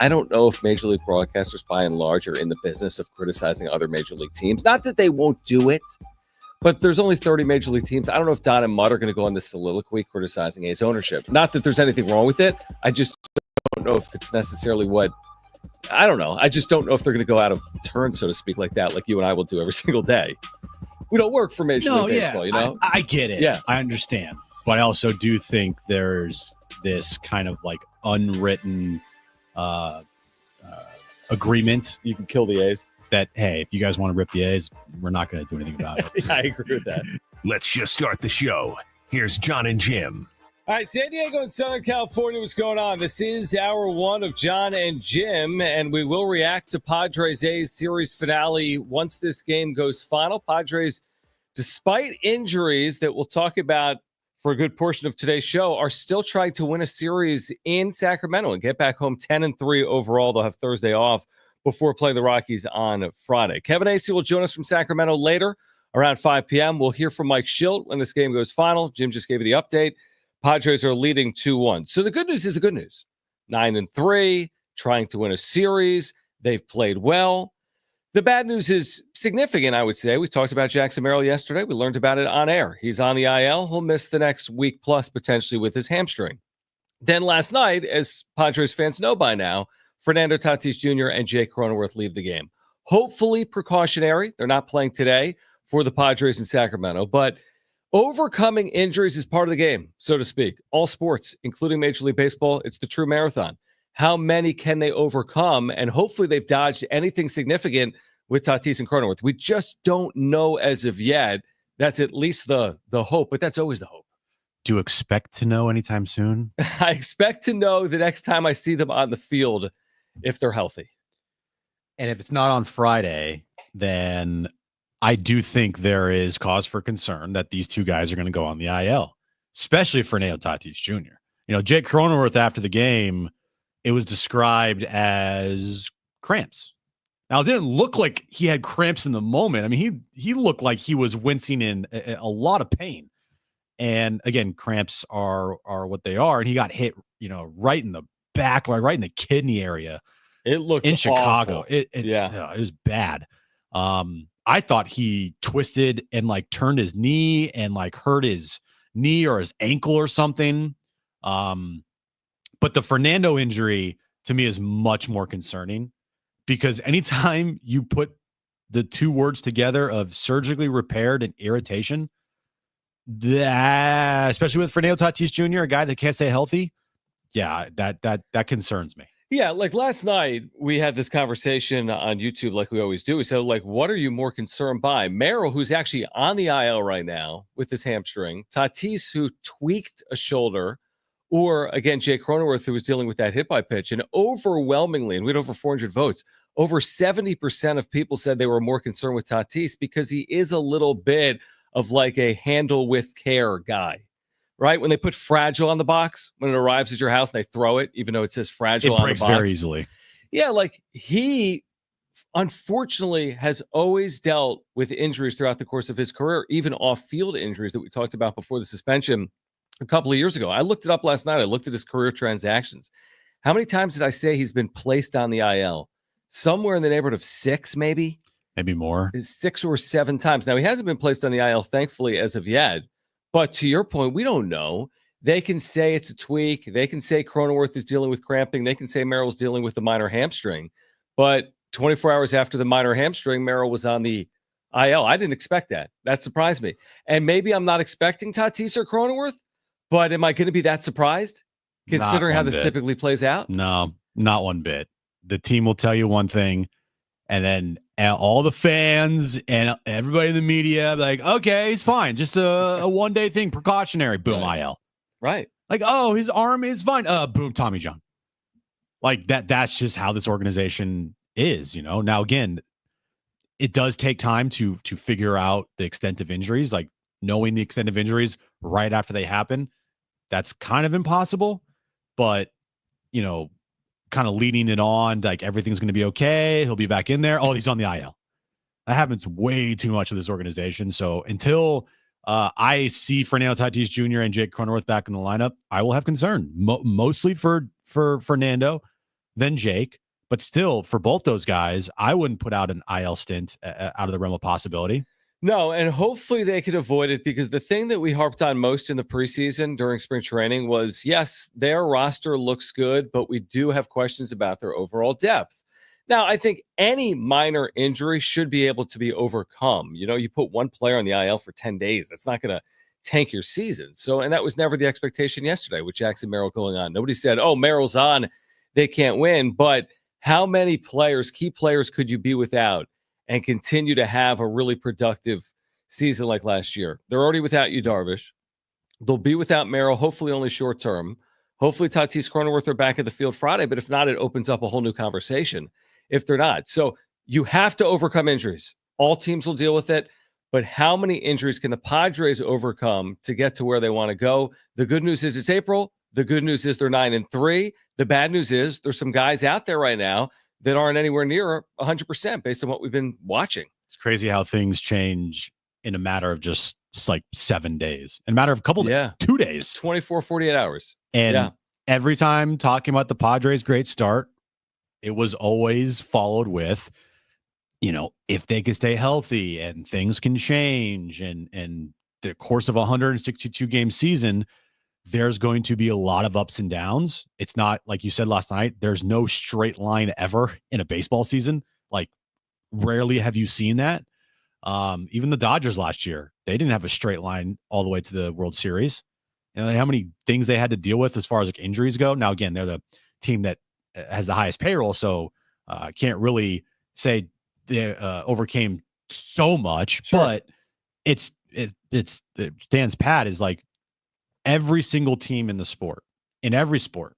I don't know if Major League broadcasters, by and large, are in the business of criticizing other Major League teams. Not that they won't do it, but there's only 30 Major League teams. I don't know if Don and Mudd are going to go on this soliloquy criticizing A's ownership. Not that there's anything wrong with it. I just don't know if it's necessarily what – I don't know. I just don't know if they're going to go out of turn, so to speak, like that, like you and I will do every single day. We don't work for Major League Baseball, you know? I get it. Yeah. I understand. But I also do think there's this kind of like unwritten agreement. You can kill the A's. That, hey, if you guys want to rip the A's, we're not going to do anything about it. Yeah, I agree with that. Let's just start the show. Here's Jon and Jim. All right, San Diego and Southern California, what's going on? This is hour one of Jon and Jim, and we will react to Padres A's series finale once this game goes final. Padres, despite injuries that we'll talk about for a good portion of today's show, are still trying to win a series in Sacramento and get back home 10-3 overall. They'll have Thursday off before playing the Rockies on Friday. Kevin Acee will join us from Sacramento later around 5 p.m. We'll hear from Mike Shildt when this game goes final. Jim just gave you the update. Padres are leading 2-1. So the good news is the good news. 9-3, trying to win a series. They've played well. The bad news is significant, I would say. We talked about Jackson Merrill yesterday. We learned about it on air. He's on the IL. He'll miss the next week plus potentially with his hamstring. Then last night, as Padres fans know by now, Fernando Tatis Jr. and Jake Cronenworth leave the game. Hopefully precautionary. They're not playing today for the Padres in Sacramento, but overcoming injuries is part of the game, so to speak. All sports, including Major League Baseball, it's the true marathon. How many can they overcome? And hopefully they've dodged anything significant with Tatis and Cronenworth. We just don't know as of yet. That's at least the hope, but that's always the hope. Do you expect to know anytime soon? I expect to know the next time I see them on the field if they're healthy. And if it's not on Friday, then I do think there is cause for concern that these two guys are going to go on the IL, especially Fernando Tatis Jr. You know, Jake Cronenworth after the game, it was described as cramps. Now, it didn't look like he had cramps in the moment. I mean, he looked like he was wincing in a lot of pain. And again, cramps are what they are. And he got hit, right in the back, right in the kidney area. It looked in Chicago. It was bad. I thought he twisted and like turned his knee and like hurt his knee or his ankle or something. But the Fernando injury to me is much more concerning because anytime you put the two words together of surgically repaired and irritation, that, especially with Fernando Tatis Jr., a guy that can't stay healthy, yeah, that concerns me. Yeah, like last night, we had this conversation on YouTube like we always do. We said, like, what are you more concerned by? Merrill, who's actually on the IL right now with his hamstring, Tatis, who tweaked a shoulder, or, again, Jake Cronenworth, who was dealing with that hit by pitch. And overwhelmingly, and we had over 400 votes, over 70% of people said they were more concerned with Tatis because he is a little bit of like a handle with care guy. Right? When they put fragile on the box, when it arrives at your house and they throw it, even though it says fragile on the box. It breaks very easily. Yeah, like he, unfortunately, has always dealt with injuries throughout the course of his career, even off-field injuries that we talked about before the suspension a couple of years ago. I looked it up last night. I looked at his career transactions. How many times did I say he's been placed on the IL? Somewhere in the neighborhood of 6, maybe? Maybe more. 6 or 7 times. Now, he hasn't been placed on the IL, thankfully, as of yet. But to your point, we don't know. They can say it's a tweak. They can say Cronenworth is dealing with cramping. They can say Merrill's dealing with a minor hamstring. But 24 hours after the minor hamstring, Merrill was on the IL. I didn't expect that. That surprised me. And maybe I'm not expecting Tatis or Cronenworth, but am I going to be that surprised considering how this typically plays out? No, not one bit. The team will tell you one thing, and then all the fans and everybody in the media like, okay, he's fine. Just a one-day thing, precautionary. Boom, right. IL. Right. Like, oh, his arm is fine. Boom, Tommy John. Like that's just how this organization is, Now, again, it does take time to figure out the extent of injuries, like knowing the extent of injuries right after they happen. That's kind of impossible, but, kind of leading it on, like everything's going to be okay. He'll be back in there. Oh, he's on the IL. That happens way too much with this organization. So until I see Fernando Tatis Jr. and Jake Cronenworth back in the lineup, I will have concern. Mostly for Fernando, than Jake. But still, for both those guys, I wouldn't put out an IL stint out of the realm of possibility. No, and hopefully they could avoid it, because the thing that we harped on most in the preseason during spring training was, yes, their roster looks good, but we do have questions about their overall depth. Now, I think any minor injury should be able to be overcome. You put one player on the IL for 10 days. That's not going to tank your season. So, and that was never the expectation yesterday with Jackson Merrill going on. Nobody said, oh, Merrill's on, they can't win. But how many players, key players, could you be without and continue to have a really productive season like last year? They're already without you, Darvish. They'll be without Merrill, hopefully only short term. Hopefully Tatis, Cronenworth are back at the field Friday, but if not, it opens up a whole new conversation if they're not. So you have to overcome injuries. All teams will deal with it, but how many injuries can the Padres overcome to get to where they want to go? The good news is it's April. The good news is they're 9-3. The bad news is there's some guys out there right now that aren't anywhere near 100% based on what we've been watching. It's crazy how things change in a matter of just like 7 days, in a matter of a couple days, 2 days, 24, 48 hours. And every time talking about the Padres' great start, it was always followed with, if they could stay healthy and things can change, and the course of a 162 game season, there's going to be a lot of ups and downs. It's not like you said last night, there's no straight line ever in a baseball season. Like, rarely have you seen that. Even the Dodgers last year, they didn't have a straight line all the way to the World Series. How many things they had to deal with as far as like injuries go. Now, again, they're the team that has the highest payroll, so can't really say they overcame so much. Sure. But it stands pat is like every single team in the sport, in every sport,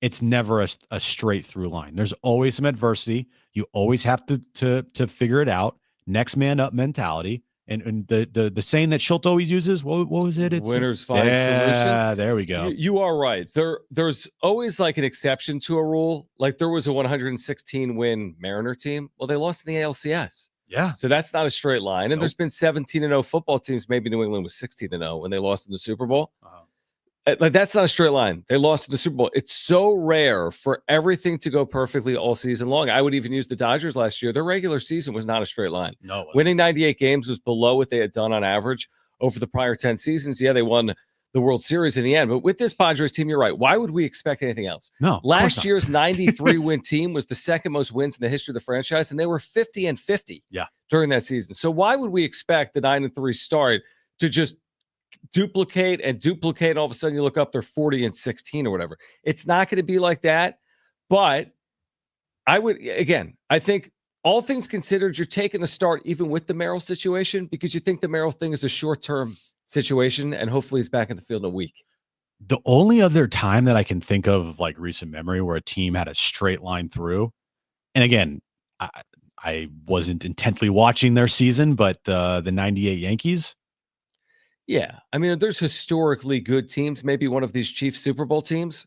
it's never a straight through line. There's always some adversity. You always have to figure it out. Next man up mentality. And the saying that Shildt always uses, what was it? It's winners find solutions. Yeah, there we go. You are right. There's always like an exception to a rule. Like there was a 116 win Mariner team. Well, they lost in the ALCS. Yeah. So that's not a straight line. And there's been 17-0 football teams. Maybe New England was 16-0 when they lost in the Super Bowl. Like that's not a straight line. They lost in the Super Bowl. It's so rare for everything to go perfectly all season long. I would even use the Dodgers last year. Their regular season was not a straight line. No, winning 98 games was below what they had done on average over the prior 10 seasons. Yeah, they won the World Series in the end. But with this Padres team, you're right. Why would we expect anything else? No. Last year's 93-win team was the second most wins in the history of the franchise, and they were 50-50 during that season. So why would we expect the 9-3 start to just duplicate, and all of a sudden you look up, they're 40-16 or whatever? It's not going to be like that. But I think all things considered, you're taking the start even with the Merrill situation because you think the Merrill thing is a short-term situation and hopefully he's back in the field in a week. The only other time that I can think of like recent memory where a team had a straight line through, and again, I wasn't intently watching their season, but the 98 Yankees. Yeah. I mean, there's historically good teams. Maybe one of these Chiefs Super Bowl teams,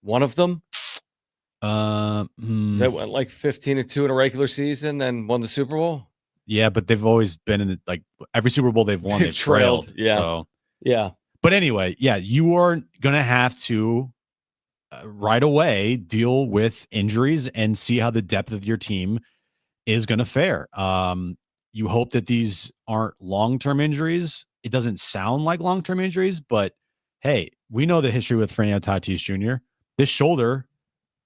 one of them that went like 15-2 in a regular season, then won the Super Bowl. Yeah, but they've always been in like every Super Bowl they've won, they've trailed. Yeah. So, yeah. But anyway, yeah, you are going to have to right away deal with injuries and see how the depth of your team is going to fare. You hope that these aren't long-term injuries. It doesn't sound like long-term injuries, but hey, we know the history with Fernando Tatis Jr. This shoulder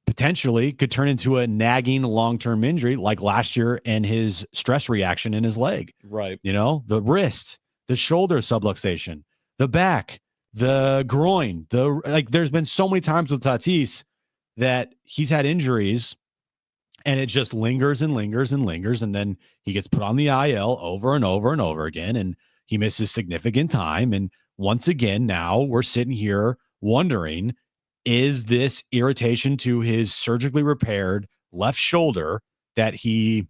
potentially could turn into a nagging long-term injury like last year and his stress reaction in his leg. Right. The wrist, the shoulder subluxation, the back, the groin, there's been so many times with Tatis that he's had injuries and it just lingers and lingers and lingers. And then he gets put on the IL over and over and over again. And he misses significant time. And once again, now we're sitting here wondering, is this irritation to his surgically repaired left shoulder that he,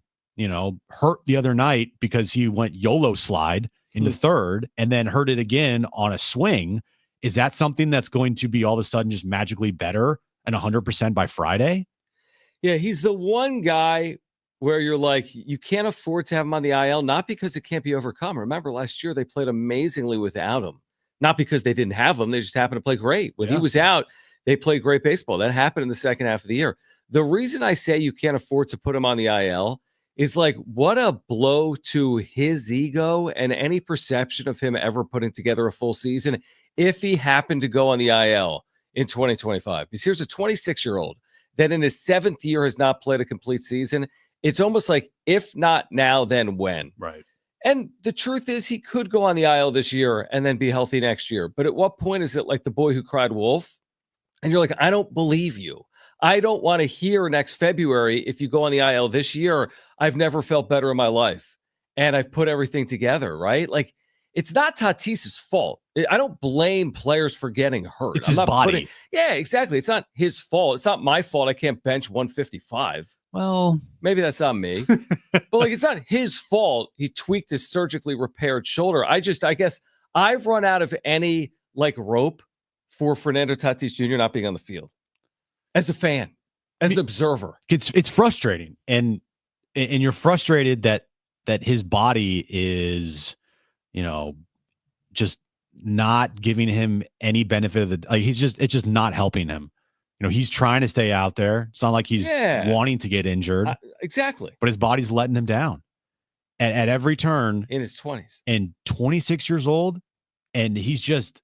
hurt the other night because he went YOLO slide into third and then hurt it again on a swing? Is that something that's going to be all of a sudden just magically better and 100% by Friday? Yeah, he's the one guy where you're like, you can't afford to have him on the IL, not because it can't be overcome. Remember, last year they played amazingly without him. Not because they didn't have him. They just happened to play great. When he was out, they played great baseball. That happened in the second half of the year. The reason I say you can't afford to put him on the IL is like, what a blow to his ego and any perception of him ever putting together a full season if he happened to go on the IL in 2025. Because here's a 26-year-old that in his 7th year has not played a complete season. It's almost like, if not now, then when? Right. And the truth is, he could go on the IL this year and then be healthy next year. But at what point is it like the boy who cried wolf? And you're like, I don't believe you. I don't want to hear next February, if you go on the IL this year, I've never felt better in my life. And I've put everything together, right? Like, it's not Tatis's fault. I don't blame players for getting hurt. It's his body. Yeah, exactly. It's not his fault. It's not my fault I can't bench 155. Well, maybe that's on me. But like, it's not his fault he tweaked his surgically repaired shoulder. I guess I've run out of any like rope for Fernando Tatis Jr. not being on the field as a fan, as an observer. It's frustrating, and you're frustrated that his body is, just not giving him any benefit of the. Like, it's just not helping him. He's trying to stay out there. It's not like he's wanting to get injured. Exactly. But his body's letting him down at every turn. In his 20s. And 26 years old, and he's just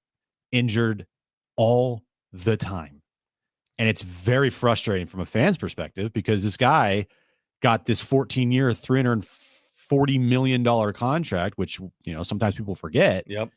injured all the time. And it's very frustrating from a fan's perspective, because this guy got this 14-year, $340 million contract, which, sometimes people forget. Yep.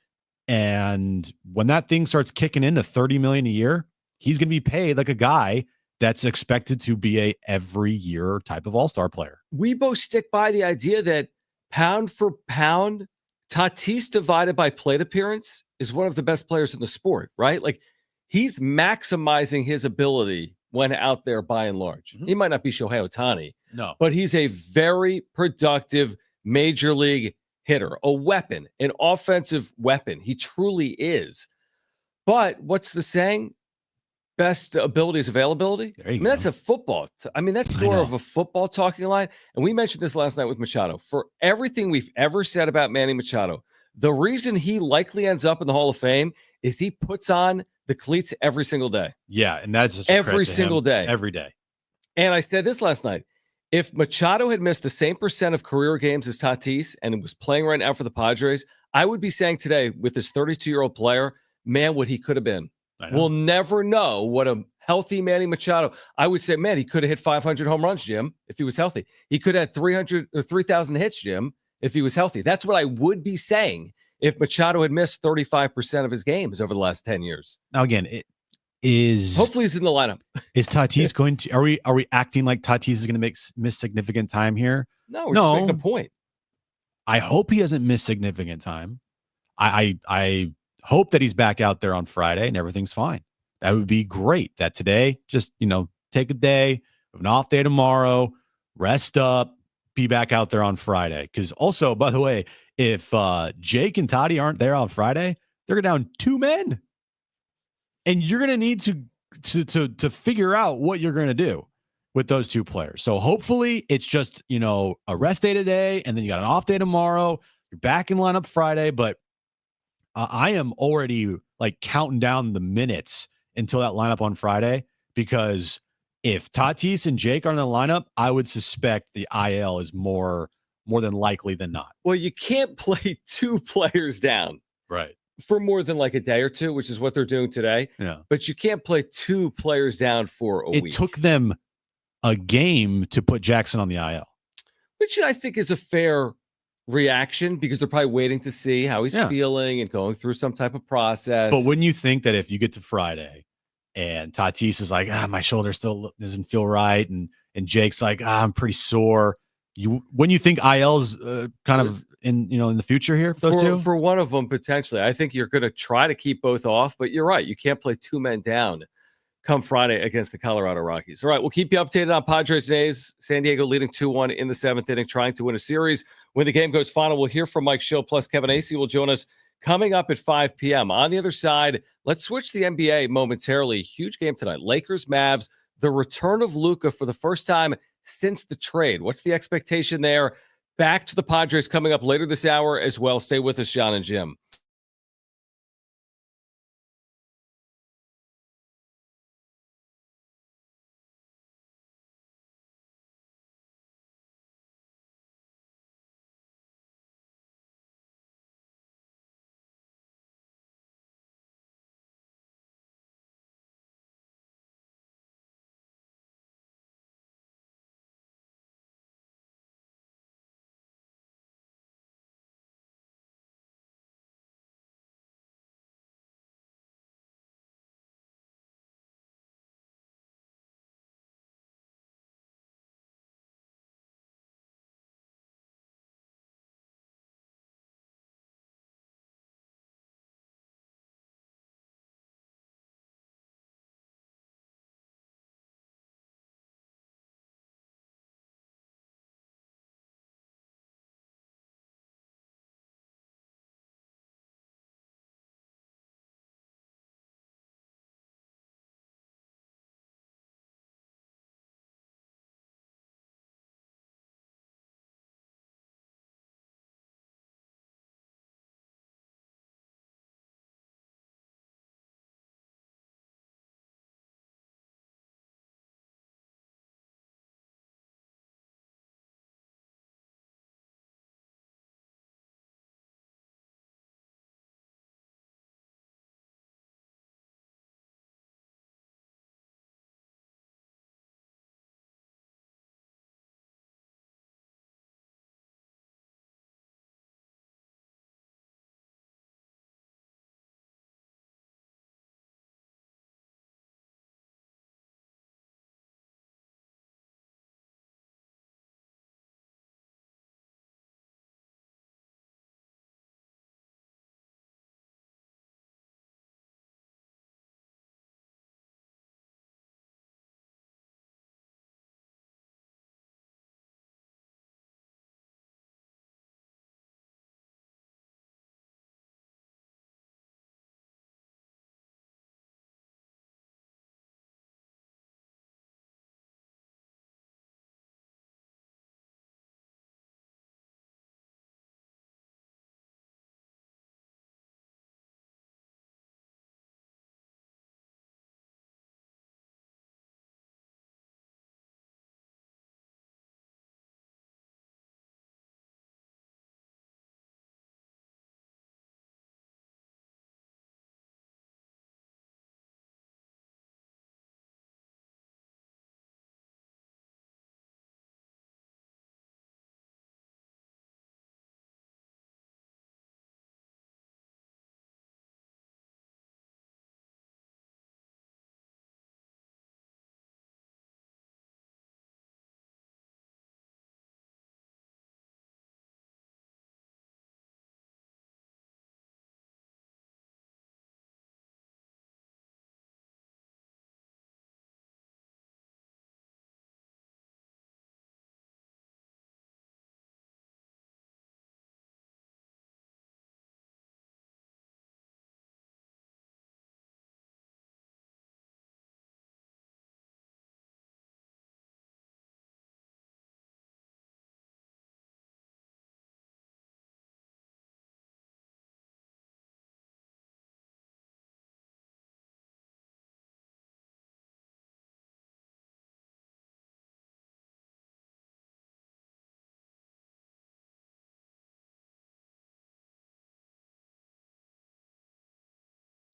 And when that thing starts kicking into $30 million a year, he's going to be paid like a guy that's expected to be a every year type of all-star player. We both stick by the idea that pound for pound, Tatis divided by plate appearance is one of the best players in the sport, right? Like, he's maximizing his ability when out there by and large. Mm-hmm. He might not be Shohei Ohtani, but he's a very productive major league hitter, a weapon, an offensive weapon. He truly is. But what's the saying? Best ability is availability. That's a football. That's more of a football talking line. And we mentioned this last night with Machado. For everything we've ever said about Manny Machado, the reason he likely ends up in the Hall of Fame is he puts on the cleats every single day. Yeah, and that's just every single day. Every day. And I said this last night. If Machado had missed the same percent of career games as Tatis and was playing right now for the Padres, I would be saying today, with this 32-year-old player, man, what he could have been. We'll never know what a healthy Manny Machado. I would say, man, he could have hit 500 home runs, Jim, if he was healthy. He could have had 300 or 3,000 hits, Jim, if he was healthy. That's what I would be saying if Machado had missed 35% of his games over the last 10 years. Now, again, it is. Hopefully he's in the lineup. Is Tatis going to? Are we acting like Tatis is going to miss significant time here? No, we're just making a point. I hope he doesn't miss significant time. I hope that he's back out there on Friday and everything's fine. That would be great. That today, just, take a day, an off day tomorrow, rest up, be back out there on Friday. Because also, by the way, if Jake and Toddy aren't there on Friday, they're down 2 men. And you're going to need to figure out what you're going to do with those 2 players. So hopefully it's just, a rest day today, and then you got an off day tomorrow. You're back in lineup Friday, but I am already like counting down the minutes until that lineup on Friday, because if Tatis and Jake are in the lineup, I would suspect the IL is more than likely than not. Well, you can't play 2 players down. Right. For more than like a day or 2, which is what they're doing today. Yeah. But you can't play 2 players down for a week. It took them a game to put Jackson on the IL. Which I think is a fair reaction, because they're probably waiting to see how he's feeling and going through some type of process. But wouldn't you think that if you get to Friday and Tatis is like, my shoulder still doesn't feel right, and Jake's like, I'm pretty sore, wouldn't you think IL's kind of in the future here for those 2? For one of them, potentially. I think you're going to try to keep both off, but you're right. You can't play 2 men down come Friday against the Colorado Rockies. All right, we'll keep you updated on Padres and A's. San Diego leading 2-1 in the 7th inning, trying to win a series. When the game goes final, we'll hear from Mike Shildt, plus Kevin Acee will join us coming up at 5 p.m. On the other side, let's switch the NBA momentarily. Huge game tonight. Lakers, Mavs, the return of Luka for the first time since the trade. What's the expectation there? Back to the Padres coming up later this hour as well. Stay with us, Jon and Jim.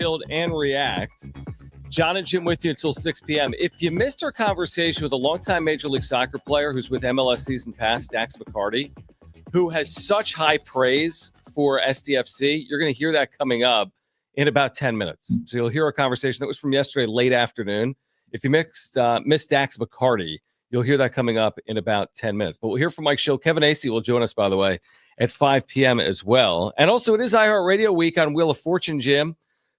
Build and react. Jon and Jim with you until 6 p.m. If you missed our conversation with a longtime Major League Soccer player who's with MLS season pass, Dac McCarty, who has such high praise for SDFC, you're going to hear that coming up in about 10 minutes. So you'll hear a conversation that was from yesterday late afternoon. If you missed Dac McCarty, you'll hear that coming up in about 10 minutes. But we'll hear from Mike Shildt. Kevin Acee will join us, by the way, at 5 p.m. as well. And also, it is iHeartRadio week on Wheel of Fortune, Jim.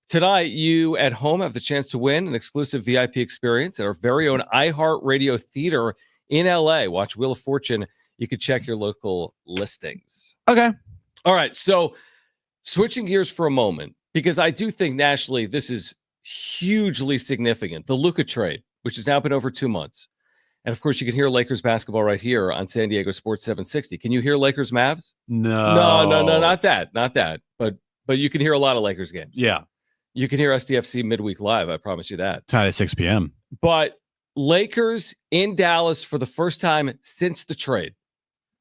Tonight, you at home have the chance to win an exclusive VIP experience at our very own iHeartRadio Theater in L.A. Watch Wheel of Fortune. You can check your local listings. Okay. All right. So switching gears for a moment, because I do think nationally this is hugely significant. The Luka trade, which has now been over 2 months. And, of course, you can hear Lakers basketball right here on San Diego Sports 760. Can you hear Lakers Mavs? No, not that. But you can hear a lot of Lakers games. Yeah. You can hear SDFC midweek live. I promise you that. Tonight at 6 p.m. But Lakers in Dallas for the first time since the trade.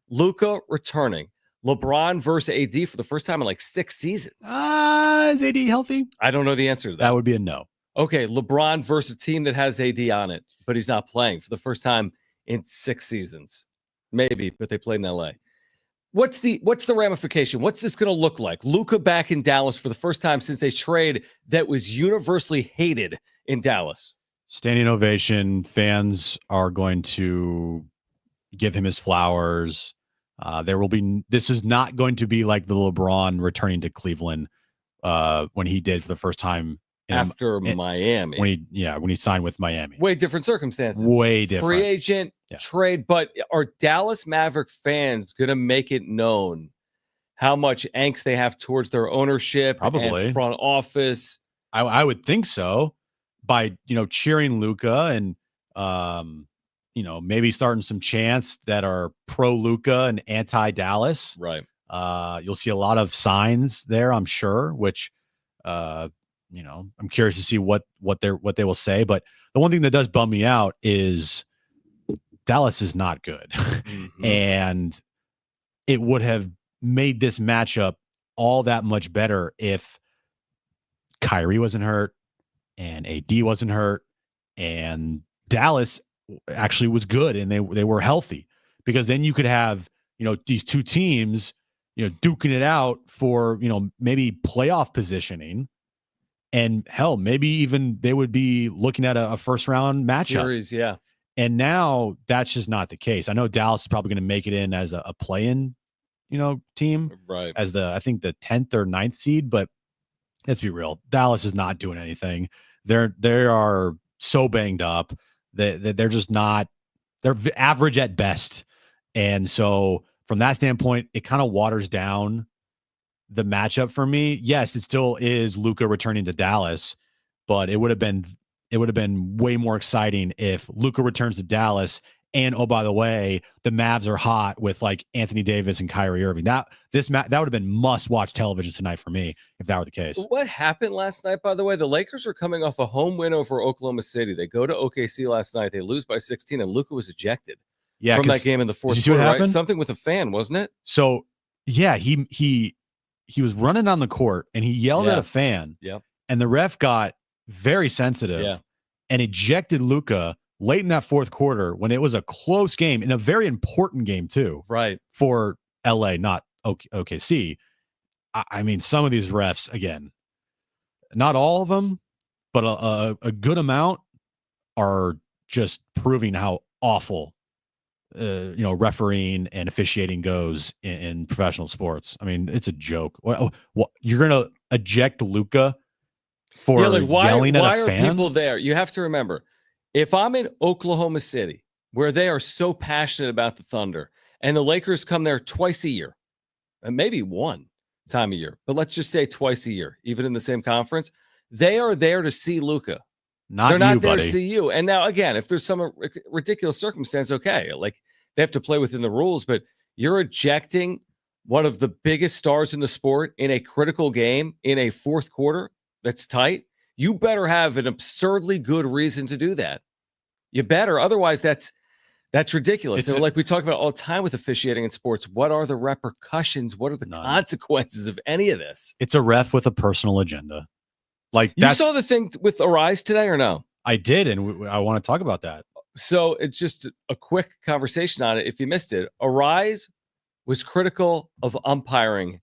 Luka returning. LeBron versus AD for the first time in like 6 seasons. Is AD healthy? I don't know the answer to that. That would be a no. Okay, LeBron versus a team that has AD on it, but he's not playing for the first time in 6 seasons. Maybe, but they played in LA. What's the ramification? What's this going to look like? Luka back in Dallas for the first time since a trade that was universally hated in Dallas. Standing ovation. Fans are going to give him his flowers. This is not going to be like the LeBron returning to Cleveland when he did for the first time after Miami. When he signed with Miami. Way different circumstances. Way different. Free agent, trade. But are Dallas Maverick fans going to make it known how much angst they have towards their ownership and front office? I would think so. By, cheering Luka and, maybe starting some chants that are pro Luka and anti Dallas. Right. You'll see a lot of signs there, I'm sure, which, I'm curious to see what they will say. But the one thing that does bum me out is Dallas is not good. Mm-hmm. And it would have made this matchup all that much better if Kyrie wasn't hurt and AD wasn't hurt and Dallas actually was good and they were healthy, because then you could have, these two teams, duking it out for, maybe playoff positioning. And hell, maybe even they would be looking at a first round matchup series. Yeah. And now that's just not the case. I know Dallas is probably going to make it in as a play-in, team, right? As I think the 10th or 9th seed, but let's be real. Dallas is not doing anything. They are so banged up that they're just not, they're average at best. And so from that standpoint, it kind of waters down the matchup for me. Yes, it still is Luka returning to Dallas, but it would have been way more exciting if Luka returns to Dallas and, oh, by the way, the Mavs are hot with like Anthony Davis and Kyrie Irving. That would have been must-watch television tonight for me if that were the case. What happened last night, by the way? The Lakers are coming off a home win over Oklahoma City. They go to OKC last night. They lose by 16, and Luka was ejected from that game in the fourth quarter. Right? Something with a fan, wasn't it? So, yeah, he was running on the court and he yelled at a fan. Yep. And the ref got very sensitive and ejected Luka late in that fourth quarter when it was a close game, in a very important game too. Right. For LA, not OKC. I mean, some of these refs, again, not all of them, but a good amount are just proving how awful refereeing and officiating goes in professional sports. I mean, it's a joke. What you're gonna eject Luka for yelling at a fan? Why are people there? You have to remember, if I'm in Oklahoma City, where they are so passionate about the Thunder, and the Lakers come there twice a year, and maybe one time a year, but let's just say twice a year, even in the same conference, they are there to see Luka. They're not there to see you. And now, again, if there's some ridiculous circumstance, okay, like they have to play within the rules, but you're ejecting one of the biggest stars in the sport in a critical game in a fourth quarter that's tight. You better have an absurdly good reason to do that. You better. Otherwise, that's ridiculous. And like we talk about all the time with officiating in sports, what are the repercussions? What are the consequences of any of this? It's a ref with a personal agenda. Like You saw the thing with Arise today or no? I did, and I want to talk about that. So it's just a quick conversation on it. If you missed it, Arise was critical of umpiring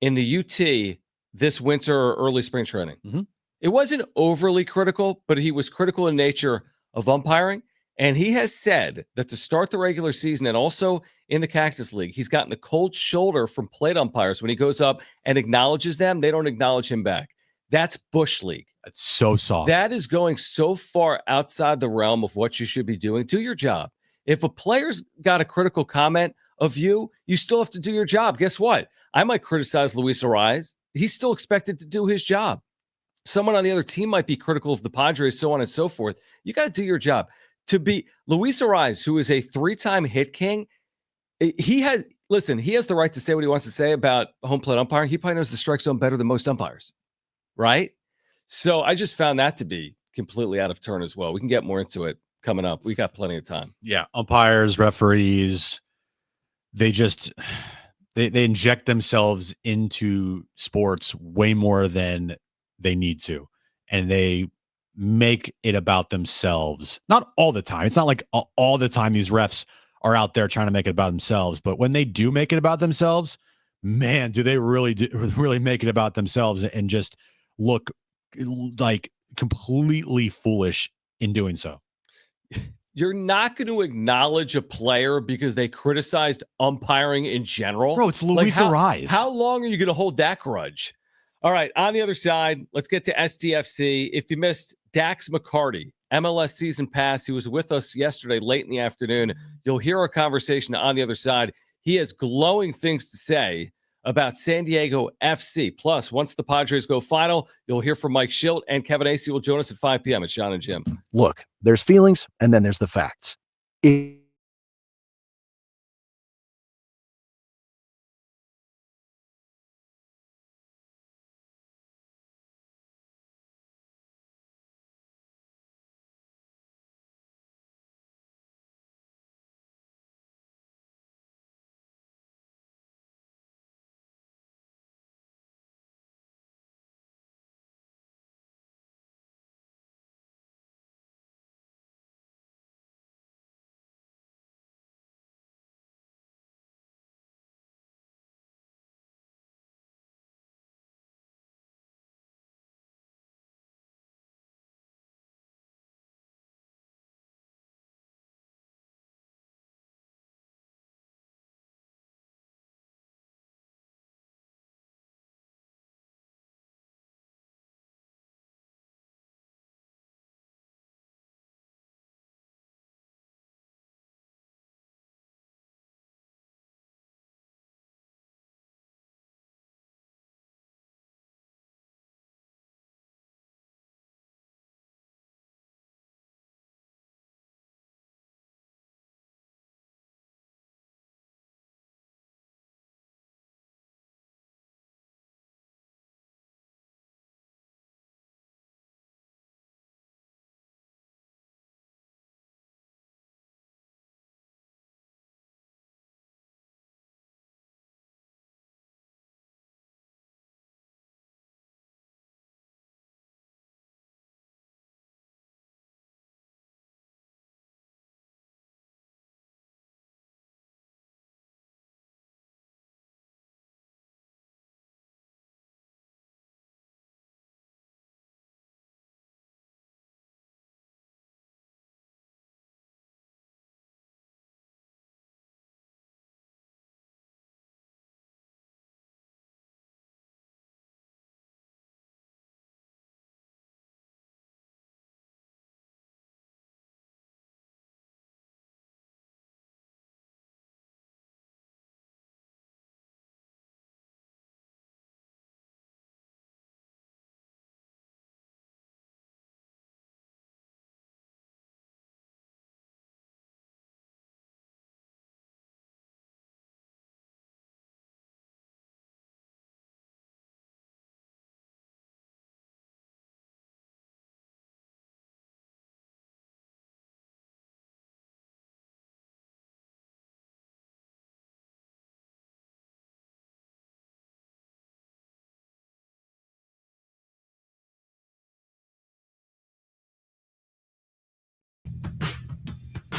in the UT this winter or early spring training. Mhm. It wasn't overly critical, but he was critical in nature of umpiring. And he has said that to start the regular season and also in the Cactus League, he's gotten the cold shoulder from plate umpires when he goes up and acknowledges them. They don't acknowledge him back. That's Bush League. That's so soft. That is going so far outside the realm of what you should be doing. Do your job. If a player's got a critical comment of you, you still have to do your job. Guess what? I might criticize Luis Ariz. He's still expected to do his job. Someone on the other team might be critical of the Padres, so on and so forth. You got to do your job. To be Luis Ariz, who is a 3-time hit king, he has the right to say what he wants to say about home plate umpiring. He probably knows the strike zone better than most umpires, right? So I just found that to be completely out of turn as well. We can get more into it coming up. We got plenty of time. Yeah, umpires, referees, they inject themselves into sports way more than they need to, and they make it about themselves. Not all the time. It's not like all the time these refs are out there trying to make it about themselves, but when they do make it about themselves, man, do they really make it about themselves and just look like completely foolish in doing so. You're not going to acknowledge a player because they criticized umpiring in general. Bro, it's Luis Ariz. How long are you going to hold that grudge? All right, on the other side, let's get to SDFC. If you missed Dac McCarty, MLS season pass, he was with us yesterday late in the afternoon. You'll hear our conversation on the other side. He has glowing things to say about San Diego FC. Plus, once the Padres go final, you'll hear from Mike Shildt, and Kevin Acee will join us at 5 p.m. It's Jon and Jim. Look, there's feelings, and then there's the facts.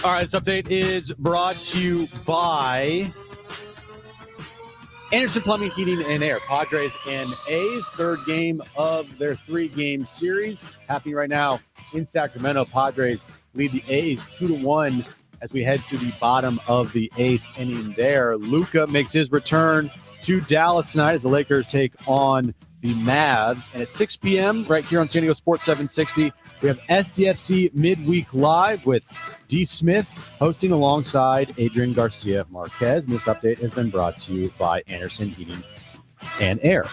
All right, this update is brought to you by Anderson Plumbing, Heating, and Air. Padres and A's third game of their 3-game series happening right now in Sacramento. Padres lead the A's 2-1 as we head to the bottom of the 8th inning there. Luka makes his return to Dallas tonight as the Lakers take on the Mavs. And at 6 p.m. right here on San Diego Sports 760, we have SDFC Midweek Live with D. Smith hosting alongside Adrian Garcia Marquez. And this update has been brought to you by Anderson Heating and Air.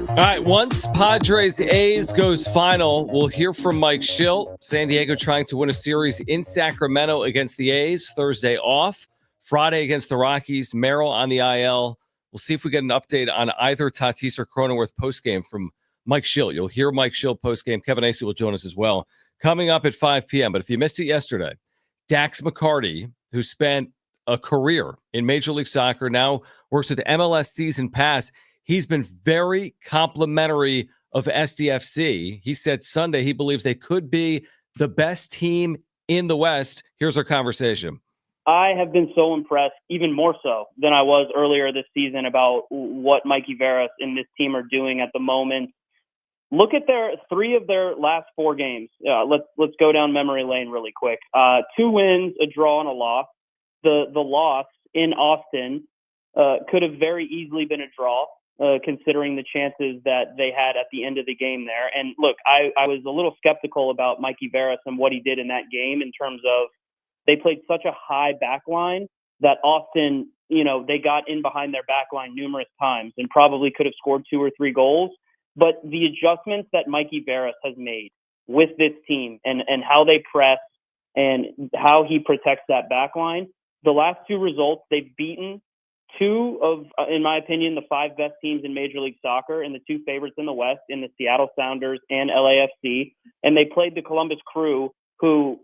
All right, once Padres A's goes final, we'll hear from Mike Shildt. San Diego trying to win a series in Sacramento against the A's. Thursday off. Friday against the Rockies. Merrill on the IL. We'll see if we get an update on either Tatis or Cronenworth postgame from Mike Shildt. You'll hear Mike Shildt postgame. Kevin Acee will join us as well. Coming up at 5 p.m. But if you missed it yesterday, Dac McCarty, who spent a career in Major League Soccer, now works with MLS Season Pass. He's been very complimentary of SDFC. He said Sunday he believes they could be the best team in the West. Here's our conversation. I have been so impressed, even more so than I was earlier this season, about what Mikey Veras and this team are doing at the moment. Look at their 3 of their last 4 games. Let's go down memory lane really quick. 2 wins, a draw, and a loss. The loss in Austin could have very easily been a draw. Considering the chances that they had at the end of the game there. And look, I was a little skeptical about Mikey Veras and what he did in that game in terms of they played such a high back line that Austin, they got in behind their back line numerous times and probably could have scored 2 or 3 goals. But the adjustments that Mikey Veras has made with this team and how they press and how he protects that back line, the last 2 results, they've beaten 2 of, in my opinion, the 5 best teams in Major League Soccer and the 2 favorites in the West in the Seattle Sounders and LAFC. And they played the Columbus Crew, who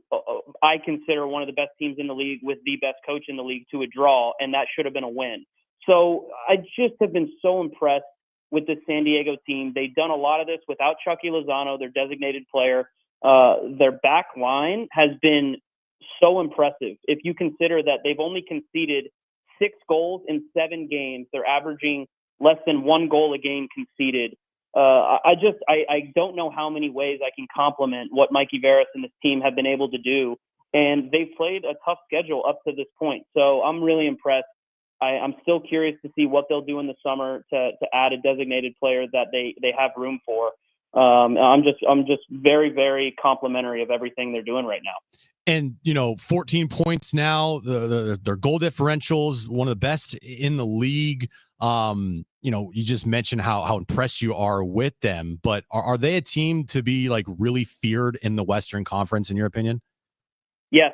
I consider one of the best teams in the league with the best coach in the league, to a draw, and that should have been a win. So I just have been so impressed with the San Diego team. They've done a lot of this without Chucky Lozano, their designated player. Their back line has been so impressive. If you consider that they've only conceded 6 goals in 7 games. They're averaging less than 1 goal a game conceded. I don't know how many ways I can compliment what Mikey Veras and this team have been able to do. And they've played a tough schedule up to this point. So I'm really impressed. I'm still curious to see what they'll do in the summer to add a designated player that they have room for. I'm just very, very complimentary of everything they're doing right now. And, 14 points now, their goal differentials, one of the best in the league. You just mentioned how impressed you are with them, but are they a team to be like really feared in the Western Conference, in your opinion? Yes,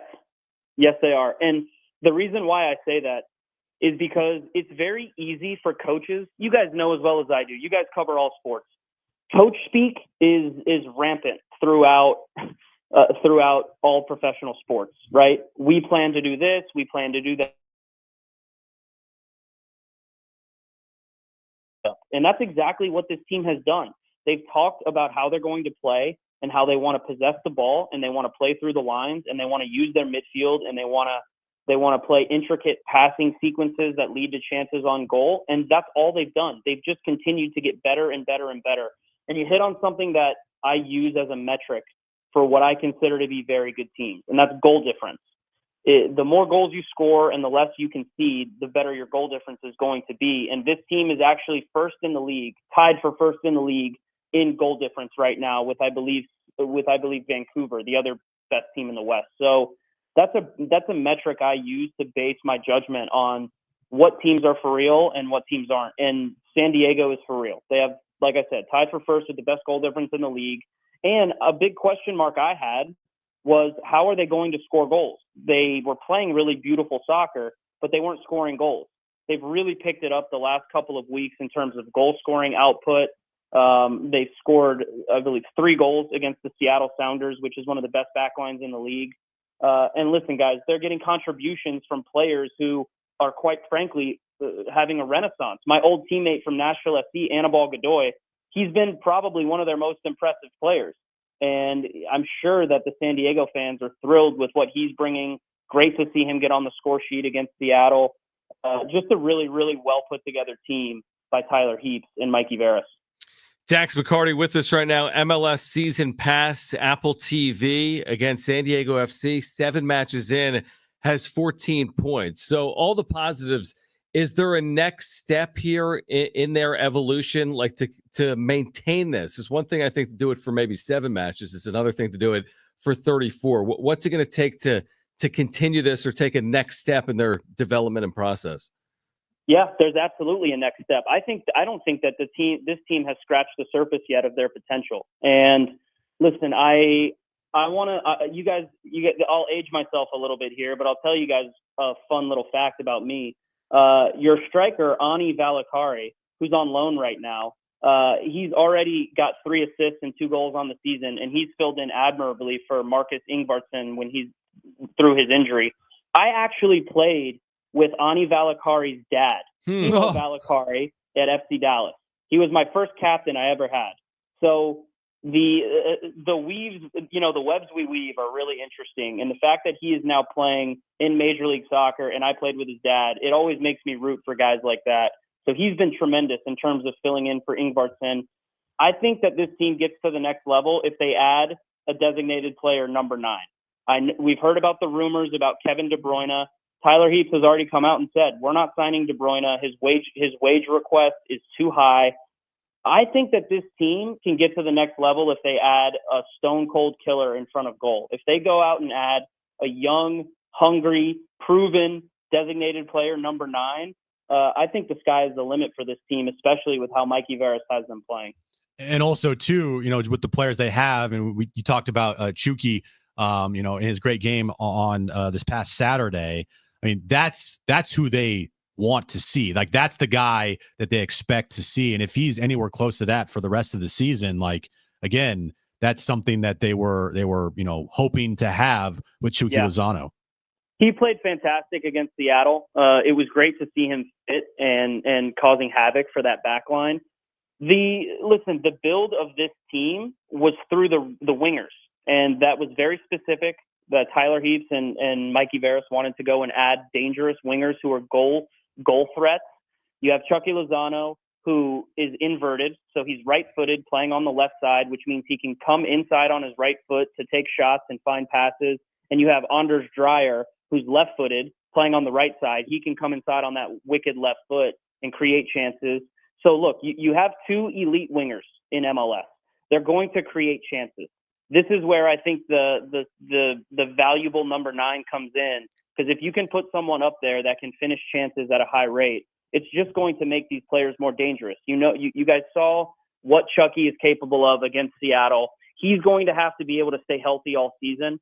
they are. And the reason why I say that is because it's very easy for coaches. You guys know as well as I do. You guys cover all sports. Coach speak is rampant throughout all professional sports, right? We plan to do this. We plan to do that. And that's exactly what this team has done. They've talked about how they're going to play and how they want to possess the ball and they want to play through the lines and they want to use their midfield and they want to play intricate passing sequences that lead to chances on goal. And that's all they've done. They've just continued to get better and better and better. And you hit on something that I use as a metric for what I consider to be very good teams, and that's goal difference. The more goals you score and the less you concede, the better your goal difference is going to be. And this team is actually first in the league, tied for first in the league in goal difference right now with I believe Vancouver, the other best team in the West. So that's a metric I use to base my judgment on what teams are for real and what teams aren't. And San Diego is for real. They have, like I said, tied for first with the best goal difference in the league. And a big question mark I had was, how are they going to score goals? They were playing really beautiful soccer, but they weren't scoring goals. They've really picked it up the last couple of weeks in terms of goal scoring output. They've scored, I believe, 3 goals against the Seattle Sounders, which is one of the best backlines in the league. And listen, guys, they're getting contributions from players who are, quite frankly, having a renaissance. My old teammate from Nashville FC, Anibal Godoy, he's been probably one of their most impressive players. And I'm sure that the San Diego fans are thrilled with what he's bringing. Great to see him get on the score sheet against Seattle. Just a really, really well put together team by Tyler Heaps and Mikey Veras. Dac McCarty with us right now. MLS season pass, Apple TV against San Diego FC. 7 matches in, has 14 points. So all the positives. Is there a next step here in their evolution, like to maintain this? Is one thing, I think, to do it for maybe 7 matches. It's another thing to do it for 34. What's it going to take to continue this or take a next step in their development and process? Yeah, there's absolutely a next step. I don't think that this team has scratched the surface yet of their potential. And listen, I want to, you guys, I'll age myself a little bit here, but I'll tell you guys a fun little fact about me. Your striker, Ani Valakari, who's on loan right now, he's already got 3 assists and 2 goals on the season, and he's filled in admirably for Marcus Ingvartsen when he's through his injury. I actually played with Ani Valakari's dad, Timo Valakari, at FC Dallas. He was my first captain I ever had. So the weaves, the webs we weave are really interesting. And the fact that he is now playing in Major League Soccer and I played with his dad, it always makes me root for guys like that. So he's been tremendous in terms of filling in for Ingvartsen. I think that this team gets to the next level if they add a designated player, number 9. We've heard about the rumors about Kevin De Bruyne. Tyler Heaps has already come out and said, we're not signing De Bruyne. His wage request is too high. I think that this team can get to the next level if they add a stone cold killer in front of goal. If they go out and add a young, hungry, proven designated player, number 9, I think the sky is the limit for this team, especially with how Mikey Veras has them playing. And also too, with the players they have, and you talked about Chucky, in his great game on this past Saturday. I mean, that's who they want to see. Like, that's the guy that they expect to see. And if he's anywhere close to that for the rest of the season, like, again, that's something that they were hoping to have with Chucky Lozano. He played fantastic against Seattle. It was great to see him fit and causing havoc for that back line. The build of this team was through the wingers, and that was very specific. That Tyler Heaps and Mikey Veras wanted to go and add dangerous wingers who are goal threats. You have Chucky Lozano, who is inverted, so he's right-footed, playing on the left side, which means he can come inside on his right foot to take shots and find passes. And you have Anders Dreyer, who's left-footed, playing on the right side. He can come inside on that wicked left foot and create chances. So look, you have 2 elite wingers in MLS. They're going to create chances. This is where I think the valuable number 9 comes in, because if you can put someone up there that can finish chances at a high rate, it's just going to make these players more dangerous. You guys saw what Chucky is capable of against Seattle. He's going to have to be able to stay healthy all season.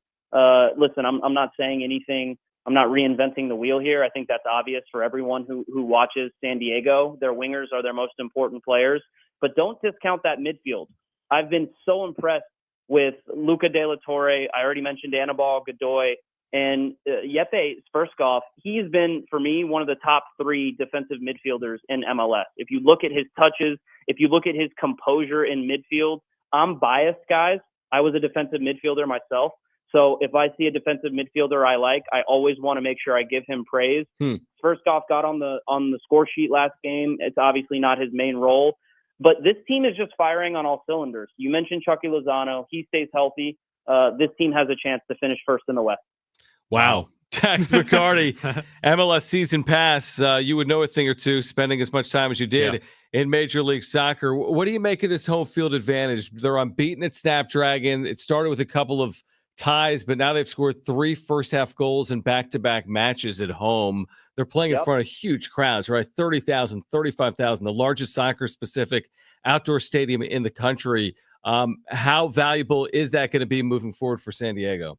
Listen, I'm not saying anything. I'm not reinventing the wheel here. I think that's obvious for everyone who watches San Diego. Their wingers are their most important players, but don't discount that midfield. I've been so impressed with Luka De La Torre. I already mentioned Anibal Godoy, and Jeppe Sperskov. He's been, for me, one of the top 3 defensive midfielders in MLS. If you look at his touches, if you look at his composure in midfield, I'm biased, guys. I was a defensive midfielder myself. So if I see a defensive midfielder I like, I always want to make sure I give him praise. Sperskov got on the score sheet last game. It's obviously not his main role. But this team is just firing on all cylinders. You mentioned Chucky Lozano. He stays healthy. This team has a chance to finish first in the West. Wow. Dac McCarty, MLS season pass. You would know a thing or two, spending as much time as you did in Major League Soccer. What do you make of this home field advantage? They're unbeaten at Snapdragon. It started with a couple of ties, but now they've scored 3 first-half goals in back-to-back matches at home. They're playing in front of huge crowds, right? 30,000, 35,000, the largest soccer-specific outdoor stadium in the country. How valuable is that going to be moving forward for San Diego?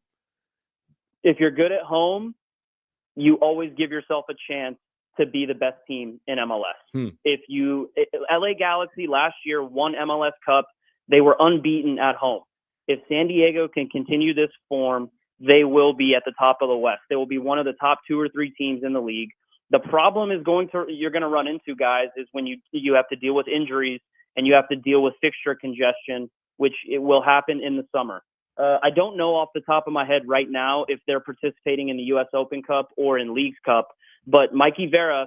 If you're good at home, you always give yourself a chance to be the best team in MLS. LA Galaxy last year won MLS Cup. They were unbeaten at home. If San Diego can continue this form, they will be at the top of the West. They will be one of the top 2 or 3 teams in the league. The problem is you're going to run into, guys, is when you have to deal with injuries and you have to deal with fixture congestion, which it will happen in the summer. I don't know off the top of my head right now if they're participating in the U.S. Open Cup or in Leagues Cup, but Mikey Vera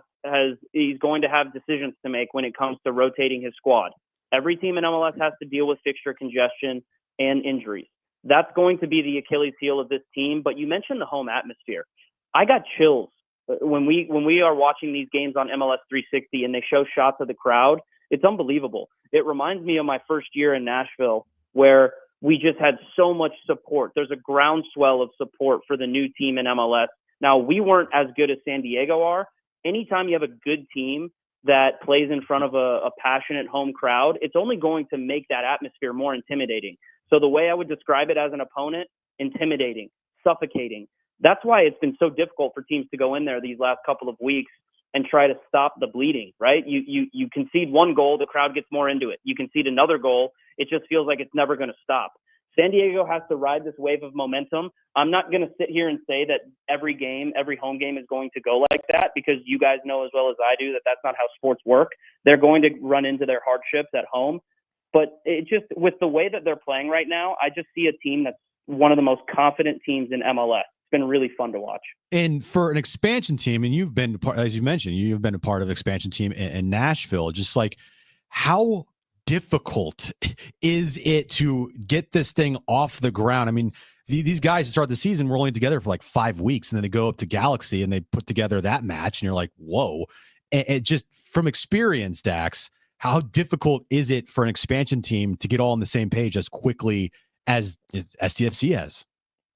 he's going to have decisions to make when it comes to rotating his squad. Every team in MLS has to deal with fixture congestion and injuries. That's going to be the Achilles heel of this team. But you mentioned the home atmosphere. I got chills when we are watching these games on MLS 360 and they show shots of the crowd. It's unbelievable. It reminds me of my first year in Nashville, where we just had so much support. There's a groundswell of support for the new team in MLS. Now, we weren't as good as San Diego are. Anytime you have a good team that plays in front of a passionate home crowd, it's only going to make that atmosphere more intimidating. So the way I would describe it as an opponent, intimidating, suffocating. That's why it's been so difficult for teams to go in there these last couple of weeks and try to stop the bleeding, right? You concede one goal, the crowd gets more into it. You concede another goal, it just feels like it's never going to stop. San Diego has to ride this wave of momentum. I'm not going to sit here and say that every home game is going to go like that, because you guys know as well as I do that that's not how sports work. They're going to run into their hardships at home. But it just, with the way that they're playing right now, I just see a team that's one of the most confident teams in MLS. It's been really fun to watch. And for an expansion team, and you've been, as you mentioned, you've been a part of expansion team in Nashville, just like how difficult is it to get this thing off the ground? I mean, these guys that start the season were only together for like 5 weeks, and then they go up to Galaxy and they put together that match, and you're like, whoa. And just from experience, Dax, how difficult is it for an expansion team to get all on the same page as quickly as SDFC has?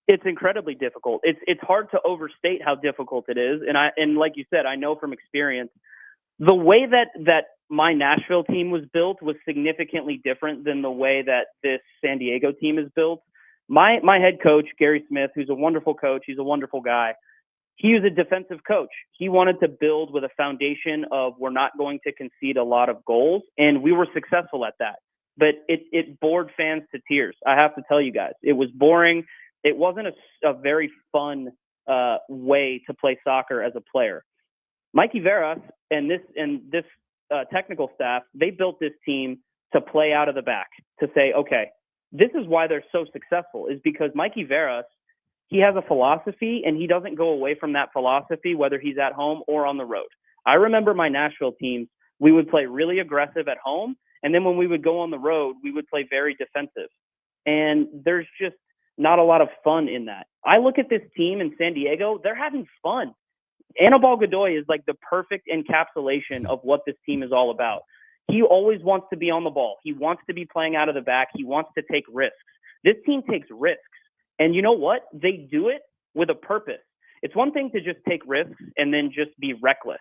It's incredibly difficult. It's hard to overstate how difficult it is. And like you said, I know from experience, the way that my Nashville team was built was significantly different than the way that this San Diego team is built. My head coach, Gary Smith, who's a wonderful coach, he's a wonderful guy. He was a defensive coach. He wanted to build with a foundation of we're not going to concede a lot of goals, and we were successful at that. But it bored fans to tears. I have to tell you guys, it was boring. It wasn't a very fun way to play soccer as a player. Mikey Veras and this technical staff, they built this team to play out of the back, to say, okay, this is why they're so successful, is because Mikey Veras, he has a philosophy, and he doesn't go away from that philosophy, whether he's at home or on the road. I remember my Nashville teams, we would play really aggressive at home, and then when we would go on the road, we would play very defensive. And there's just not a lot of fun in that. I look at this team in San Diego, they're having fun. Anibal Godoy is like the perfect encapsulation of what this team is all about. He always wants to be on the ball. He wants to be playing out of the back. He wants to take risks. This team takes risks. And you know what? They do it with a purpose. It's one thing to just take risks and then just be reckless.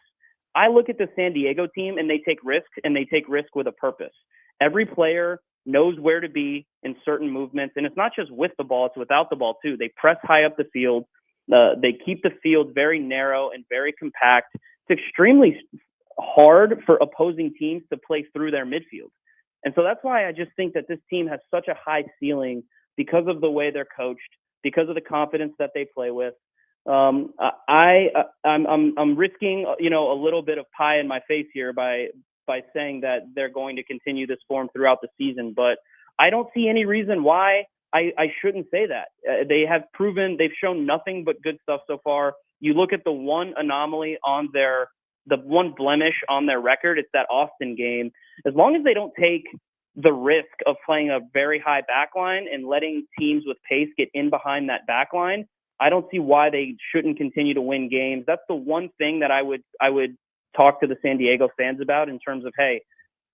I look at the San Diego team, and they take risks, and they take risk with a purpose. Every player knows where to be in certain movements, and it's not just with the ball, it's without the ball too. They press high up the field. They keep the field very narrow and very compact. It's extremely hard for opposing teams to play through their midfield. And so that's why I just think that this team has such a high ceiling, because of the way they're coached, because of the confidence that they play with. I'm risking, a little bit of pie in my face here by saying that they're going to continue this form throughout the season, but I don't see any reason why I shouldn't say that. They've shown nothing but good stuff so far. You look at the one anomaly the one blemish on their record, it's that Austin game. As long as they don't take the risk of playing a very high back line and letting teams with pace get in behind that back line, I don't see why they shouldn't continue to win games. That's the one thing that I would talk to the San Diego fans about, in terms of, hey,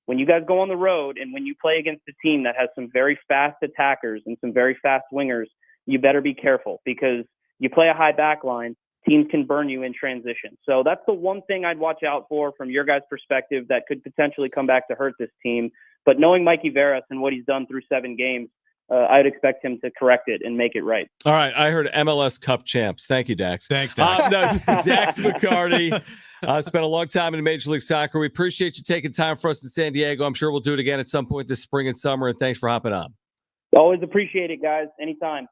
when you guys go on the road and when you play against a team that has some very fast attackers and some very fast wingers, you better be careful, because you play a high back line, teams can burn you in transition. So that's the one thing I'd watch out for from your guys' perspective that could potentially come back to hurt this team. But knowing Mikey Veras and what he's done through 7 games, I'd expect him to correct it and make it right. All right. I heard MLS Cup champs. Thank you, Dax. Thanks, Dax. Dax McCarty. Spent a long time in Major League Soccer. We appreciate you taking time for us in San Diego. I'm sure we'll do it again at some point this spring and summer, and thanks for hopping on. Always appreciate it, guys. Anytime.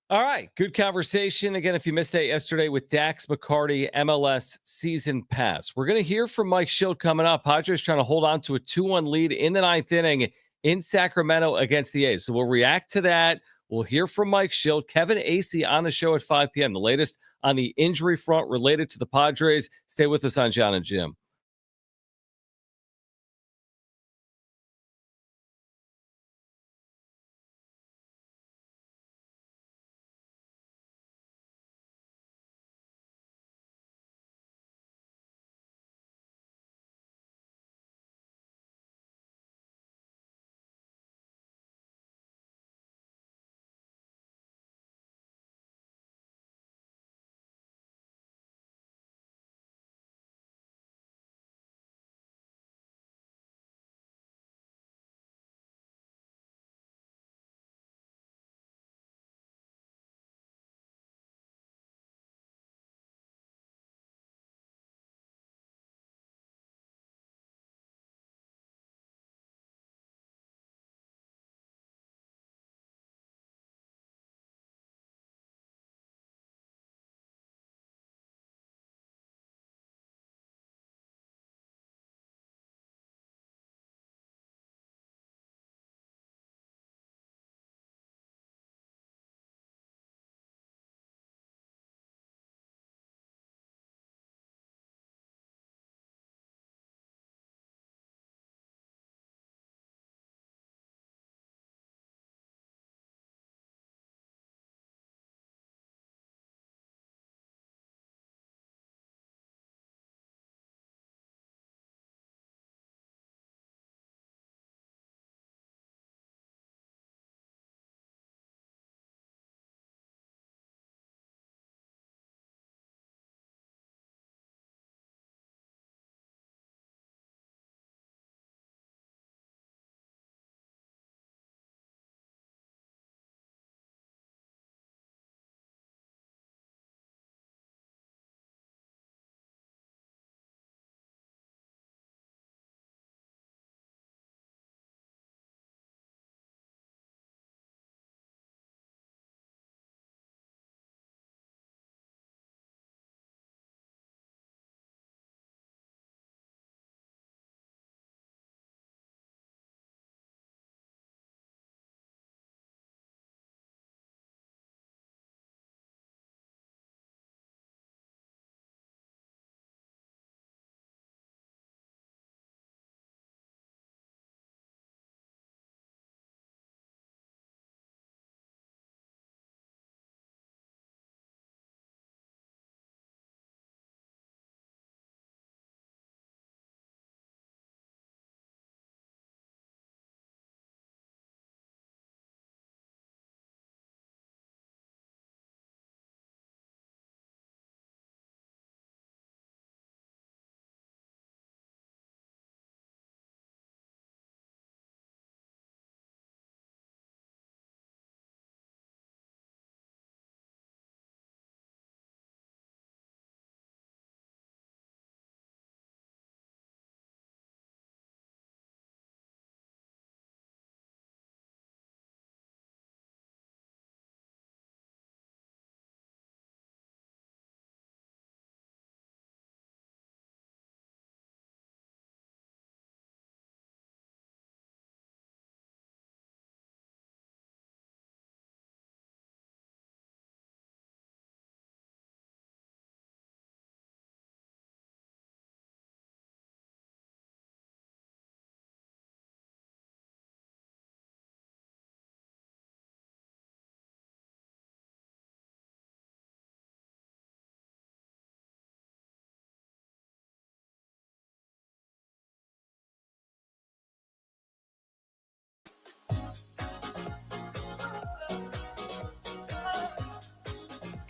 All right. Good conversation. Again, if you missed that yesterday with Dac McCarty, MLS Season Pass. We're going to hear from Mike Shildt coming up. Padres trying to hold on to a 2-1 lead in the ninth inning in Sacramento against the A's. So we'll react to that. We'll hear from Mike Shildt, Kevin Acee on the show at 5 p.m. The latest on the injury front related to the Padres. Stay with us on Jon and Jim.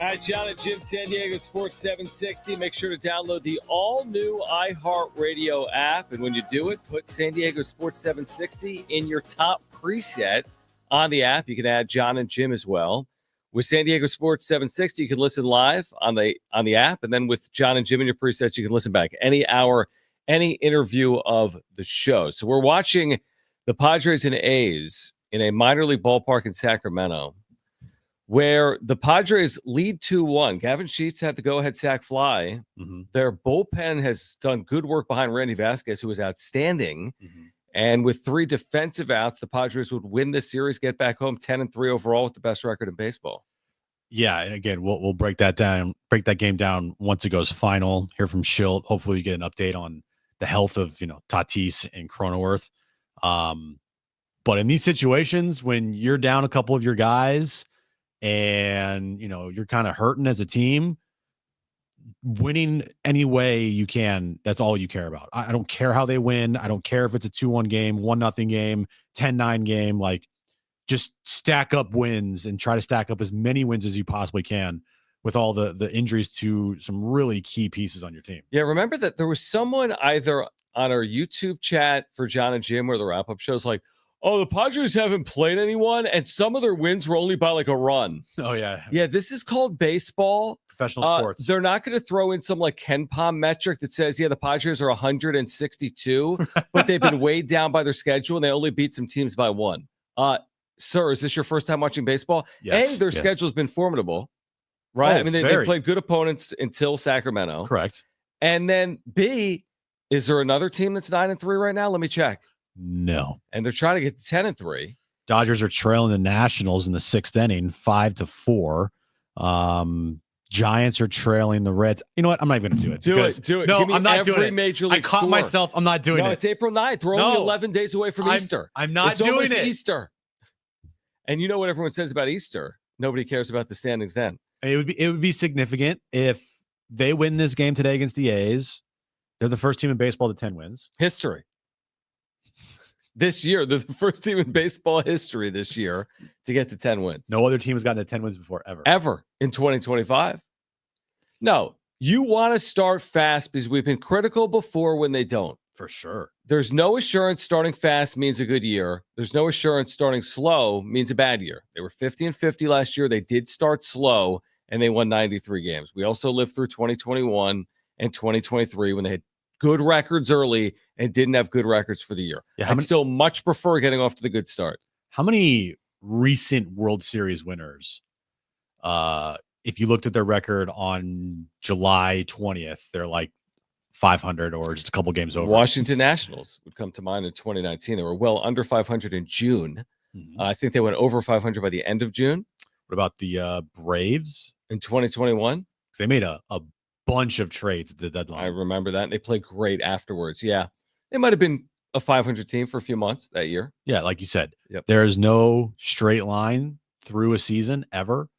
All right, Jon and Jim, San Diego Sports 760. Make sure to download the all-new iHeartRadio app. And when you do it, put San Diego Sports 760 in your top preset on the app. You can add Jon and Jim as well. With San Diego Sports 760, you can listen live on the app, and then with Jon and Jim in your presets, you can listen back any hour, any interview of the show. So we're watching the Padres and A's in a minor league ballpark in Sacramento, where the Padres lead 2-1. Gavin Sheets had the go-ahead sac fly. Mm-hmm. Their bullpen has done good work behind Randy Vasquez, who was outstanding. Mm-hmm. And with 3 defensive outs, the Padres would win this series, get back home 10-3 overall with the best record in baseball. Yeah, and again, we'll break that game down once it goes final. Hear from Shildt. Hopefully, we get an update on the health of Tatis and Cronenworth. But in these situations, when you're down a couple of your guys and you're kind of hurting as a team, winning any way you can, that's all you care about. I don't care how they win. I don't care if it's a 2-1 game, 1-0 game, 10-9 game. Like, just stack up wins and try to stack up as many wins as you possibly can with all the injuries to some really key pieces on your team. Yeah, remember that there was someone either on our YouTube chat for Jon and Jim or the wrap-up shows like, oh, the Padres haven't played anyone, and some of their wins were only by like a run. Oh, yeah. Yeah, this is called baseball. Professional sports. They're not going to throw in some like Ken Pom metric that says, yeah, the Padres are 162, but they've been weighed down by their schedule, and they only beat some teams by 1. Sir, is this your first time watching baseball? Yes. A, their schedule's been formidable, right? Oh, I mean, they played good opponents until Sacramento. Correct. And then B, is there another team that's 9-3 right now? Let me check. No. And they're trying to get to 10-3. Dodgers are trailing the Nationals in the 6th inning, 5-4. Giants are trailing the Reds. You know what? I'm not even going to do it. Do it. No, Give me I'm not doing it. Major League I caught score. myself. I'm not doing it. No, it's April 9th. We're only 11 days away from Easter. I'm not it's doing it. Easter. And you know what everyone says about Easter? Nobody cares about the standings then. It would be significant if they win this game today against the A's. They're the first team in baseball to 10 wins. History. This year, they're the first team in baseball history this year to get to 10 wins. No other team has gotten to 10 wins before, ever. Ever in 2025. No, you want to start fast because we've been critical before when they don't. For sure. There's no assurance starting fast means a good year. There's no assurance starting slow means a bad year. They were 50-50 last year. They did start slow, and they won 93 games. We also lived through 2021 and 2023 when they had good records early and didn't have good records for the year. Yeah, I'd still much prefer getting off to the good start. How many recent World Series winners, if you looked at their record on July 20th, they're like 500 or just a couple games over? Washington Nationals would come to mind in 2019. They were well under 500 in June. Mm-hmm. I think they went over 500 by the end of June. What about the Braves? In 2021? They made a bunch of trades at the deadline. I remember that. And they played great afterwards. Yeah. They might have been a 500 team for a few months that year. Yeah, like you said. Yep. There is no straight line through a season ever.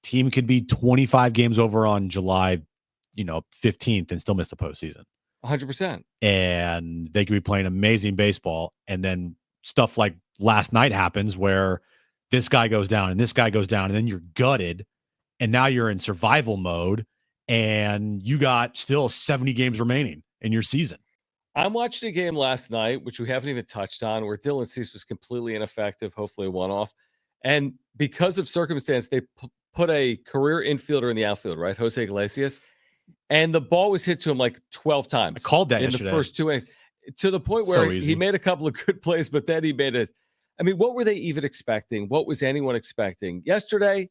Team could be 25 games over on July 15th and still miss the postseason. 100%. And they could be playing amazing baseball. And then stuff like last night happens where this guy goes down and this guy goes down, and then you're gutted. And now you're in survival mode and you got still 70 games remaining in your season. I'm watching a game last night, which we haven't even touched on, where Dylan Cease was completely ineffective, hopefully a one-off. And because of circumstance, they put a career infielder in the outfield, right? Jose Iglesias. And the ball was hit to him like 12 times. I called that in yesterday. The first 2 innings, to the point where he made a couple of good plays, but then he made it. I mean, what were they even expecting? What was anyone expecting? Yesterday,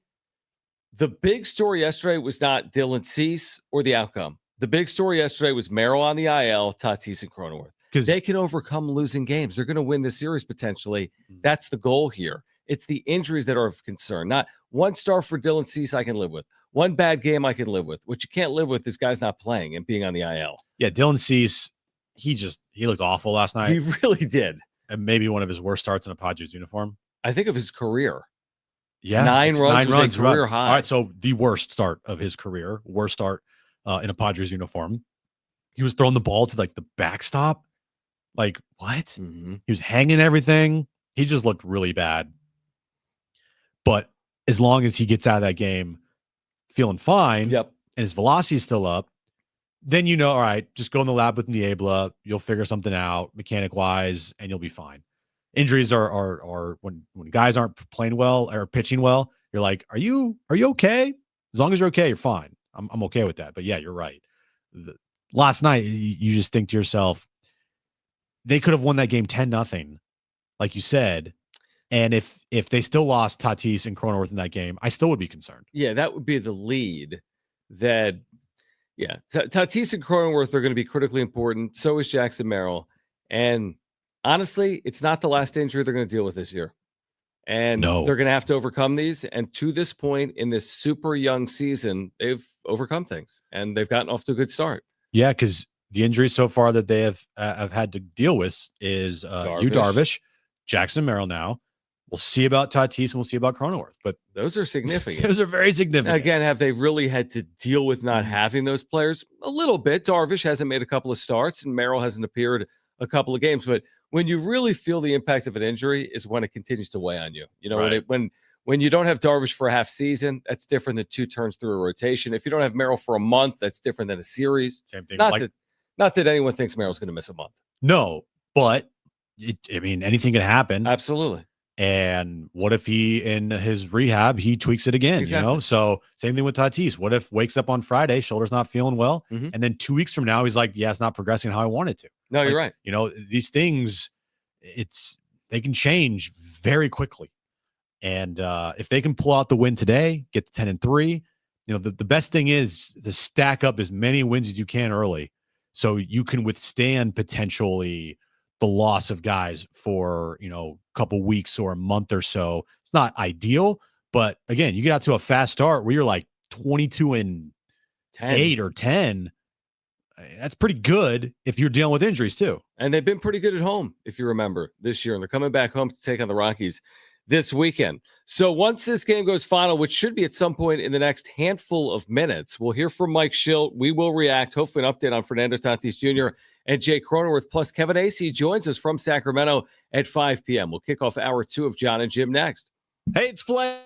the big story yesterday was not Dylan Cease or the outcome. The big story yesterday was Merrill on the IL, Tatis and Cronenworth. Because they can overcome losing games. They're going to win the series potentially. That's the goal here. It's the injuries that are of concern. Not one star for Dylan Cease I can live with. One bad game I can live with. What you can't live with, this guy's not playing and being on the IL. Yeah, Dylan Cease, he looked awful last night. He really did. And maybe one of his worst starts in a Padres uniform. I think of his career. Yeah. 9 runs was a career high. All right, so the worst start of his career, worst start in a Padres uniform. He was throwing the ball to like the backstop. Like, what? Mm-hmm. He was hanging everything. He just looked really bad. But as long as he gets out of that game feeling fine, and his velocity is still up, then all right, just go in the lab with Niebla. You'll figure something out mechanic-wise, and you'll be fine. Injuries are when guys aren't playing well or pitching well, you're like, are you okay? As long as you're okay, you're fine. I'm okay with that. But yeah, you're right. Last night, you just think to yourself, they could have won that game 10-0, like you said. And if they still lost Tatis and Cronenworth in that game, I still would be concerned. Yeah, that would be the lead that, yeah, Tatis and Cronenworth are going to be critically important. So is Jackson Merrill. And honestly, it's not the last injury they're going to deal with this year. And they're going to have to overcome these. And to this point in this super young season, they've overcome things and they've gotten off to a good start. Yeah, because the injuries so far that they have had to deal with is Darvish, Jackson Merrill now. We'll see about Tatis and we'll see about Cronenworth. But those are significant. Those are very significant. Again, have they really had to deal with not having those players? A little bit. Darvish hasn't made a couple of starts and Merrill hasn't appeared a couple of games. But when you really feel the impact of an injury is when it continues to weigh on you. You know, right. when you don't have Darvish for a half season, that's different than 2 turns through a rotation. If you don't have Merrill for a month, that's different than a series. Same thing. Not that anyone thinks Merrill's going to miss a month. No, but anything can happen. Absolutely. And what if he, in his rehab, he tweaks it again, Exactly. So same thing with Tatis. What if wakes up on Friday, shoulder's not feeling well, and then 2 weeks from now, he's like, yeah, it's not progressing how I want it to. No, you're right. These things, they can change very quickly. And if they can pull out the win today, get to 10-3, the best thing is to stack up as many wins as you can early so you can withstand potentially the loss of guys for, a couple weeks or a month or so. It's not ideal, but again, you get out to a fast start where you're like 22-8 or 10. That's pretty good if you're dealing with injuries too. And they've been pretty good at home, if you remember, this year. And they're coming back home to take on the Rockies this weekend. So once this game goes final, which should be at some point in the next handful of minutes, we'll hear from Mike Shildt. We will react, hopefully an update on Fernando Tatis Jr. and Jay Cronenworth. Plus Kevin Acee joins us from Sacramento at 5 p.m. We'll kick off hour 2 of Jon and Jim next. Hey, it's Flay.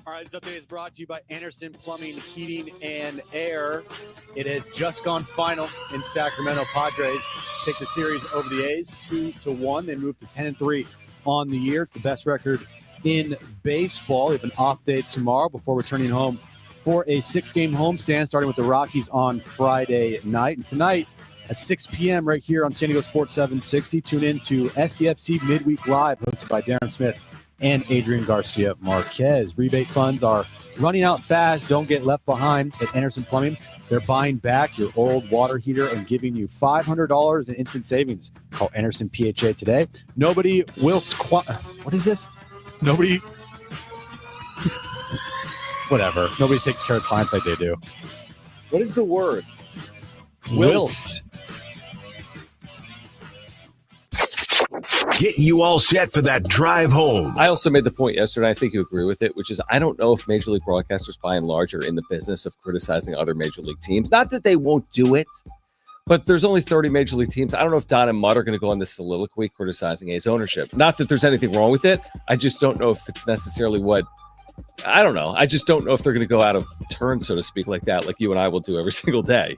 All right, this update is brought to you by Anderson Plumbing, Heating, and Air. It has just gone final in Sacramento. Padres take the series over the A's 2-1. They move to 10-3 on the year. It's the best record in baseball. We have an off day tomorrow before returning home for a 6-game homestand, starting with the Rockies on Friday night. And tonight at 6 p.m. right here on San Diego Sports 760, tune in to SDFC Midweek Live, hosted by Darren Smith and Adrian Garcia Marquez. Rebate funds are running out fast. Don't get left behind at Anderson Plumbing. They're buying back your old water heater and giving you $500 in instant savings. Call Anderson PHA today. Nobody will what is this? Nobody. Whatever. Nobody takes care of clients like they do. What is the word? Whilst. Getting you all set for that drive home. I also made the point yesterday, I think you agree with it, which is I don't know if Major League broadcasters by and large are in the business of criticizing other Major League teams. Not that they won't do it, but there's only 30 Major League teams. I don't know if Don and Mudd are going to go on this soliloquy criticizing A's ownership. Not that there's anything wrong with it. I just don't know if it's necessarily I don't know. I just don't know if they're going to go out of turn, so to speak, like that, like you and I will do every single day.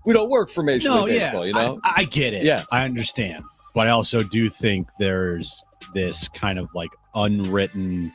We don't work for Major League Baseball, you know? I get it. Yeah. I understand. But I also do think there's this kind of like unwritten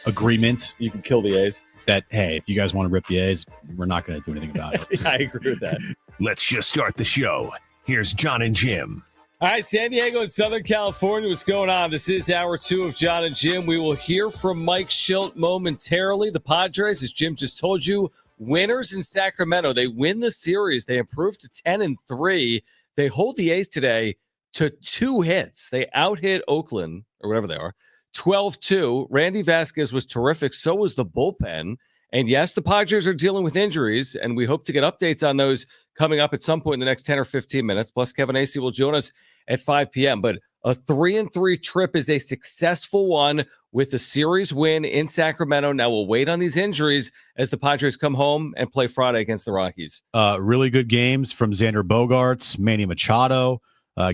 agreement. You can kill the A's. That, hey, if you guys want to rip the A's, we're not going to do anything about it. Yeah, I agree with that. Let's just start the show. Here's Jon and Jim. All right, San Diego and Southern California, what's going on? This is hour 2 of Jon and Jim. We will hear from Mike Shildt momentarily. The Padres, as Jim just told you, winners in Sacramento. They win the series. They improve to 10-3. They hold the A's today to 2 hits. They out-hit Oakland, or whatever they are, 12-2. Randy Vasquez was terrific. So was the bullpen. And yes, the Padres are dealing with injuries, and we hope to get updates on those coming up at some point in the next 10 or 15 minutes. Plus, Kevin Acee will join us at 5 p.m. But a 3-3 trip is a successful one with a series win in Sacramento. Now we'll wait on these injuries as the Padres come home and play Friday against the Rockies. Really good games from Xander Bogaerts, Manny Machado,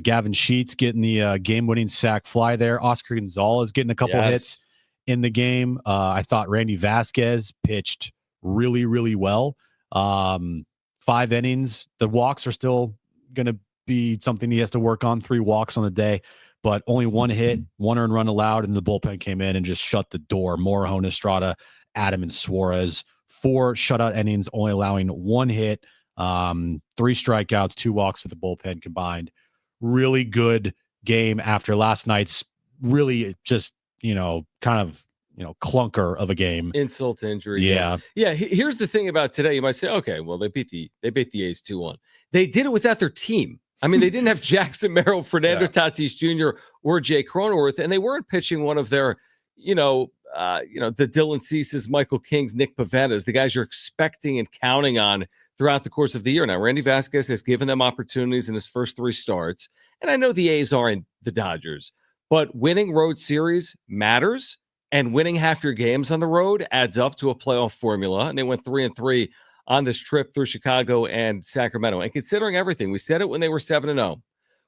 Gavin Sheets getting the game-winning sac fly there. Oscar Gonzalez getting a couple hits in the game. I thought Randy Vasquez pitched really, really well. 5 innings. The walks are still going to be something he has to work on. 3 walks on the day, but only 1 hit, 1 earned run allowed, and the bullpen came in and just shut the door. Morejon, Estrada, Adam, and Suarez. 4 shutout innings, only allowing 1 hit, 3 strikeouts, 2 walks for the bullpen combined. Really good game after last night's really just, kind of, clunker of a game. Insult to injury. Yeah. Here's the thing about today. You might say, okay, well, they beat the A's 2-1. They did it without their team. I mean, they didn't have Jackson Merrill, Fernando Tatis Jr., or Jay Cronenworth, and they weren't pitching one of their, the Dylan Ceases, Michael Kings, Nick Pavetas, the guys you're expecting and counting on throughout the course of the year. Now, Randy Vasquez has given them opportunities in his first 3 starts, and I know the A's aren't the Dodgers, but winning road series matters, and winning half your games on the road adds up to a playoff formula, and they went 3-3 on this trip through Chicago and Sacramento. And considering everything, we said it when they were 7-0.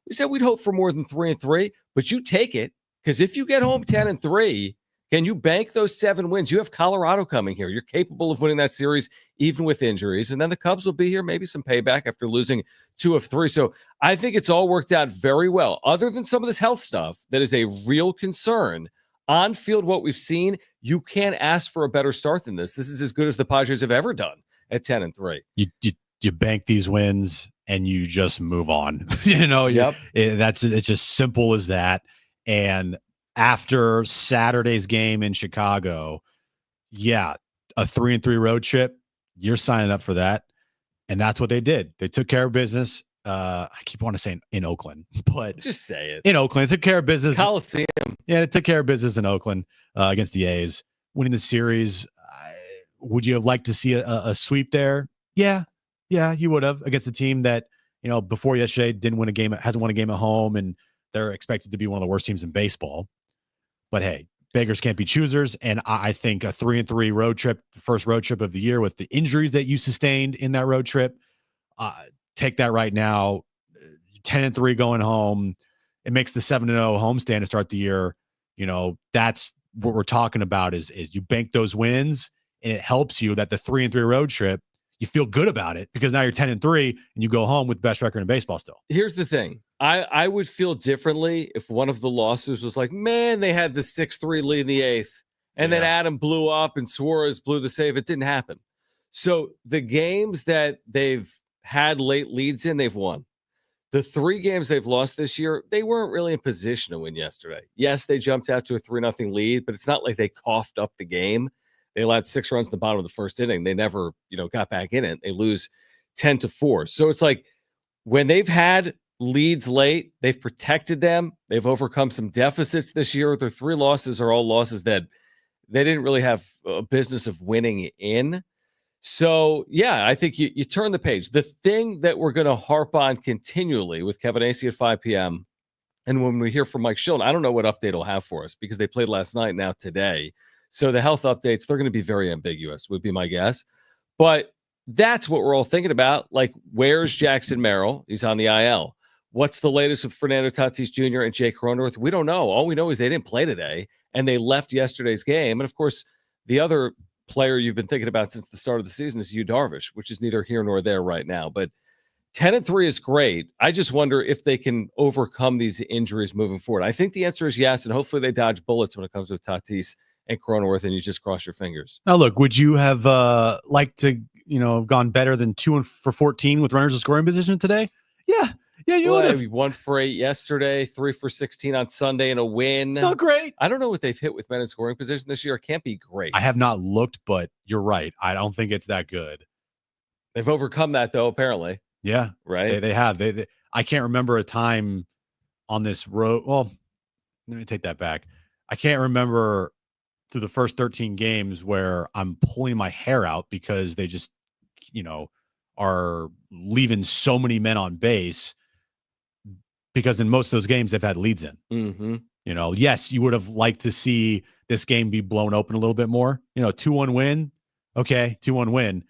We said we'd hope for more than 3-3, but you take it, because if you get home 10-3, can you bank those 7 wins? You have Colorado coming here. You're capable of winning that series, even with injuries. And then the Cubs will be here, maybe some payback after losing 2 of 3. So I think it's all worked out very well. Other than some of this health stuff that is a real concern, on field, what we've seen, you can't ask for a better start than this. This is as good as the Padres have ever done at 10-3. You bank these wins and you just move on. It's just simple as that. And after Saturday's game in Chicago, a 3-3 road trip, you're signing up for that. And that's what they did. They took care of business. I keep wanting to say in Oakland, but just say it. In Oakland, they took care of business. Coliseum. Yeah, they took care of business in Oakland against the A's, winning the series. Would you have liked to see a sweep there? Yeah, you would have, against a team that, before yesterday hasn't won a game at home, and they're expected to be one of the worst teams in baseball. But hey, beggars can't be choosers, and I think a 3-3 road trip, the first road trip of the year with the injuries that you sustained in that road trip, take that right now. 10-3 going home. It makes the 7-0 homestand to start the year. That's what we're talking about is you bank those wins, and it helps you that the 3-3 road trip, you feel good about it because now you're 10-3 and you go home with the best record in baseball still. Here's the thing. I would feel differently if one of the losses was like, man, they had the 6-3 lead in the 8th, and then Adam blew up and Suarez blew the save. It didn't happen. So the games that they've had late leads in, they've won. The 3 games they've lost this year, they weren't really in position to win yesterday. Yes, they jumped out to a 3-0 lead, but it's not like they coughed up the game. They allowed 6 runs in the bottom of the first inning. They never, got back in it. They lose 10-4. So it's like when they've had leads late, they've protected them. They've overcome some deficits this year. Their 3 losses are all losses that they didn't really have a business of winning in. So, yeah, I think you turn the page. The thing that we're going to harp on continually with Kevin Acee at 5 p.m., and when we hear from Mike Shildt, I don't know what update he'll have for us because they played last night, now today. So the health updates, they're going to be very ambiguous, would be my guess. But that's what we're all thinking about. Like, where's Jackson Merrill? He's on the IL. What's the latest with Fernando Tatis Jr. and Jake Cronenworth? We don't know. All we know is they didn't play today, and they left yesterday's game. And, of course, the other player you've been thinking about since the start of the season is Yu Darvish, which is neither here nor there right now. But 10-3 is great. I just wonder if they can overcome these injuries moving forward. I think the answer is yes, and hopefully they dodge bullets when it comes with Tatis and Cronenworth, and you just cross your fingers. Now, look, would you have liked to, have gone better than 2 for 14 with runners in scoring position today? Yeah, you would have. 1 for 8 yesterday, 3 for 16 on Sunday, and a win. It's not great. I don't know what they've hit with men in scoring position this year. It can't be great. I have not looked, but you're right. I don't think it's that good. They've overcome that, though, apparently. Yeah, right. They have. They I can't remember a time on this road. Well, let me take that back. I can't remember through the first 13 games where I'm pulling my hair out because they just, are leaving so many men on base. Because in most of those games they've had leads in. Mm-hmm. Yes, you would have liked to see this game be blown open a little bit more. 2-1 win. Okay, 2-1 win.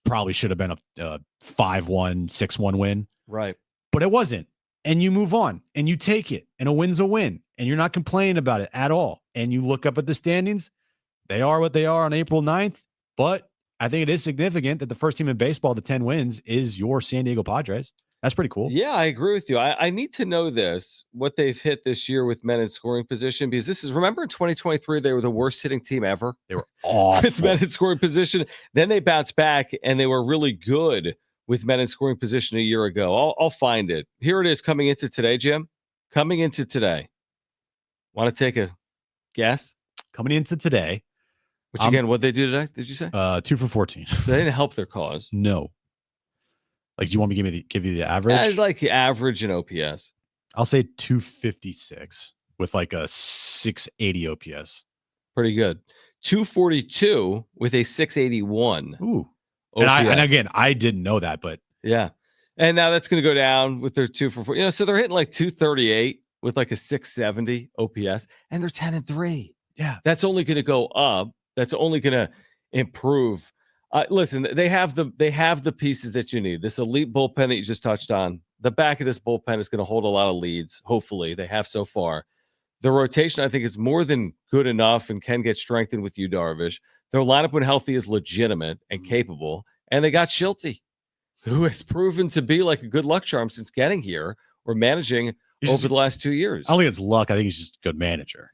Probably should have been a 5-1, 6-1 win. Right. But it wasn't. And you move on and you take it. And a win's a win. And you're not complaining about it at all. And you look up at the standings. They are what they are on April 9th. But I think it is significant that the first team in baseball, the 10 wins, is your San Diego Padres. That's pretty cool. Yeah, I agree with you. I need to know what they've hit this year with men in scoring position, because remember in 2023, they were the worst hitting team ever. They were awful with men in scoring position. Then they bounced back and they were really good with men in scoring position a year ago. I'll find it. Here it is coming into today, Jim. Coming into today. Want to take a guess? Coming into today. Which again, what'd they do today? Did you say? 2 for 14. So they didn't help their cause. No. Like, do you want me to give you the average? I'd like the average in OPS. I'll say 256 with like a 680 OPS. Pretty good. 242 with a 681. Ooh. OPS. And again, I didn't know that, but yeah. And now that's going to go down with their 2 for 4. So they're hitting like 238 with like a 670 OPS, and they're 10-3. Yeah. That's only going to go up. That's only going to improve. Listen, they have the pieces that you need. This elite bullpen that you just touched on, the back of this bullpen is going to hold a lot of leads. Hopefully, they have so far. The rotation, I think, is more than good enough and can get strengthened with Yu Darvish. Their lineup when healthy is legitimate and capable, and they got Shildty, who has proven to be like a good luck charm since getting here or managing over the last 2 years. I don't think it's luck. I think he's just a good manager.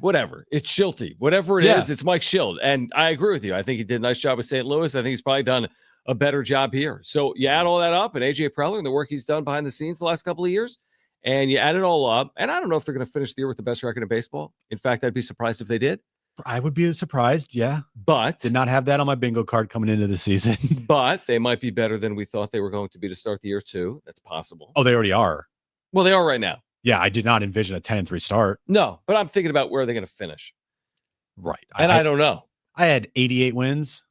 Whatever. It's Shildty. Whatever it is, it's Mike Shildt. And I agree with you. I think he did a nice job with St. Louis. I think he's probably done a better job here. So you add all that up, and AJ Preller and the work he's done behind the scenes the last couple of years, and you add it all up, and I don't know if they're going to finish the year with the best record in baseball. In fact, I'd be surprised if they did. I would be surprised, yeah. But did not have that on my bingo card coming into the season. But they might be better than we thought they were going to be to start the year, too. That's possible. Oh, they already are. Well, they are right now. Yeah, I did not envision a 10-3 start. No, but I'm thinking about where they're going to finish. Right. And I don't know. I had 88 wins.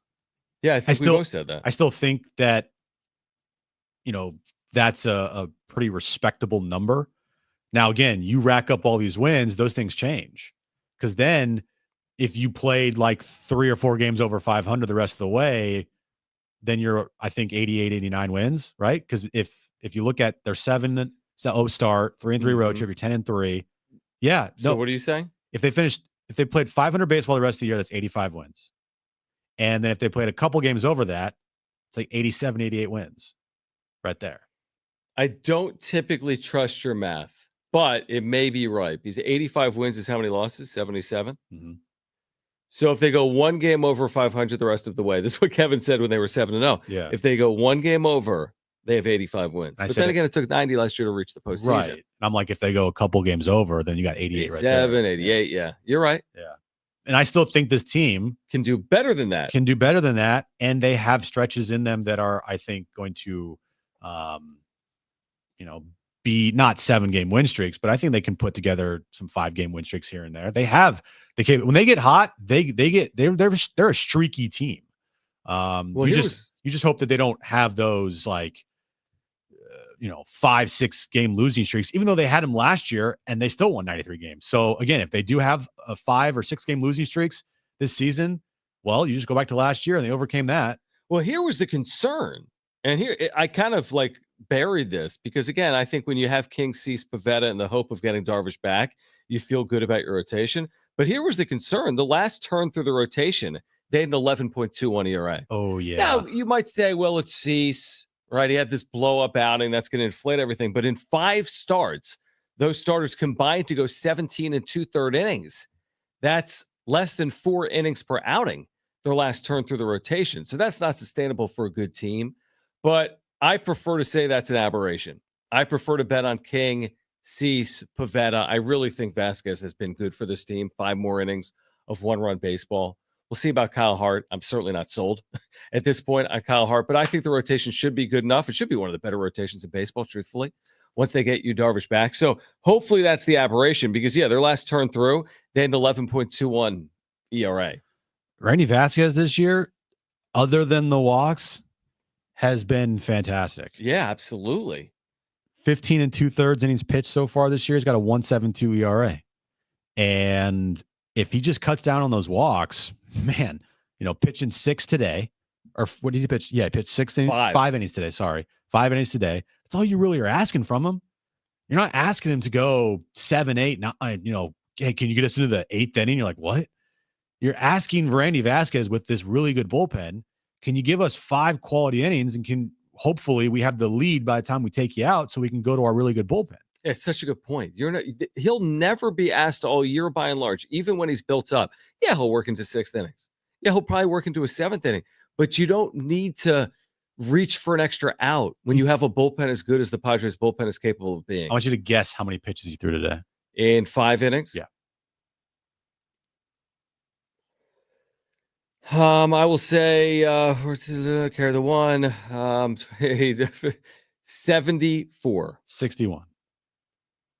Yeah, I think we both said that. I still think that, that's a pretty respectable number. Now, again, you rack up all these wins, those things change. Because then if you played like 3 or 4 games over 500 the rest of the way, then you're, I think, 88, 89 wins, right? Because if you look at their 7-0 start, 3-3 road trip, you're 10-3. Yeah. So what are you saying? If they finished if they played 500 baseball the rest of the year, that's 85 wins. And then if they played a couple games over that, it's like 87, 88 wins right there. I don't typically trust your math, but it may be right because 85 wins is how many losses? 77. Mm-hmm. So if they go one game over 500 the rest of the way, this is what Kevin said when they were 7-0. Yeah. If they go one game over, they have 85 wins. I But said then again, it took 90 last year to reach the postseason. Right. And I'm like, if they go a couple games over, then you got 88 right 87, there. 88. Yeah. You're right. Yeah. And I still think this team Can do better than that. And they have stretches in them that are, I think, going to, be not 7-game win streaks, but I think they can put together some 5-game win streaks here and there. When they get hot, they're a streaky team. You just hope that they don't have those 5-6 game losing streaks, even though they had them last year and they still won 93 games. So again, if they do have a 5 or 6 game losing streaks this season, well, you just go back to last year and they overcame that. Well, here was the concern. And here I kind of buried this because, again, I think when you have King, Cease, Pivetta, and the hope of getting Darvish back, you feel good about your rotation. But here was the concern. The last turn through the rotation, they had an 11.21 ERA. Oh, yeah. Now, you might say, well, it's Cease, right? He had this blow-up outing. That's going to inflate everything. But in 5 starts, those starters combined to go 17 2/3 innings. That's less than 4 innings per outing, their last turn through the rotation. So that's not sustainable for a good team. But I prefer to say that's an aberration. I prefer to bet on King, Cease, Pivetta. I really think Vasquez has been good for this team. 5 more innings of 1-run baseball. We'll see about Kyle Hart. I'm certainly not sold at this point on Kyle Hart, but I think the rotation should be good enough. It should be one of the better rotations in baseball, truthfully, once they get Yu Darvish back. So hopefully that's the aberration because, their last turn through, they had an 11.21 ERA. Randy Vasquez this year, other than the walks, has been fantastic. Yeah, absolutely. 15 2/3 innings pitched so far this year. He's got a 1.72 ERA. And if he just cuts down on those walks, man, pitching 6 today, or what did he pitch? Yeah, he pitched 5 innings today. Sorry. 5 innings today. That's all you really are asking from him. You're not asking him to go 7, 8, 9, hey, can you get us into the 8th inning? You're like, what? You're asking Randy Vasquez with this really good bullpen, can you give us 5 quality innings and hopefully we have the lead by the time we take you out so we can go to our really good bullpen. Yeah, it's such a good point. He'll never be asked all year by and large, even when he's built up. Yeah, he'll work into 6th innings. Yeah, he'll probably work into a 7th inning, but you don't need to reach for an extra out when you have a bullpen as good as the Padres bullpen is capable of being. I want you to guess how many pitches he threw today. In 5 innings? Yeah. I will say, carry the one, 74. 61.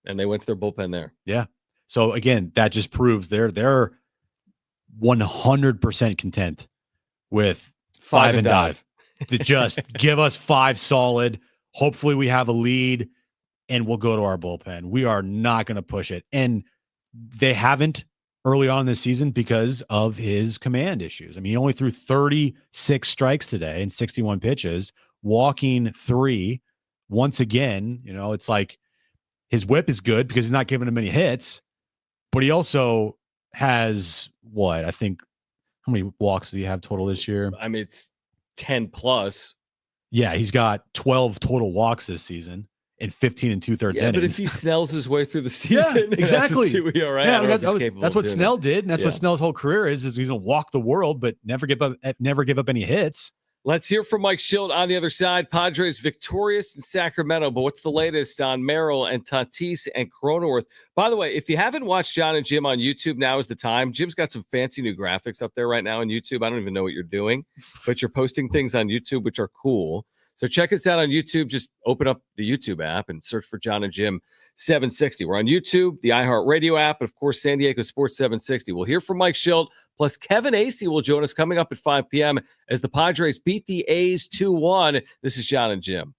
And they went to their bullpen there. Yeah. So again, that just proves they're 100% content with 5 and dive. To just give us 5 solid. Hopefully we have a lead and we'll go to our bullpen. We are not going to push it. And they haven't early on in this season because of his command issues. I mean, he only threw 36 strikes today and 61 pitches, walking 3. Once again, it's like his whip is good because he's not giving him any hits, but he also has I think, how many walks do you have total this year? I mean, it's 10 plus. Yeah, he's got 12 total walks this season and 15 2/3 innings. But if he Snells his way through the season, exactly. That's what Snell did, and that's what Snell's whole career is he's going to walk the world, but never give up any hits. Let's hear from Mike Shildt on the other side. Padres victorious in Sacramento, but what's the latest on Merrill and Tatis and Cronenworth? By the way, if you haven't watched Jon and Jim on YouTube, now is the time. Jim's got some fancy new graphics up there right now on YouTube. I don't even know what you're doing, but you're posting things on YouTube, which are cool. So check us out on YouTube. Just open up the YouTube app and search for Jon and Jim 760. We're on YouTube, the iHeartRadio app, and of course, San Diego Sports 760. We'll hear from Mike Shildt, plus Kevin Acee will join us coming up at 5 p.m. as the Padres beat the A's 2-1. This is Jon and Jim.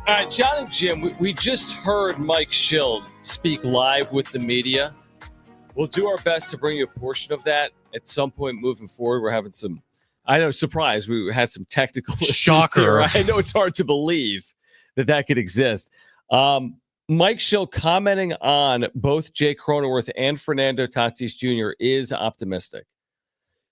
All right, Jon and Jim, we just heard Mike Shildt speak live with the media. We'll do our best to bring you a portion of that at some point moving forward. We're having some, I know, surprise. We had some technical issues Shocker. here. I know it's hard to believe that could exist. Mike Shildt commenting on both Jake Cronenworth and Fernando Tatis Jr. is optimistic.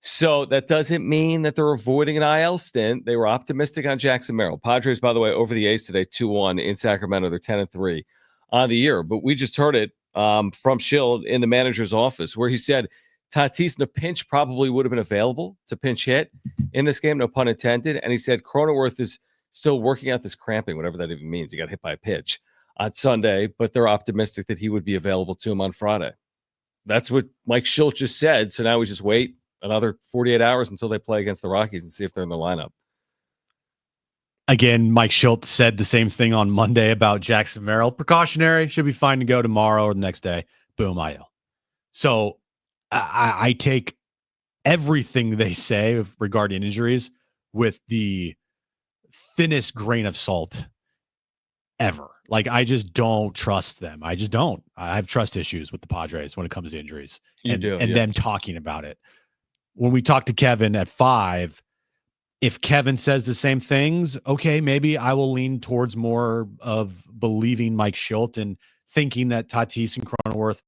So that doesn't mean that they're avoiding an IL stint. They were optimistic on Jackson Merrill. Padres, by the way, over the A's today, 2-1 in Sacramento. They're 10-3 on the year. But we just heard it from Shildt in the manager's office where he said Tatis in a pinch probably would have been available to pinch hit in this game, no pun intended. And he said Cronenworth is still working out this cramping, whatever that even means. He got hit by a pitch on Sunday, but they're optimistic that he would be available to him on Friday. That's what Mike Shildt just said. So now we just wait another 48 hours until they play against the Rockies and see if they're in the lineup. Again, Mike Shildt said the same thing on Monday about Jackson Merrill. Precautionary, should be fine to go tomorrow or the next day. Boom, IL. So I take everything they say regarding injuries with the thinnest grain of salt ever. Like, I just don't trust them. I just don't. I have trust issues with the Padres when it comes to injuries and them talking about it. When we talk to Kevin at 5, if Kevin says the same things, okay, maybe I will lean towards more of believing Mike Shildt and thinking that Tatis and Cronenworth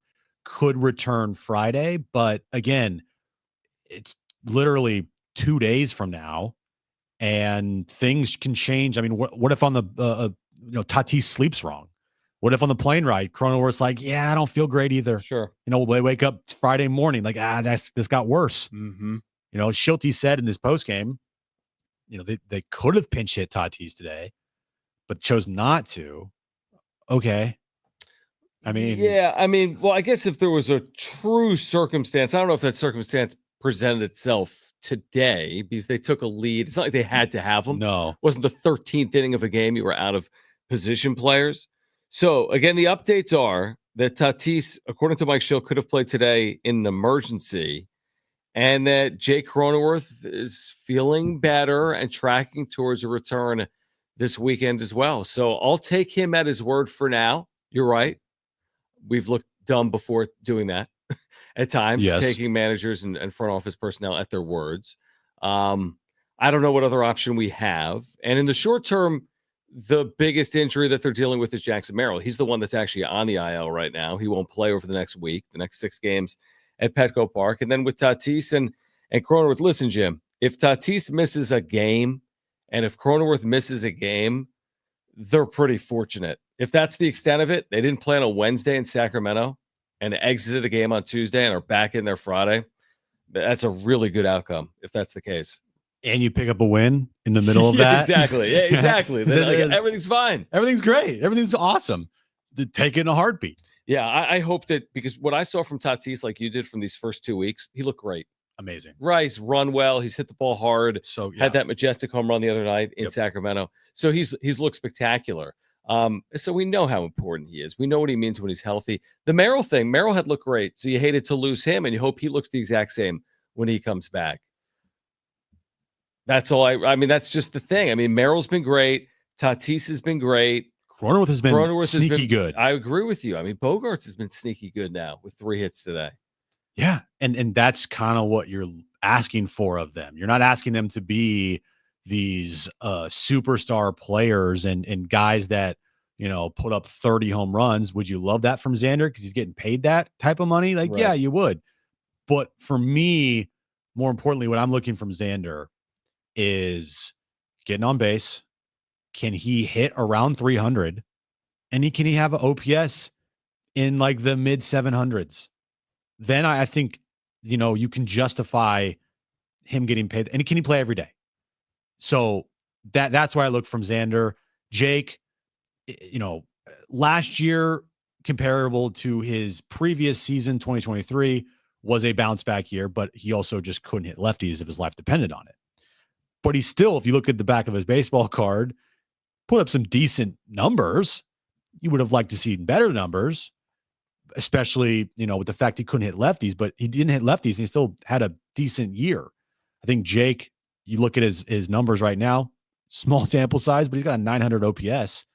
could return Friday. But again, it's literally 2 days from now and things can change. I mean, what if on the, Tatis sleeps wrong? What if on the plane ride, Cronenworth's like, yeah, I don't feel great either. Sure. They wake up Friday morning, like, this got worse. Mm-hmm. Shildty said in his postgame, they could have pinch hit Tatis today, but chose not to. Okay. Well, I guess if there was a true circumstance, I don't know if that circumstance presented itself today because they took a lead. It's not like they had to have them. No. It wasn't the 13th inning of a game. You were out of position players. So, again, the updates are that Tatis, according to Mike Shildt, could have played today in an emergency, and that Jake Cronenworth is feeling better and tracking towards a return this weekend as well. So I'll take him at his word for now. You're right. We've looked dumb before doing that at times, yes. Taking managers and front office personnel at their words. I don't know what other option we have. And in the short term, the biggest injury that they're dealing with is Jackson Merrill. He's the one that's actually on the IL right now. He won't play over the next week, the next 6 games at Petco Park. And then with Tatis and Cronenworth, listen, Jim, if Tatis misses a game and if Cronenworth misses a game, they're pretty fortunate. If that's the extent of it, they didn't play on a Wednesday in Sacramento and exited a game on Tuesday and are back in there Friday. That's a really good outcome if that's the case. And you pick up a win in the middle of that. Exactly. Yeah, exactly. Then, everything's fine. Everything's great. Everything's awesome. Take it in a heartbeat. Yeah, I hope that, because what I saw from Tatis, like you did from these first 2 weeks, he looked great. Amazing. Right, he's run well. He's hit the ball hard. So had that majestic home run the other night in Sacramento. So he's looked spectacular. So we know how important he is. We know what he means when he's healthy. The Merrill thing, Merrill had looked great. So you hated to lose him, and you hope he looks the exact same when he comes back. That's all. I mean, that's just the thing. I mean, Merrill's been great. Tatis has been great. Cronenworth has been sneaky good. I agree with you. I mean, Bogaerts has been sneaky good now with 3 hits today. Yeah, and that's kind of what you're asking for of them. You're not asking them to be these superstar players and guys that, put up 30 home runs. Would you love that from Xander because he's getting paid that type of money? Like, right. Yeah, you would. But for me, more importantly, what I'm looking from Xander is getting on base. Can he hit around 300? And can he have an OPS in like the mid 700s? Then I think, you can justify him getting paid. And can he play every day? So that's why I look from Xander. Jake, last year, comparable to his previous season, 2023, was a bounce back year, but he also just couldn't hit lefties if his life depended on it. But he still, if you look at the back of his baseball card, put up some decent numbers. You would have liked to see better numbers. especially, with the fact he couldn't hit lefties, but he didn't hit lefties and he still had a decent year. I think Jake, you look at his numbers right now, small sample size, but he's got a 900 OPS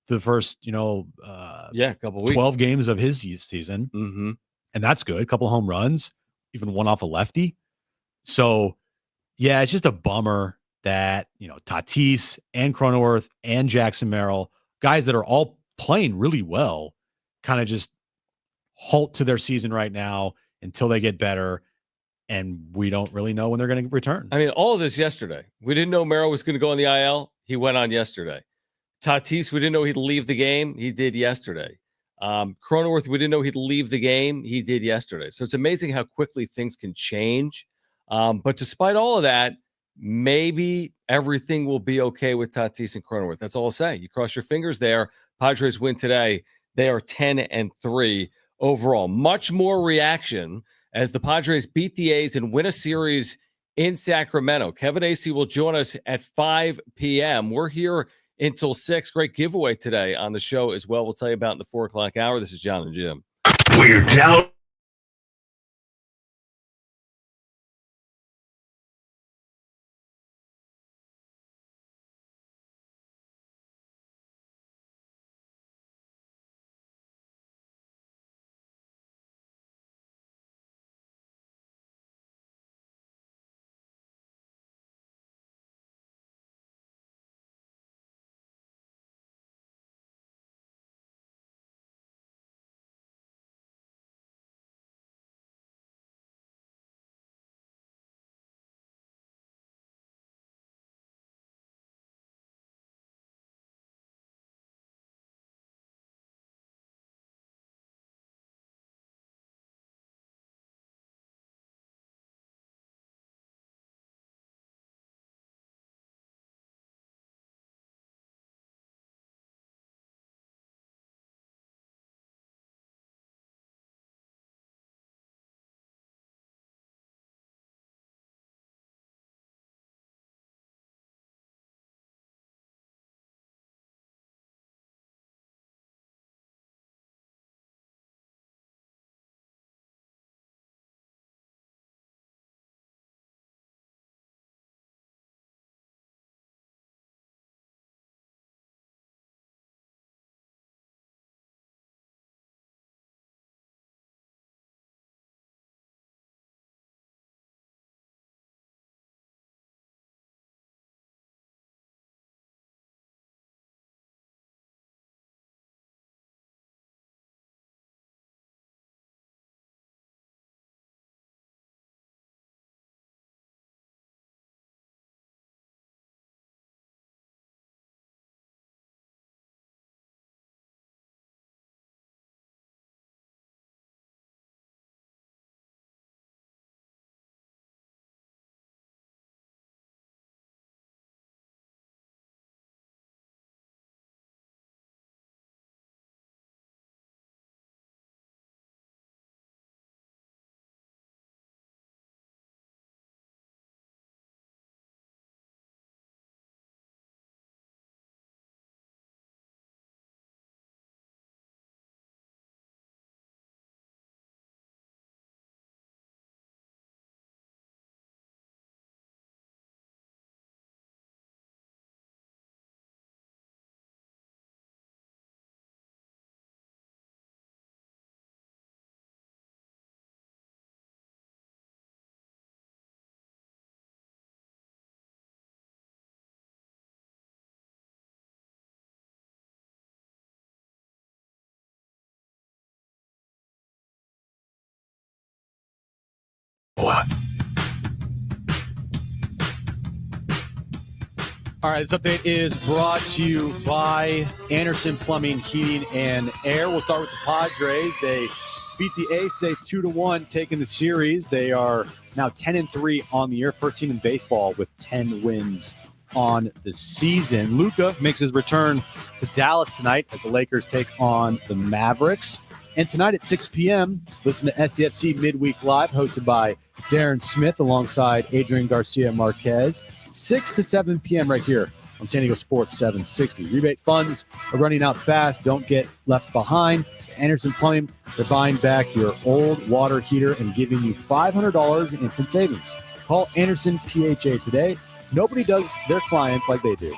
for the first, couple weeks. 12 games of his season. Mm-hmm. And that's good. A couple of home runs, even one off a lefty. So, yeah, it's just a bummer that, Tatis and Cronenworth and Jackson Merrill, guys that are all playing really well, kind of just halt to their season right now until they get better. And we don't really know when they're going to return. I mean, all of this yesterday. We didn't know Merrill was going to go on the IL. He went on yesterday. Tatis, we didn't know he'd leave the game. He did yesterday. Cronenworth, we didn't know he'd leave the game. He did yesterday. So it's amazing how quickly things can change. But despite all of that, maybe everything will be okay with Tatis and Cronenworth. That's all I'll say. You cross your fingers there. Padres win today. They are 10-3 overall. Much more reaction as the Padres beat the A's and win a series in Sacramento. Kevin Acee will join us at 5 p.m. We're here until 6. Great giveaway today on the show as well. We'll tell you about in the 4 o'clock hour. This is Jon and Jim. We're down. All right, this update is brought to you by Anderson Plumbing, Heating, and Air. We'll start with the Padres. They beat the A's today 2-1, taking the series. They are now 10-3 on the year, first team in baseball with 10 wins on the season. Luka makes his return to Dallas tonight as the Lakers take on the Mavericks. And tonight at 6 p.m., listen to SDFC Midweek Live, hosted by Darren Smith alongside Adrian Garcia Marquez. 6 to 7 p.m. right here on San Diego Sports 760. Rebate funds are running out fast. Don't get left behind. Anderson Plumbing. They're buying back your old water heater and giving you $500 in instant savings. Call Anderson PHA today. Nobody does their clients like they do.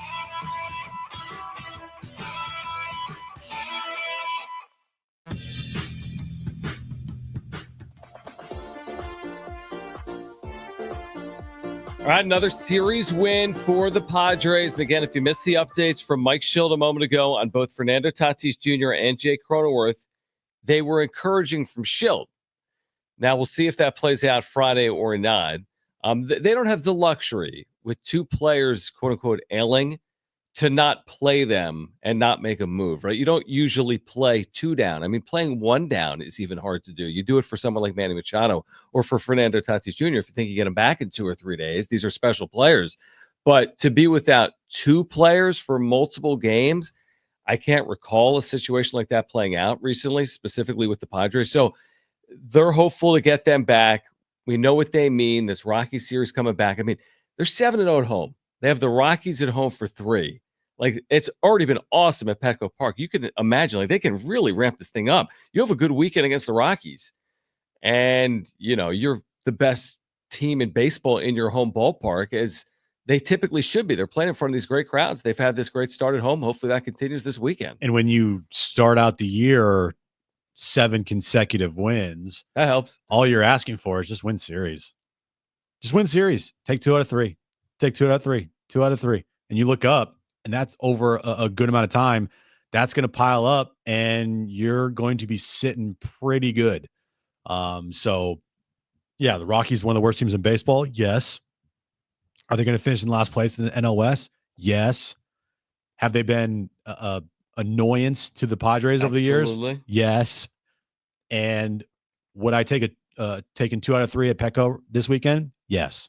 All right, another series win for the Padres. And again, if you missed the updates from Mike Shildt a moment ago on both Fernando Tatis Jr. and Jake Cronenworth, they were encouraging from Shildt. Now, we'll see if that plays out Friday or not. They don't have the luxury with two players, quote-unquote, ailing, to not play them and not make a move, right? You don't usually play two down. I mean, playing one down is even hard to do. You do it for someone like Manny Machado or for Fernando Tatis Jr. if you think you get him back in 2 or 3 days. These are special players. But to be without two players for multiple games, I can't recall a situation like that playing out recently, specifically with the Padres. So they're hopeful to get them back. We know what they mean. This Rockies series coming back. I mean, they're 7-0 at home. They have the Rockies at home for 3. Like, it's already been awesome at Petco Park. You can imagine, like, they can really ramp this thing up. You have a good weekend against the Rockies, and, you know, you're the best team in baseball in your home ballpark, as they typically should be. They're playing in front of these great crowds. They've had this great start at home. Hopefully that continues this weekend. And when you start out the year 7 consecutive wins, That helps. all you're asking for is just win series. Just win series. Take 2 out of 3. Take 2 out of 3. 2 out of 3. And you look up, and that's over a good amount of time. That's going to pile up, and you're going to be sitting pretty good. So, yeah, the Rockies, one of the worst teams in baseball. Yes. Are they going to finish in last place in the NL West? Yes. Have they been a annoyance to the Padres over the years? Yes. And would I take taking 2 out of 3 at Petco this weekend? Yes.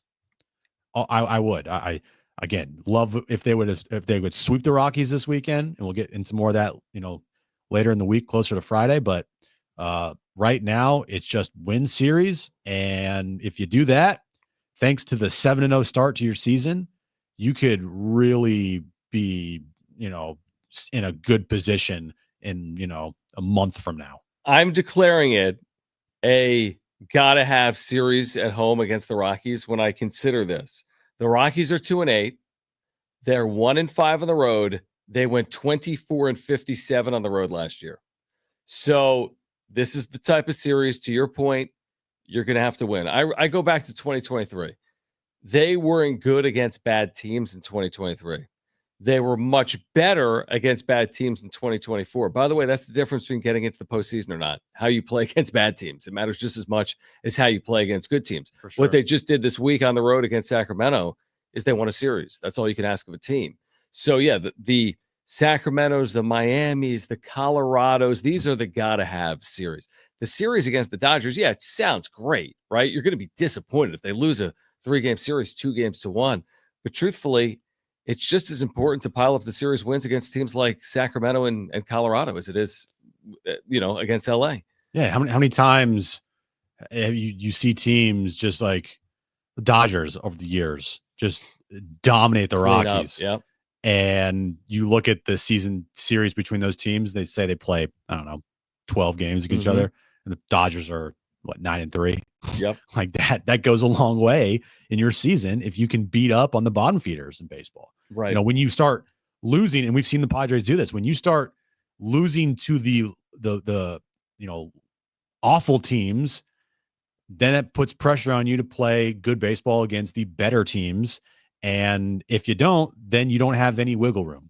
I would. I again love if they would sweep the Rockies this weekend, and we'll get into more of that, you know, later in the week, closer to Friday. But right now, it's just win series, and if you do that, thanks to the 7-0 start to your season, you could really be, you know, in a good position in, you know, a month from now. I'm declaring it a gotta have series at home against the Rockies when I consider this. The Rockies are 2-8. They're 1-5 on the road. They went 24-57 on the road last year. So this is the type of series, to your point, you're going to have to win. I go back to 2023. They weren't good against bad teams in 2023. They were much better against bad teams in 2024. By the way, that's the difference between getting into the postseason or not. How you play against bad teams. It matters just as much as how you play against good teams. For sure. What they just did this week on the road against Sacramento is they won a series. That's all you can ask of a team. So, yeah, the Sacramentos, the Miamis, the Colorados, these are the gotta-have series. The series against the Dodgers, yeah, it sounds great, right? You're going to be disappointed if they lose a 3-game series, 2-1. But truthfully, it's just as important to pile up the series wins against teams like Sacramento and Colorado as it is, you know, against LA. Yeah. How many times you see teams just like the Dodgers over the years just dominate the Rockies? Yeah. And you look at the season series between those teams, they say they play, I don't know, 12 games against each other. And the Dodgers are, what, 9-3? Yep. Like that goes a long way in your season if you can beat up on the bottom feeders in baseball. Right. You know, when you start losing, and we've seen the Padres do this, when you start losing to the you know, awful teams, then it puts pressure on you to play good baseball against the better teams. And if you don't, then you don't have any wiggle room.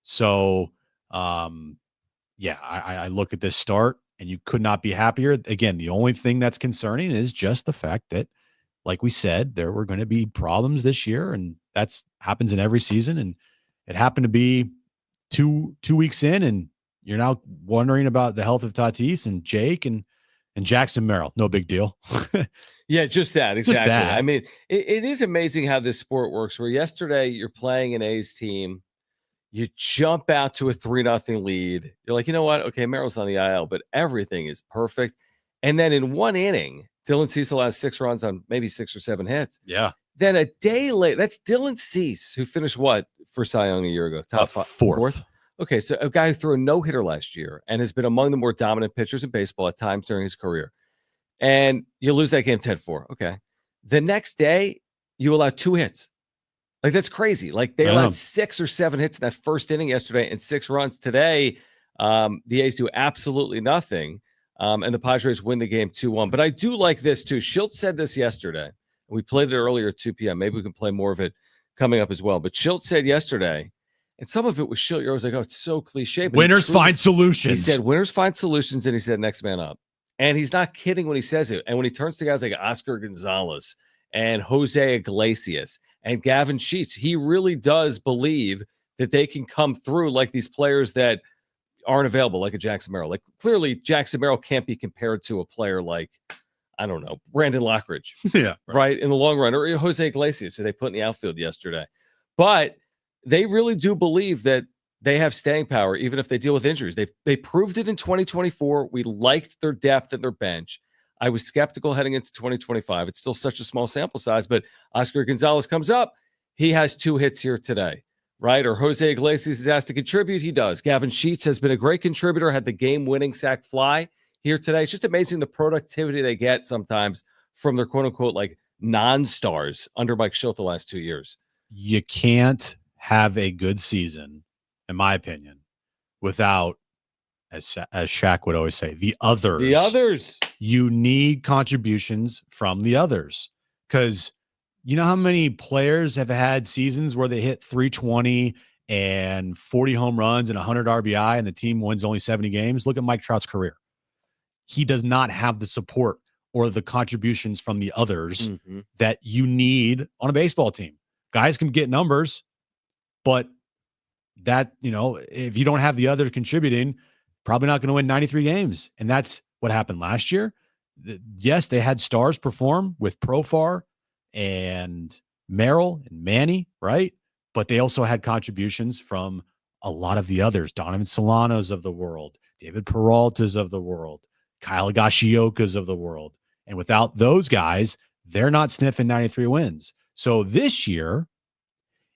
So, yeah, I look at this start, and you could not be happier. Again, the only thing that's concerning is just the fact that, like we said, there were going to be problems this year, and that's happens in every season. And it happened to be two weeks in, and you're now wondering about the health of Tatis and Jake and Jackson Merrill. No big deal. Yeah, just that. Exactly. Just that. I mean, it is amazing how this sport works, where yesterday you're playing an A's team. You jump out to a 3-0 lead. You're like, you know what? Okay, Merrill's on the IL, but everything is perfect. And then in one inning, Dylan Cease has 6 runs on maybe 6 or 7 hits. Yeah. Then a day later, that's Dylan Cease, who finished what for Cy Young a year ago? Top 5, fourth. Okay, so a guy who threw a no-hitter last year and has been among the more dominant pitchers in baseball at times during his career, and you lose that game 10-4. Okay. The next day, you allow 2 hits. Like, that's crazy. Like, they allowed 6 or 7 hits in that first inning yesterday and 6 runs. Today, the A's do absolutely nothing, and the Padres win the game 2-1. But I do like this, too. Shildt said this yesterday. We played it earlier at 2 p.m. Maybe we can play more of it coming up as well. But Shildt said yesterday, and some of it was Shildt. I was like, oh, it's so cliche. But winners find solutions. He said, winners find solutions, and he said, next man up. And he's not kidding when he says it. And when he turns to guys like Oscar Gonzalez and Jose Iglesias and Gavin Sheets, he really does believe that they can come through like these players that aren't available, like a Jackson Merrill. Like, clearly, Jackson Merrill can't be compared to a player like, I don't know, Brandon Lockridge. Yeah. Right? In the long run. Or Jose Iglesias, that they put in the outfield yesterday. But they really do believe that they have staying power, even if they deal with injuries. They proved it in 2024. We liked their depth and their bench. I was skeptical heading into 2025. It's still such a small sample size, but Oscar Gonzalez comes up. He has 2 hits here today, right? Or Jose Iglesias is asked to contribute. He does. Gavin Sheets has been a great contributor, had the game-winning sac fly here today. It's just amazing the productivity they get sometimes from their quote-unquote like non-stars under Mike Shildt the last 2 years. You can't have a good season, in my opinion, without, as Shaq would always say, the others. The others. You need contributions from the others, because you know how many players have had seasons where they hit 320 and 40 home runs and 100 RBI and the team wins only 70 games? Look at Mike Trout's career. He does not have the support or the contributions from the others that you need on a baseball team. Guys can get numbers, but that, you know, if you don't have the other contributing, probably not going to win 93 games. And that's what happened last year. Yes, they had stars perform with Profar and Merrill and Manny, right? But they also had contributions from a lot of the others, Donovan Solano's of the world, David Peralta's of the world, Kyle Higashioka's of the world. And without those guys, they're not sniffing 93 wins. So this year,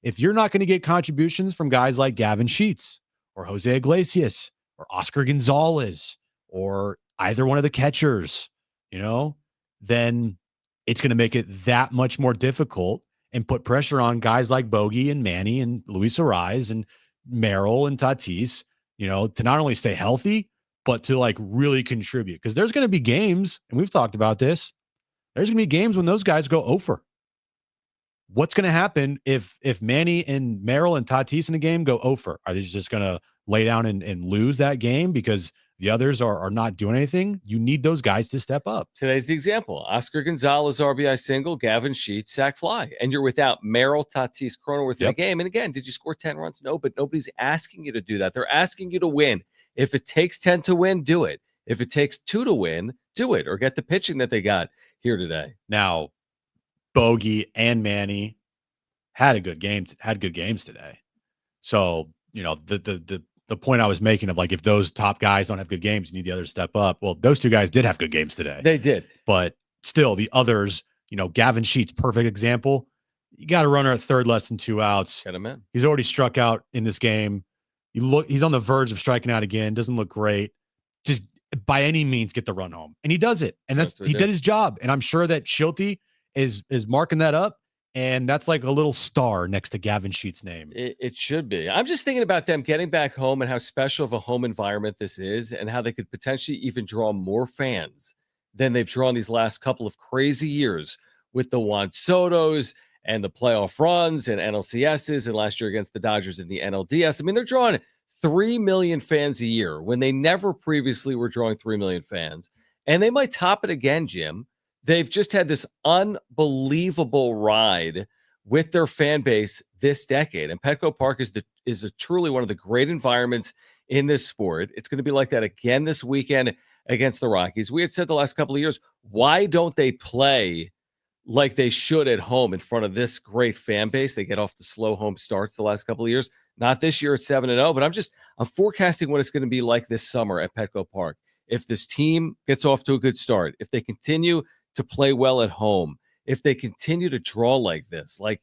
if you're not going to get contributions from guys like Gavin Sheets or Jose Iglesias or Oscar Gonzalez or either one of the catchers, you know, then it's going to make it that much more difficult and put pressure on guys like Bogey and Manny and Luis Ariz and Merrill and Tatis, you know, to not only stay healthy, but to like really contribute. Because there's going to be games, and we've talked about this, there's going to be games when those guys go 0-for. What's going to happen if Manny and Merrill and Tatis in a game go 0-for? Are they just going to lay down and lose that game because the others are not doing anything? You need those guys to step up. Today's the example. Oscar Gonzalez, RBI single, Gavin Sheets, sac fly. And you're without Merrill, Tatis, Cronenworth in the game. And again, did you score 10 runs? No, but nobody's asking you to do that. They're asking you to win. If it takes 10 to win, do it. If it takes 2 to win, do it, or get the pitching that they got here today. Now, Bogey and Manny had good games today. So, you know, the point I was making of like, if those top guys don't have good games, you need the others to step up. Well, those 2 guys did have good games today. They did. But still, the others, you know, Gavin Sheets, perfect example. You got a runner at third, less than 2 outs. Get him in. He's already struck out in this game. He's on the verge of striking out again. Doesn't look great. Just by any means get the run home. And he does it. And he did his job. And I'm sure that Shildty is marking that up. And that's like a little star next to Gavin Sheets' name. It should be. I'm just thinking about them getting back home and how special of a home environment this is and how they could potentially even draw more fans than they've drawn these last couple of crazy years with the Juan Sotos and the playoff runs and NLCSs and last year against the Dodgers in the NLDS. I mean, they're drawing 3 million fans a year when they never previously were drawing 3 million fans. And they might top it again, Jim. They've just had this unbelievable ride with their fan base this decade. And Petco Park is truly one of the great environments in this sport. It's going to be like that again this weekend against the Rockies. We had said the last couple of years, why don't they play like they should at home in front of this great fan base? They get off the slow home starts the last couple of years. Not this year at 7-0, but I'm forecasting what it's going to be like this summer at Petco Park. If this team gets off to a good start, if they continue to play well at home, if they continue to draw like this, like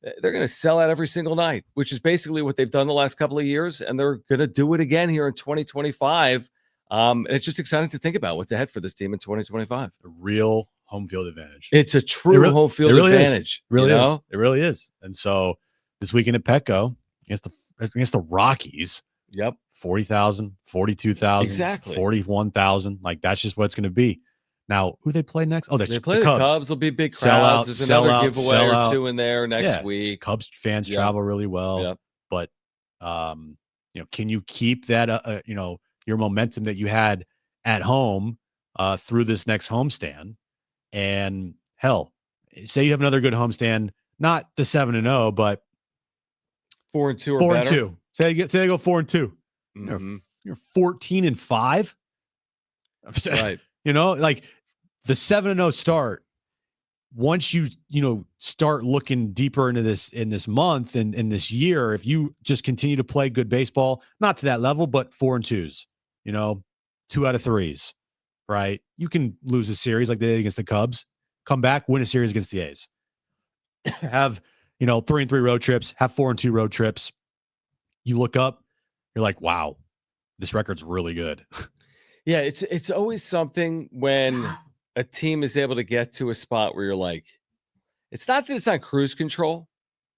they're going to sell out every single night, which is basically what they've done the last couple of years, and they're going to do it again here in 2025. And it's just exciting to think about what's ahead for this team in 2025. A real home field advantage. It's a true home field advantage. It really is. It really is. And so this weekend at Petco against the Rockies. Yep. 40,000, 42,000, exactly. 41,000. Like, that's just what it's going to be. Now, who do they play next? Oh, they play the Cubs. There'll be big crowds. There's another giveaway or two in there next week. Cubs fans travel really well. Yep. But, can you keep that, your momentum that you had at home through this next homestand? And hell, say you have another good homestand, not the 7-0, but 4-2 or better. 4-2. Say they go 4-2. Mm-hmm. You're 14-5. Right. Like the 7-0 start. Once you start looking deeper into this in this month and in this year, if you just continue to play good baseball, not to that level, but 4-2s, 2 out of 3s, right? You can lose a series like they did against the Cubs, come back, win a series against the A's, have 3-3 road trips, have 4-2 road trips. You look up, you're like, wow, this record's really good. Yeah, it's always something when a team is able to get to a spot where you're like, it's not that it's on cruise control,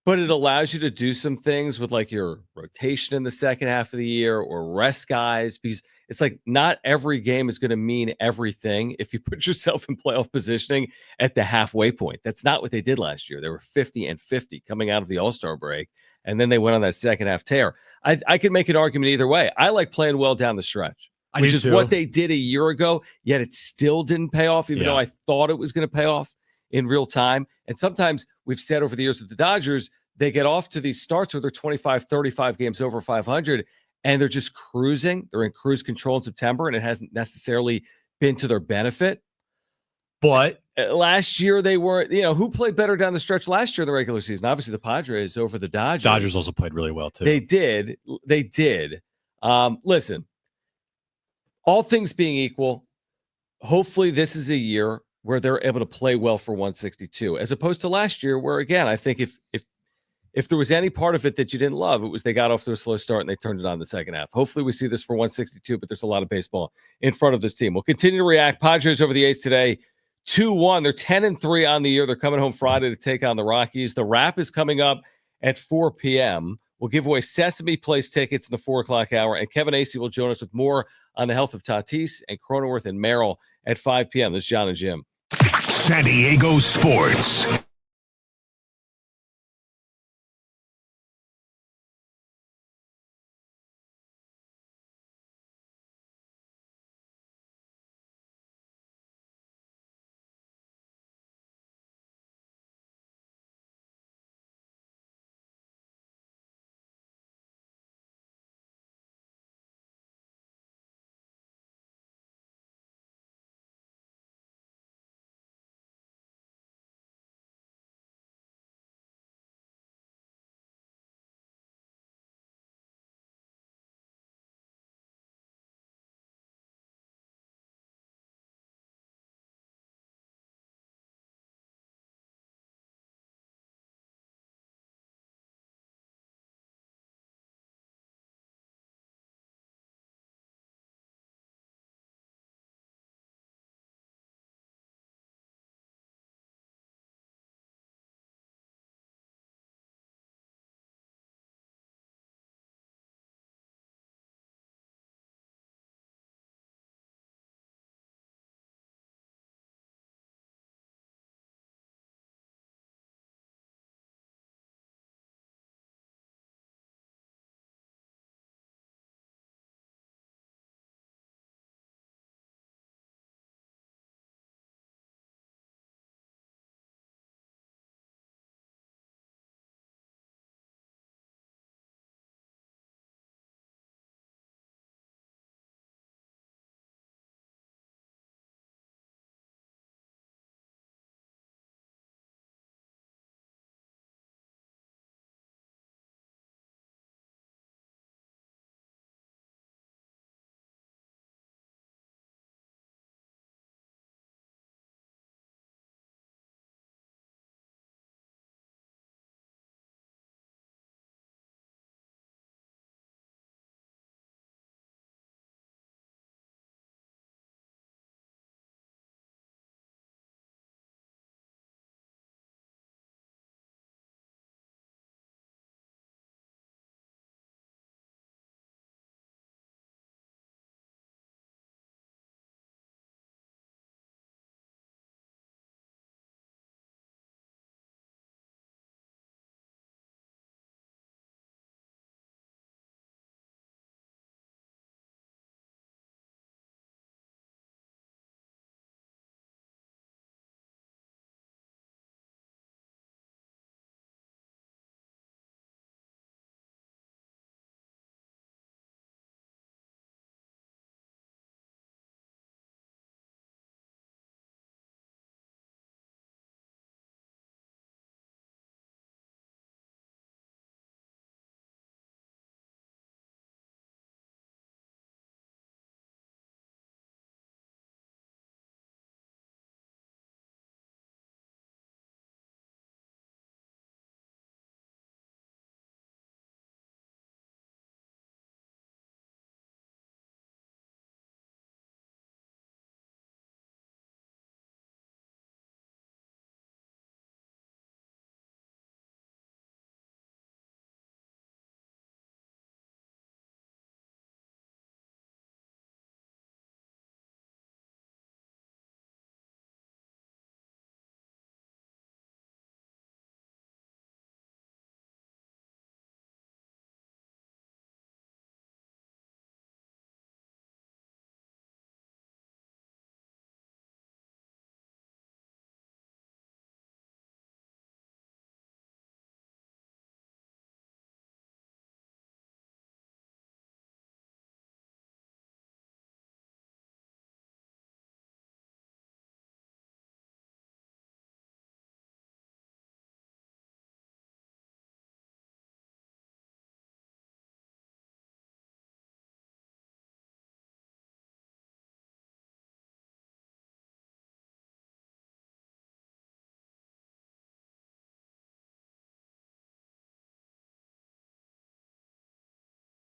but it allows you to do some things with like your rotation in the second half of the year or rest guys, because it's like not every game is going to mean everything if you put yourself in playoff positioning at the halfway point. That's not what they did last year. They were 50-50 coming out of the All-Star break, and then they went on that second half tear. I could make an argument either way. I like playing well down the stretch, which is what they did a year ago, yet it still didn't pay off, even though I thought it was going to pay off in real time. And sometimes we've said over the years with the Dodgers, they get off to these starts where they're 25, 35 games over 500, and they're just cruising. They're in cruise control in September, and it hasn't necessarily been to their benefit. But last year they weren't, who played better down the stretch last year in the regular season? Obviously the Padres over the Dodgers. Dodgers also played really well too. They did. Listen, all things being equal, hopefully this is a year where they're able to play well for 162, as opposed to last year where, again, I think if there was any part of it that you didn't love, it was they got off to a slow start and they turned it on in the second half. Hopefully we see this for 162, but there's a lot of baseball in front of this team. We'll continue to react. Padres over the A's today, 2-1. They're 10-3 on the year. They're coming home Friday to take on the Rockies. The wrap is coming up at 4 p.m. We'll give away Sesame Place tickets in the 4 o'clock hour, and Kevin Acee will join us with more on the health of Tatis and Cronenworth and Merrill at 5 p.m. This is Jon and Jim. San Diego Sports.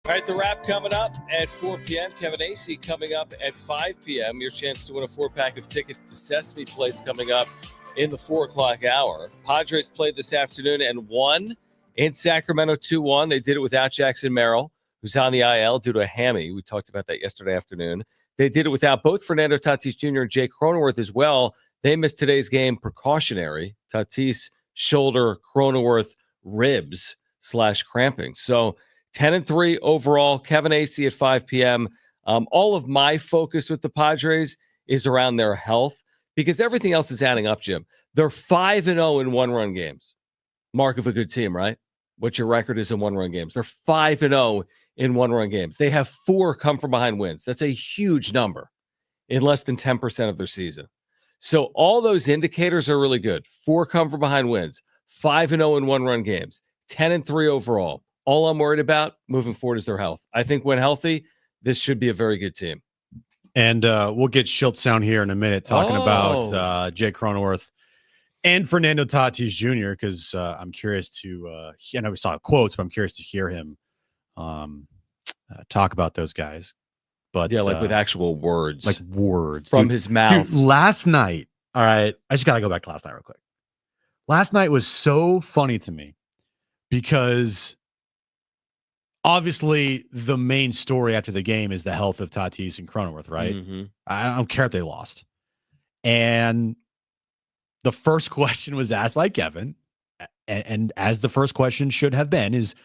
All right, the wrap coming up at 4 p.m. Kevin Acee coming up at 5 p.m. Your chance to win a 4-pack of tickets to Sesame Place coming up in the 4 o'clock hour. Padres played this afternoon and won in Sacramento 2-1. They did it without Jackson Merrill, who's on the IL due to a hammy. We talked about that yesterday afternoon. They did it without both Fernando Tatis Jr. and Jake Cronenworth as well. They missed today's game precautionary. Tatis, shoulder, Cronenworth, ribs / cramping. So 10-3 overall. Kevin Acee at 5 p.m. All of my focus with the Padres is around their health because everything else is adding up, Jim. They're 5-0 in one-run games. Mark of a good team, right? What your record is in one-run games. They're 5-0 in one-run games. They have 4 come-from-behind wins. That's a huge number in less than 10% of their season. So all those indicators are really good. 4 come-from-behind wins, 5-0 in one-run games, 10-3 overall. All I'm worried about moving forward is their health. I think when healthy, this should be a very good team. And we'll get Shildt sound here in a minute talking about Jake Cronenworth and Fernando Tatis Jr. because I'm curious to I know we saw quotes, but I'm curious to hear him talk about those guys. But yeah, like with actual words. Like words. From his mouth. Dude, last night, all right, I just got to go back to last night real quick. Last night was so funny to me because obviously the main story after the game is the health of Tatis and Cronenworth, right? Mm-hmm. I don't care if they lost. And the first question was asked by Kevin, and as the first question should have been, is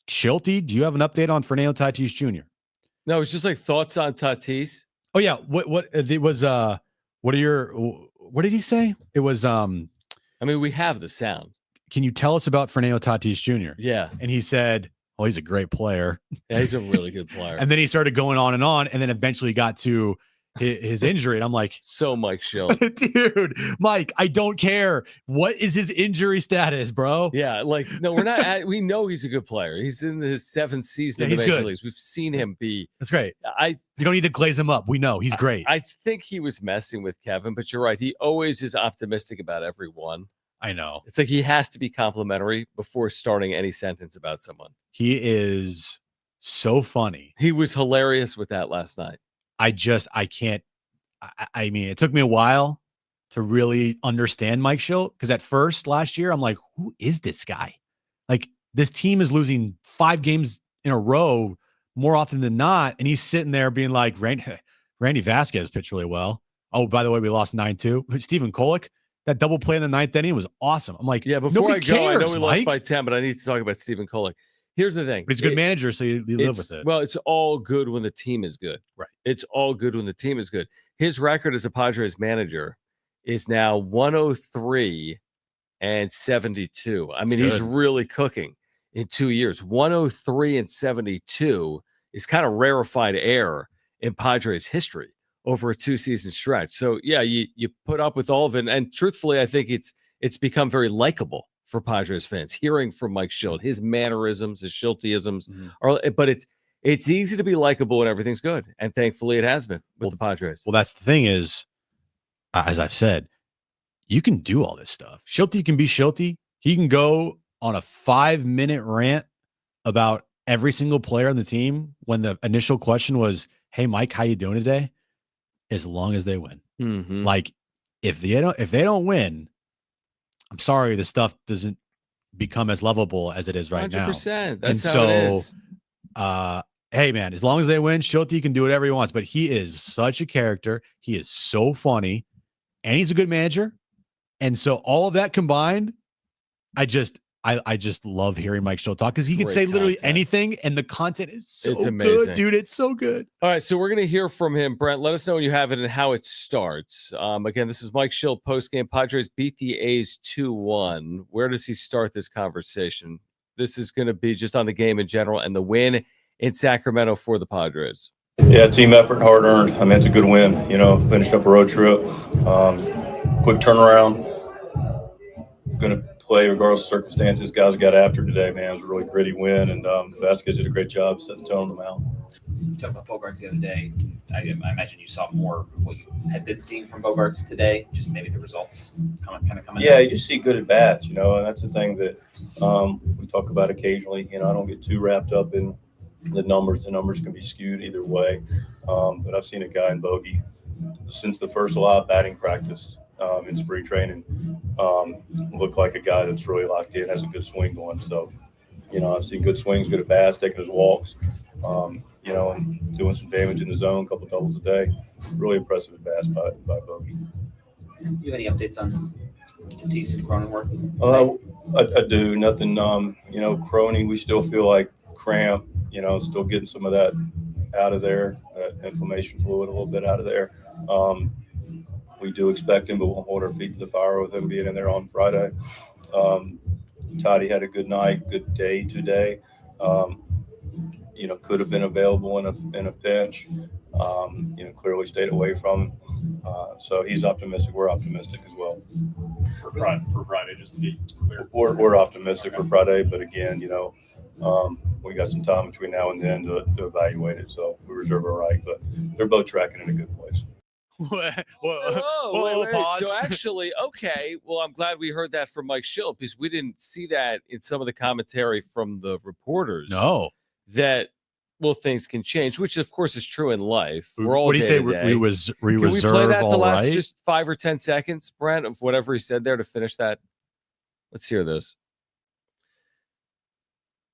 Shildty, do you have an update on Fernando Tatis Jr.? No, it's just like thoughts on Tatis. Oh yeah, what it was? What did he say? It was. I mean, we have the sound. Can you tell us about Fernando Tatis Jr.? Yeah, and he said, "Oh, he's a great player. Yeah, he's a really good player." And then he started going on, and then eventually got to his injury, and I'm like, so Mike Shildt, dude, Mike, I don't care. What is his injury status, bro? Yeah, like no, we're not. We know he's a good player. He's in his 7th season in the major leagues. We've seen him be. That's great. You don't need to glaze him up. We know he's great. I think he was messing with Kevin, but you're right. He always is optimistic about everyone. I know. It's like he has to be complimentary before starting any sentence about someone. He is so funny. He was hilarious with that last night. I can't. I mean, it took me a while to really understand Mike Shildt because at first last year, I'm like, who is this guy? Like, this team is losing 5 games in a row more often than not. And he's sitting there being like, Randy Vasquez pitched really well. Oh, by the way, we lost 9-2. Stephen Kolek, that double play in the 9th inning was awesome. I'm like, yeah, before I go, I know we Mike lost by 10, but I need to talk about Stephen Kolek. Here's the thing. But he's a good manager, so you live with it. Well, it's all good when the team is good. Right. It's all good when the team is good. His record as a Padres manager is now 103 and 72. I mean, he's really cooking in 2 years. 103 and 72 is kind of rarefied air in Padres history over a 2-season stretch. So, yeah, you put up with all of it. And truthfully, I think it's become very likable for Padres fans, hearing from Mike Shildt, his mannerisms, his Shildtyisms, but it's easy to be likable when everything's good, and thankfully it has been with the Padres. Well, that's the thing is, as I've said, you can do all this stuff. Shildty can be Shildty. He can go on a 5-minute rant about every single player on the team when the initial question was, "Hey, Mike, how you doing today?" As long as they win. Mm-hmm. Like, if they don't win, I'm sorry, the stuff doesn't become as lovable as it is right 100%. now. That's how it is. Hey, man, as long as they win, Shildty can do whatever he wants. But he is such a character. He is so funny, and he's a good manager. And so all of that combined, I just love hearing Mike Shildt talk because he can say literally anything, and the content is so good, dude. It's so good. All right, so we're going to hear from him. Brent, let us know when you have it and how it starts. Again, this is Mike Shildt postgame. Padres beat the A's 2-1. Where does he start this conversation? This is going to be just on the game in general and the win in Sacramento for the Padres. Yeah, team effort, hard earned. I mean, it's a good win. Finished up a road trip. Quick turnaround. Going to play regardless of circumstances. Guys got after today, man. It was a really gritty win, and Vasquez did a great job setting the tone on the mound. You talked about Bogarts the other day. I imagine you saw more of what you had been seeing from Bogarts today, just maybe the results coming Yeah, out. you just see good at bats, and that's the thing that we talk about occasionally. I don't get too wrapped up in the numbers can be skewed either way. But I've seen a guy in Bogey since the first live batting practice in spring training look like a guy that's really locked in, has a good swing going. So, I've seen good swings, good at bats, taking his walks, and doing some damage in the zone, a couple doubles a day. Really impressive at bats by Bogey. Do you have any updates on Tatis and Cronenworth? I do. Nothing, Crony, we still feel like cramp, still getting some of that out of there, inflammation fluid a little bit out of there. We do expect him, but we'll hold our feet to the fire with him being in there on Friday. Toddy had a good night, good day today. Could have been available in a pinch. Clearly stayed away from him. So he's optimistic. We're optimistic as well. For Friday, just to be clear. We're optimistic for Friday, but again, we got some time between now and then to evaluate it. So we reserve our right, but they're both tracking in a good place. Whoa, wait. So actually, okay. Well, I'm glad we heard that from Mike Shildt because we didn't see that in some of the commentary from the reporters. No. That, well, things can change, which of course is true in life. We're all what do you say? we Can we play that the last right? just 5 or 10 seconds, Brent, of whatever he said there to finish that? Let's hear this.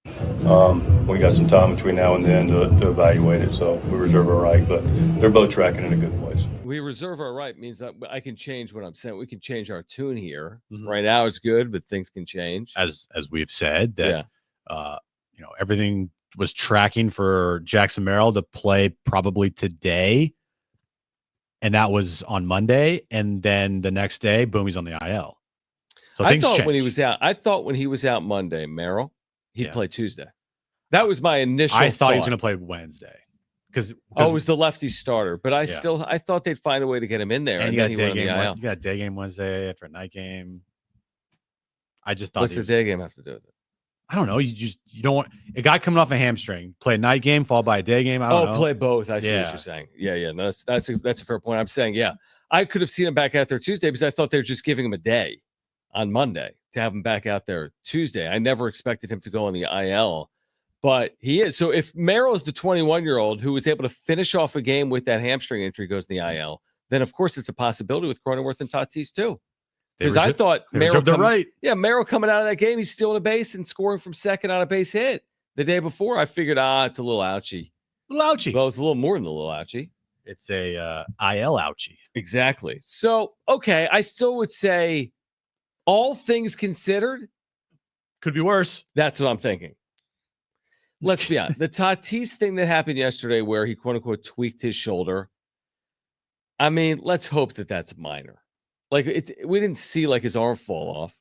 We got some time between now and then to evaluate it, so we reserve our right, but they're both tracking in a good place. We reserve our right means that I can change what I'm saying. We can change our tune here. Mm-hmm. Right now it's good, but things can change. As we've said, that everything was tracking for Jackson Merrill to play probably today, and that was on Monday, and then the next day, boom, he's on the IL. So I thought changed. when he was out Monday, Merrill, he'd play Tuesday. That was my initial. I thought he was going to play Wednesday because it was the lefty starter, but I thought they'd find a way to get him in there. And you got a day game Wednesday after a night game. I just thought. What's the day game have to do with it? I don't know. You don't want a guy coming off a hamstring play a night game followed by a day game. I don't know. Play both. I see what you're saying. Yeah. No, that's a fair point. I'm saying, I could have seen him back out there Tuesday because I thought they were just giving him a day on Monday to have him back out there Tuesday. I never expected him to go on the IL, but he is. So if Merrill is the 21-year-old who was able to finish off a game with that hamstring injury goes in the IL, then of course it's a possibility with Cronenworth and Tatis too. Because I thought Merrill Merrill coming out of that game, he's stealing a base and scoring from second on a base hit. The day before, I figured, it's a little ouchy. Well, it's a little more than a little ouchy. It's a IL ouchie. Exactly. So, okay, I still would say all things considered, could be worse. That's what I'm thinking. Let's be honest. The Tatis thing that happened yesterday where he, quote unquote, tweaked his shoulder. I mean, let's hope that that's minor. Like, we didn't see, like, his arm fall off.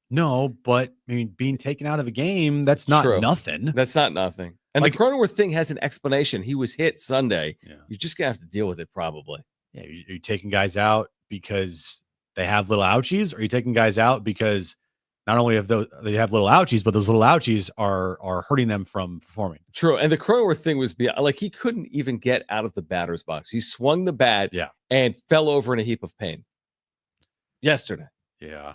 No, but, I mean, being taken out of a game, that's not nothing. That's not nothing. And the Cronenworth thing has an explanation. He was hit Sunday. Yeah. You're just going to have to deal with it, probably. Yeah, are you taking guys out because they have little ouchies? Or are you taking guys out because not only have they have little ouchies, but those little ouchies are hurting them from performing? True. And the Cronenworth thing was, like, he couldn't even get out of the batter's box. He swung the bat and fell over in a heap of pain. Yesterday. Yeah.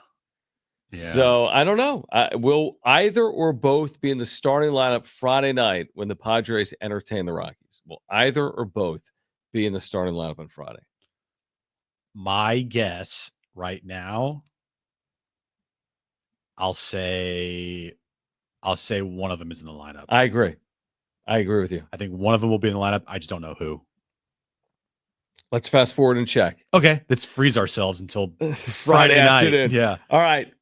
So I don't know. Will either or both be in the starting lineup Friday night when the Padres entertain the Rockies? Will either or both be in the starting lineup on Friday? My guess right now, I'll say one of them is in the lineup. I agree with you. I think one of them will be in the lineup. I just don't know who. Let's fast forward and check. Okay, let's freeze ourselves until Friday afternoon. Night. Yeah. All right.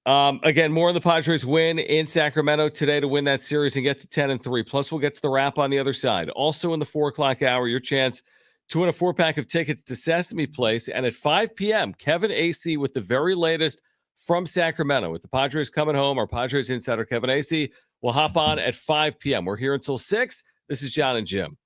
Again, more on the Padres win in Sacramento today to win that series and get to 10-3. Plus, we'll get to the wrap on the other side. Also, in the 4:00 hour, your chance to win a 4-pack of tickets to Sesame Place. And at 5 p.m., Kevin Acee with the very latest from Sacramento. With the Padres coming home, our Padres insider Kevin Acee will hop on at 5 p.m. We're here until 6. This is Jon and Jim.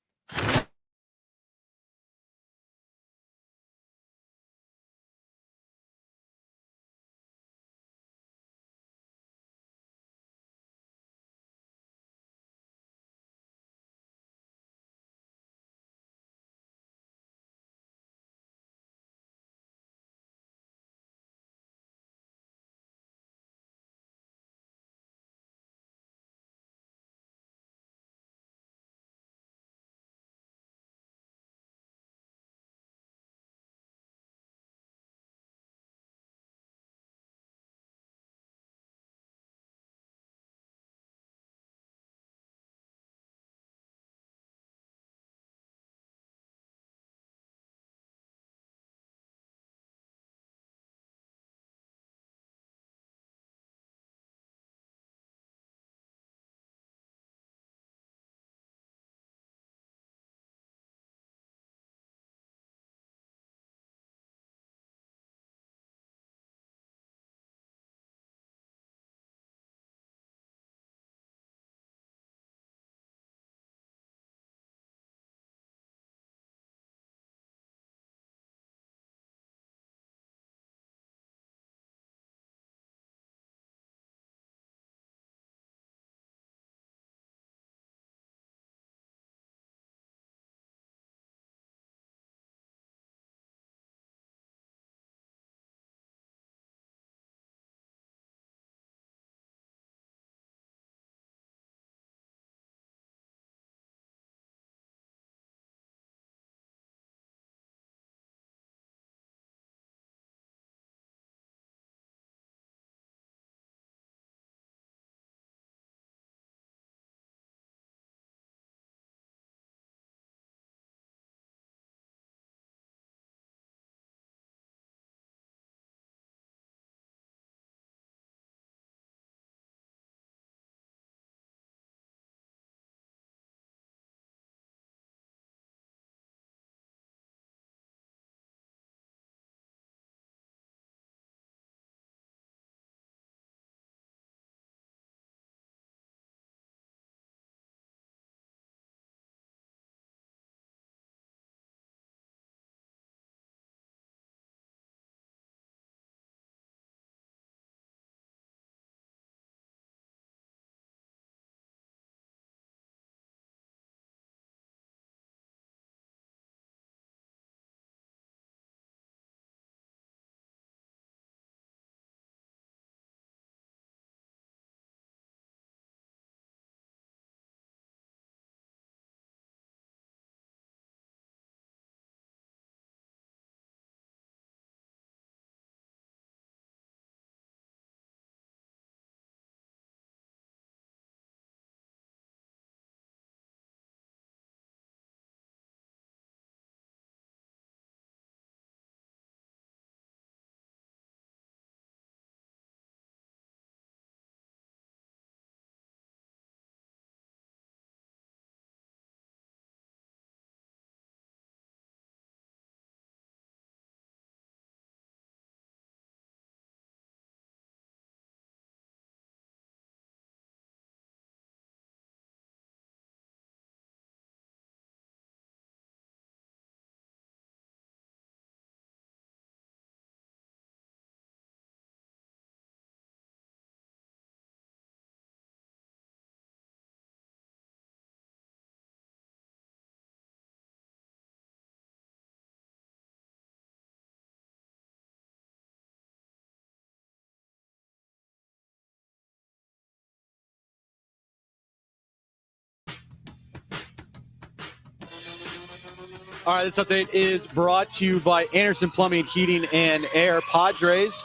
All right, this update is brought to you by Anderson Plumbing, Heating, and Air. Padres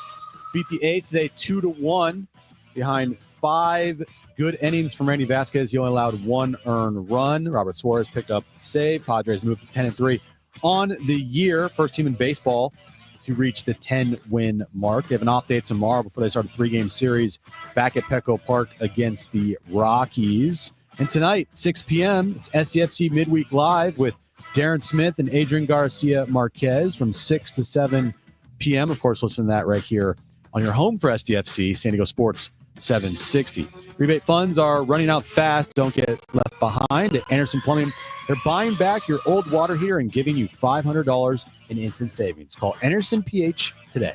beat the A today 2-1 behind 5 good innings from Randy Vasquez. He only allowed 1 earned run. Robert Suarez picked up the save. Padres moved to 10-3 on the year. First team in baseball to reach the 10-win mark. They have an off day tomorrow before they start a 3-game series back at Petco Park against the Rockies. And tonight, 6 p.m., it's SDFC Midweek Live with Darren Smith and Adrian Garcia Marquez from 6 to 7 p.m. Of course, listen to that right here on your home for SDFC, San Diego Sports 760. Rebate funds are running out fast. Don't get left behind. At Anderson Plumbing, they're buying back your old water heater and giving you $500 in instant savings. Call Anderson PH today.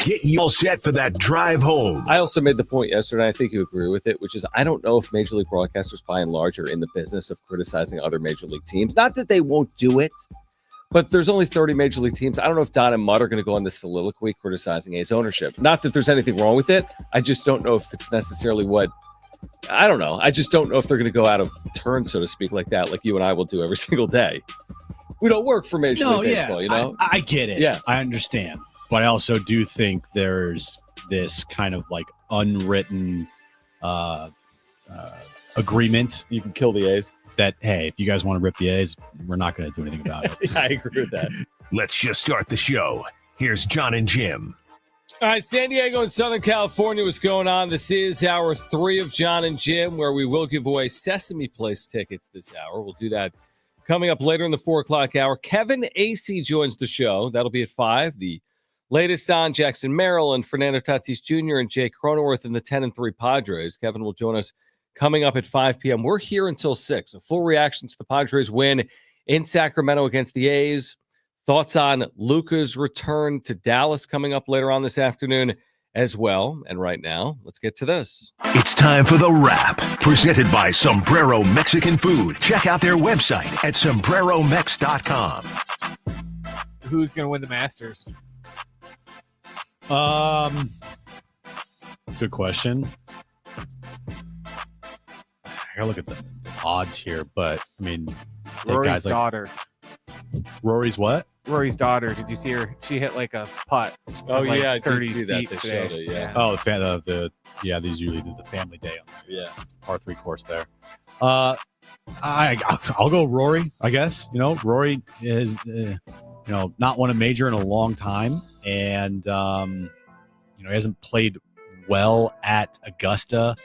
Get you all set for that drive home. I also made the point yesterday, I think you agree with it, which is I don't know if Major League broadcasters by and large are in the business of criticizing other Major League teams. Not that they won't do it, but there's only 30 Major League teams. I don't know if Don and Mudd are going to go on this soliloquy criticizing A's ownership. Not that there's anything wrong with it. I just don't know if it's necessarily I don't know. I just don't know if they're going to go out of turn, so to speak, like that, like you and I will do every single day. We don't work for Major League Baseball, you know? I get it. Yeah. I understand. But I also do think there's this kind of like unwritten agreement. You can kill the A's. That, hey, if you guys want to rip the A's, we're not going to do anything about it. Yeah, I agree with that. Let's just start the show. Here's Jon and Jim. All right, San Diego and Southern California, what's going on? This is hour 3 of Jon and Jim, where we will give away Sesame Place tickets this hour. We'll do that coming up later in the 4 o'clock hour. Kevin Acee joins the show. That'll be at 5. The latest on Jackson Merrill and Fernando Tatis Jr. and Jay Cronenworth and the 10-3 Padres. Kevin will join us coming up at 5 p.m. We're here until 6. A full reaction to the Padres win in Sacramento against the A's. Thoughts on Luka's return to Dallas coming up later on this afternoon as well. And right now, let's get to this. It's time for The Wrap, presented by Sombrero Mexican Food. Check out their website at sombreromex.com. Who's going to win the Masters? Good question. I gotta look at the odds here, but I mean, Rory's daughter. Rory's what? Rory's daughter. Did you see her? She hit like a putt. Oh, like yeah, I did 30 see that. feet They today. showed it, yeah. Oh, these usually do the family day on Yeah. par 3 course there. I'll go Rory, I guess. You know, Rory is not won a major in a long time, and he hasn't played well at Augusta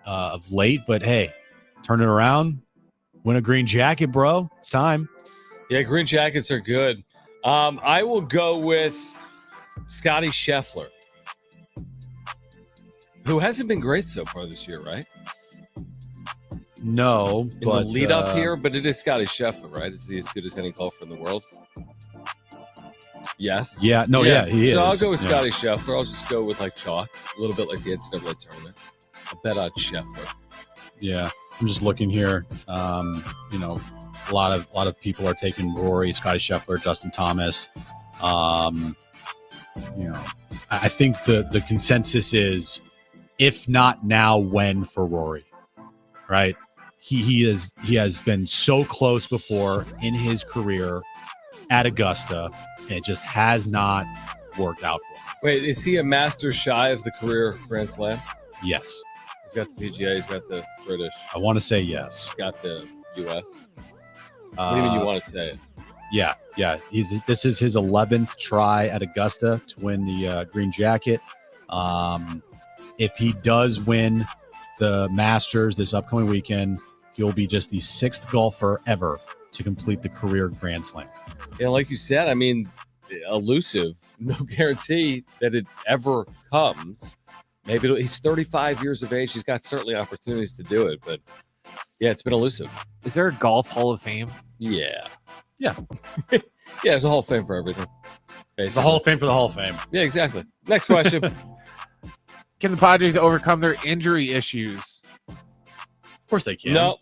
of late. But hey, turn it around, win a green jacket, bro. It's time. Yeah, green jackets are good. I will go with Scotty Scheffler, who hasn't been great so far this year, right? No, in the lead up here, but it is Scotty Scheffler, right? Is he as good as any golfer in the world? Yes. Yeah. No. Yeah. He so is. I'll go with Scotty Scheffler. I'll just go with like chalk, a little bit like the NCAA tournament. I'll bet on Scheffler. Yeah. I'm just looking here. A lot of people are taking Rory, Scotty Scheffler, Justin Thomas. I think the consensus is, if not now, when for Rory, right? He has been so close before in his career at Augusta, and it just has not worked out for him. Wait, is he a master shy of the career Grand Slam? Yes. He's got the PGA, he's got the British. I want to say yes. He's got the U.S. What do you mean you want to say it? Yeah. This is his 11th try at Augusta to win the green jacket. If he does win the Masters this upcoming weekend, he'll be just the 6th golfer ever to complete the career Grand Slam. And like you said, I mean, elusive, no guarantee that it ever comes. Maybe he's 35 years of age. He's got certainly opportunities to do it, but yeah, it's been elusive. Is there a golf Hall of Fame? Yeah. Yeah. Yeah, there's a Hall of Fame for everything. It's a Hall of Fame for the Hall of Fame. Yeah, exactly. Next question. Can the Padres overcome their injury issues? Of course they can. No.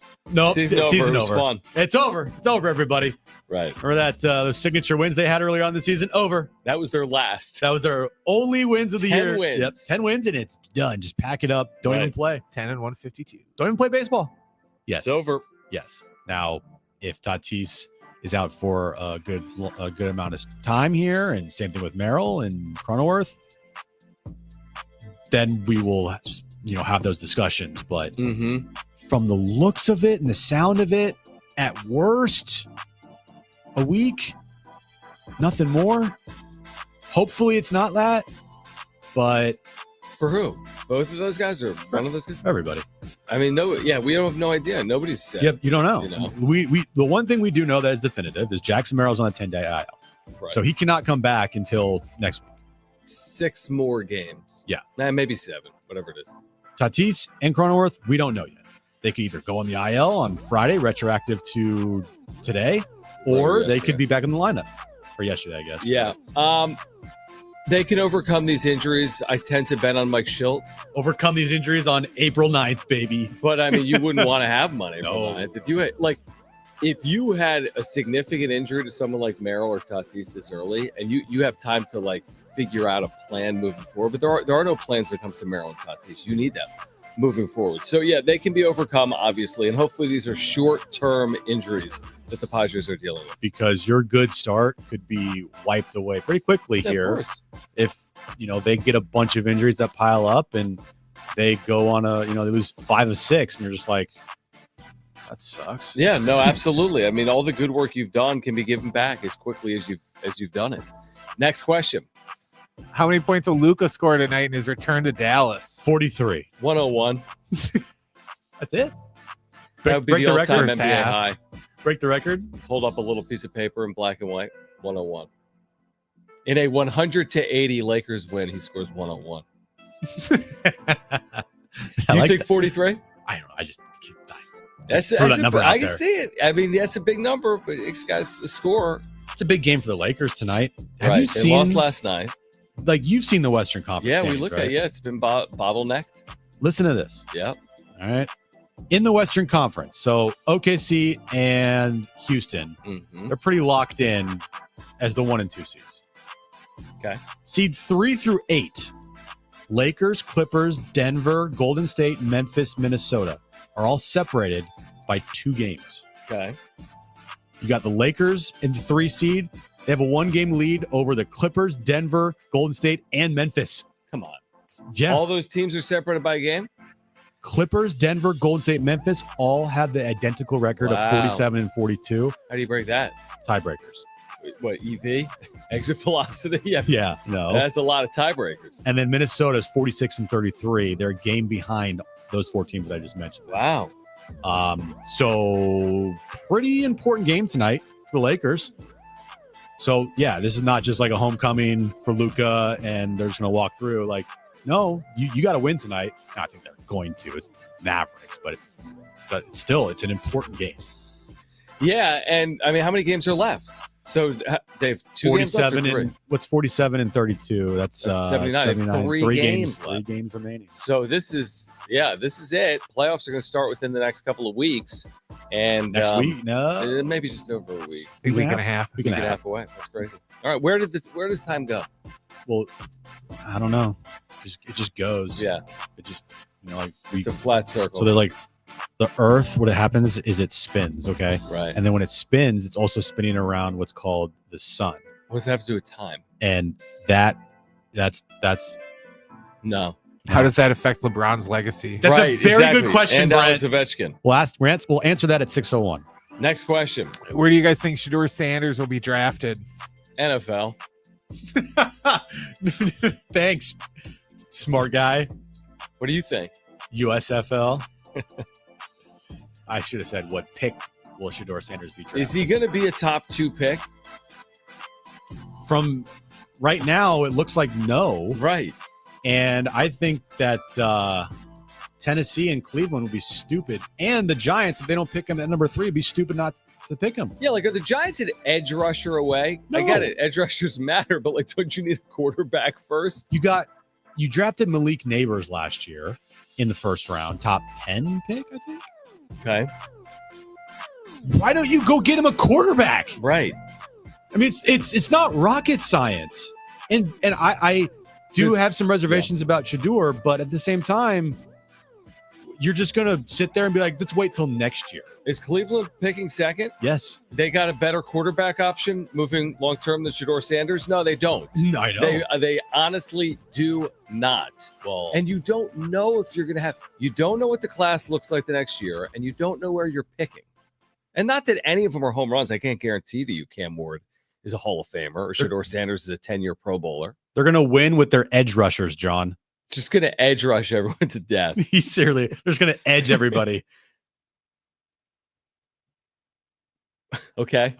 Season over. It was fun. It's over. It's over, everybody. Right. Remember that those signature wins they had earlier on the season? Over. That was their last. That was their only wins of the 10 year. wins. Yep. 10 wins, and it's done. Just pack it up. Don't even play. 10 and 152. Don't even play baseball. Yes. It's over. Yes. Now, if Tatis is out for a good amount of time here, and same thing with Merrill and Cronenworth, then we will just, have those discussions. But from the looks of it and the sound of it, at worst, a week, nothing more. Hopefully it's not that, but for who? Both of those guys or one of those guys? Everybody. I mean, we don't have no idea. Nobody's said. Yep, you don't know. We the one thing we do know that is definitive is Jackson Merrill's on a 10-day IL. Right. So he cannot come back until next week. 6 more games. Yeah. Maybe 7, whatever it is. Tatis and Cronenworth, we don't know yet. They could either go on the IL on Friday, retroactive to today, or they could be back in the lineup. Or yesterday, I guess. Yeah. They can overcome these injuries. I tend to bet on Mike Shildt. Overcome these injuries on April 9th, baby. But, I mean, you wouldn't want to have money No. April 9th. If you had a significant injury to someone like Merrill or Tatis this early, and you have time to, figure out a plan moving forward, but there are no plans when it comes to Merrill and Tatis. You need them moving forward. So, yeah, they can be overcome, obviously, and hopefully these are short-term injuries that the Padres are dealing with. Because your good start could be wiped away pretty quickly here if, they get a bunch of injuries that pile up and they go on they lose 5 of 6, and you're just like, that sucks. Yeah, no, absolutely. I mean, all the good work you've done can be given back as quickly as you've done it. Next question. How many points will Luka score tonight in his return to Dallas? 43. 101. That's it. That would be break the the all-time record. NBA high. Break the record. Hold up a little piece of paper in black and white. 101. In a 100-80 Lakers win, he scores 101. You think 43? I don't know. I just keep dying. That's that number out I can there. see it. I mean, that's a big number, but this guy's a scorer. It's a big game for the Lakers tonight. Have Right. you They seen? lost last night. You've seen the Western Conference. Yeah, we standings, look right? at it's been bottlenecked. Listen to this. Yep. All right. In the Western Conference, so OKC and Houston, they're pretty locked in as the 1 and 2 seeds. Okay. Seed 3 through 8, Lakers, Clippers, Denver, Golden State, Memphis, Minnesota are all separated by 2 games. Okay. You got the Lakers in the 3 seed. They have a 1-game lead over the Clippers, Denver, Golden State, and Memphis. Come on. Yeah. All those teams are separated by a game? Clippers, Denver, Golden State, Memphis all have the identical record of 47 and 42. How do you break that? Tiebreakers. What, EV? Exit velocity? Yeah, no. That's a lot of tiebreakers. And then Minnesota is 46 and 33. They're a game behind those 4 teams that I just mentioned. Wow. So pretty important game tonight for the Lakers. So, yeah, this is not just like a homecoming for Luka and they're just going to walk through. No, you got to win tonight. I think they're going to. It's Mavericks, but still, it's an important game. Yeah, and I mean, how many games are left? So they've 2 games left or 3? What's 47 and 32? That's 79. 3 games left. 3 games remaining. So this is it. Playoffs are going to start within the next couple of weeks. And Next week? No. maybe just over a week. Week and a half. Week and a half away. That's crazy. All right, where does time go? Well, I don't know. It just goes. Yeah. It just, it's a flat circle. So they're like, the Earth, what happens is it spins, okay? Right. And then when it spins, it's also spinning around what's called the sun. What does that have to do with time? And that's No. How does that affect LeBron's legacy? That's a very good question, and Brent. Alex Ovechkin. We'll answer that at 6:01. Next question. Where do you guys think Shedeur Sanders will be drafted? NFL. Thanks, smart guy. What do you think? USFL. I should have said, what pick will Shedeur Sanders be drafted? Is he going to be a top 2 pick? From right now, it looks like no. Right. And I think that Tennessee and Cleveland would be stupid. And the Giants, if they don't pick him at number 3, would be stupid not to pick him. Yeah, are the Giants an edge rusher away? No. I get it. Edge rushers matter, but don't you need a quarterback first? You drafted Malik Neighbors last year in the first round, top 10 pick, I think. Okay. Why don't you go get him a quarterback? Right. I mean, it's not rocket science. And I do have some reservations about Shedeur, but at the same time, you're just going to sit there and be like, let's wait till next year. Is Cleveland picking second? Yes. They got a better quarterback option moving long-term than Shedeur Sanders? No, they don't. I know. They honestly do not. Well, and you don't know if you're going to have – you don't know what the class looks like the next year, and you don't know where you're picking. And not that any of them are home runs. I can't guarantee to you Cam Ward is a Hall of Famer or Shedeur Sanders is a 10-year Pro Bowler. They're going to win with their edge rushers, John. Just going to edge rush everyone to death. He's seriously, they're just going to edge everybody. Okay.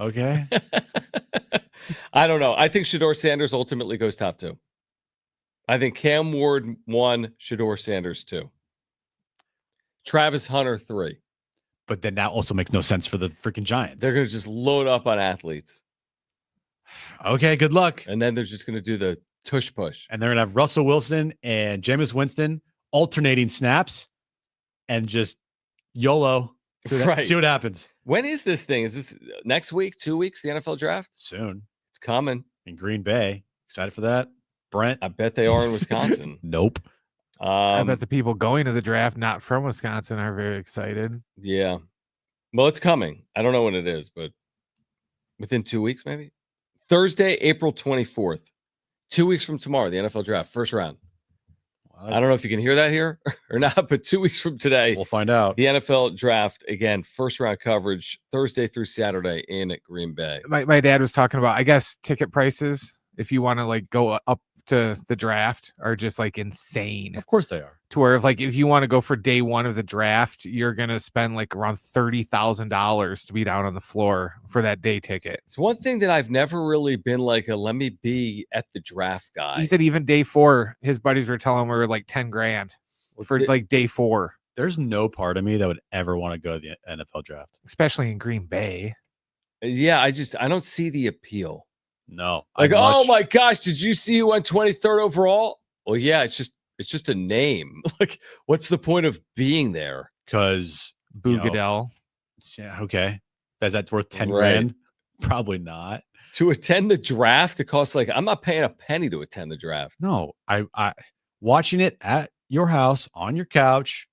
I don't know. I think Shedeur Sanders ultimately goes top 2. I think Cam Ward 1, Shedeur Sanders 2. Travis Hunter 3. But then that also makes no sense for the freaking Giants. They're going to just load up on athletes. Okay, good luck. And then they're just going to do the tush push. And they're going to have Russell Wilson and Jameis Winston alternating snaps and just YOLO. See what happens. When is this thing? Is this next week, 2 weeks, the NFL draft? Soon. It's coming. In Green Bay. Excited for that? Brent? I bet they are in Wisconsin. Nope. I bet the people going to the draft not from Wisconsin are very excited. Yeah. Well, it's coming. I don't know when it is, but within 2 weeks, maybe? Thursday, April 24th. 2 weeks from tomorrow, the NFL draft, first round. I don't know if you can hear that here or not, but 2 weeks from today, we'll find out. The NFL draft, again, first round coverage, Thursday through Saturday in Green Bay. My dad was talking about, I guess, ticket prices, if you want to like go up to the draft, are just like insane. Of course they are. To where if you want to go for day one of the draft, you're going to spend like around $30,000 to be down on the floor for that day ticket. It's one thing that I've never really been like a let me be at the draft guy. He said even day 4, his buddies were telling him we were like 10 grand for like day 4. There's no part of me that would ever want to go to the NFL draft, especially in Green Bay. Yeah, I don't see the appeal. No. Like, oh my gosh, did you see who went 23rd overall? Well, yeah, it's just a name. Like, what's the point of being there? Because Bougadell. Yeah, okay. Is that worth 10 grand? Probably not. To attend the draft, it costs I'm not paying a penny to attend the draft. No, I watching it at your house on your couch,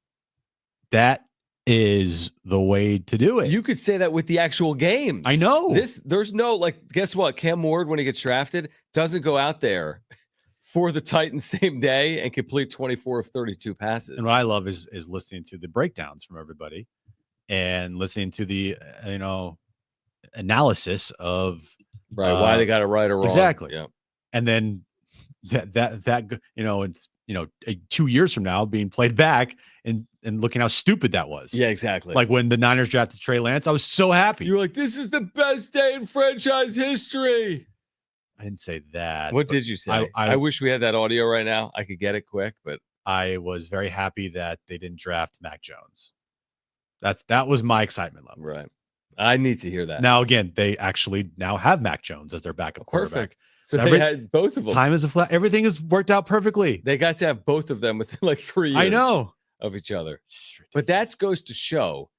that is the way to do it. You could say that with the actual games. I know. There's no guess what? Cam Ward, when he gets drafted, doesn't go out there for the Titans same day and complete 24 of 32 passes. And what I love is listening to the breakdowns from everybody and listening to the analysis of why they got it right or wrong. Exactly. Yeah. And then that 2 years from now being played back and looking how stupid that was. Yeah, exactly. Like when the Niners drafted Trey Lance, I was so happy. You were like, this is the best day in franchise history. I didn't say that. What did you say? I wish we had that audio right now. I could get it quick, but I was very happy that they didn't draft Mac Jones. That was my excitement level. Right. I need to hear that. Now, again, they actually now have Mac Jones as their backup quarterback. Perfect. So they had both of them. Time is a flat. Everything has worked out perfectly. They got to have both of them within 3 years. I know. Of each other. But that goes to show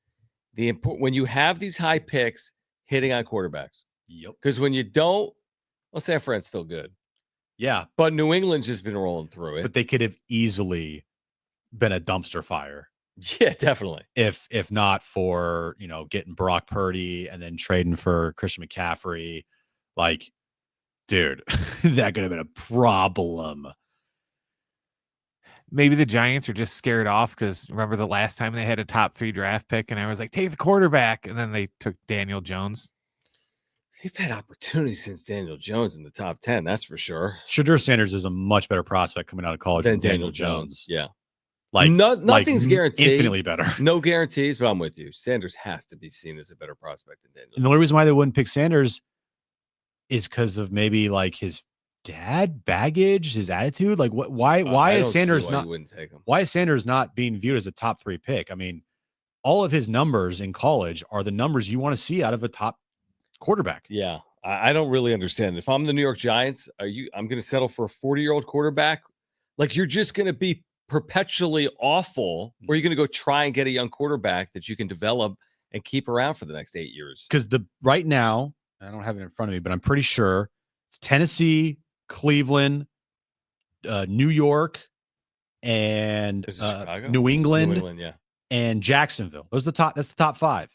when you have these high picks hitting on quarterbacks. Yep. Because when you don't, well, San Fran's still good. Yeah. But New England's just been rolling through it. But they could have easily been a dumpster fire. Yeah, definitely. If not for, getting Brock Purdy and then trading for Christian McCaffrey, dude, that could have been a problem. Maybe the Giants are just scared off because remember the last time they had a top 3 draft pick and I was like, take the quarterback. And then they took Daniel Jones. They've had opportunities since Daniel Jones in the top 10. That's for sure. Shedeur Sanders is a much better prospect coming out of college than Daniel Jones. Yeah. Nothing's guaranteed. Infinitely better. No guarantees, but I'm with you. Sanders has to be seen as a better prospect than Daniel. And the only reason why they wouldn't pick Sanders is because of maybe his dad baggage, his attitude. Why is Sanders not? Wouldn't take him. Why is Sanders not being viewed as a top 3 pick? I mean, all of his numbers in college are the numbers you want to see out of a top quarterback. Yeah, I don't really understand. If I'm the New York Giants, I'm going to settle for a 40-year-old quarterback? You're just going to be perpetually awful, or you're going to go try and get a young quarterback that you can develop and keep around for the next 8 years? Because right now, I don't have it in front of me, but I'm pretty sure it's Tennessee, Cleveland, New York, and Chicago? New England. Yeah. and Jacksonville. Those are the top. That's the top 5.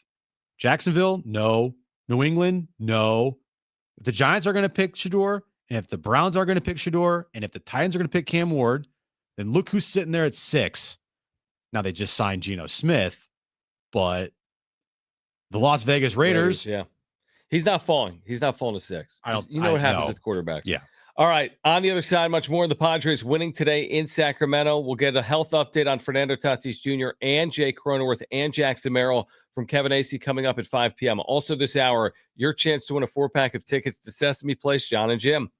Jacksonville, no. New England, no. If the Giants are going to pick Shador, and if the Browns are going to pick Shador, and if the Titans are going to pick Cam Ward, then look who's sitting there at 6. Now they just signed Geno Smith, but the Las Vegas Raiders. Yeah. He's not falling. He's not falling to 6. You know what happens with quarterbacks. Yeah. All right. On the other side, much more. The Padres winning today in Sacramento. We'll get a health update on Fernando Tatis Jr. and Jay Cronenworth and Jackson Merrill from Kevin Acee coming up at 5 p.m. Also this hour, your chance to win a 4-pack of tickets to Sesame Place, Jon and Jim.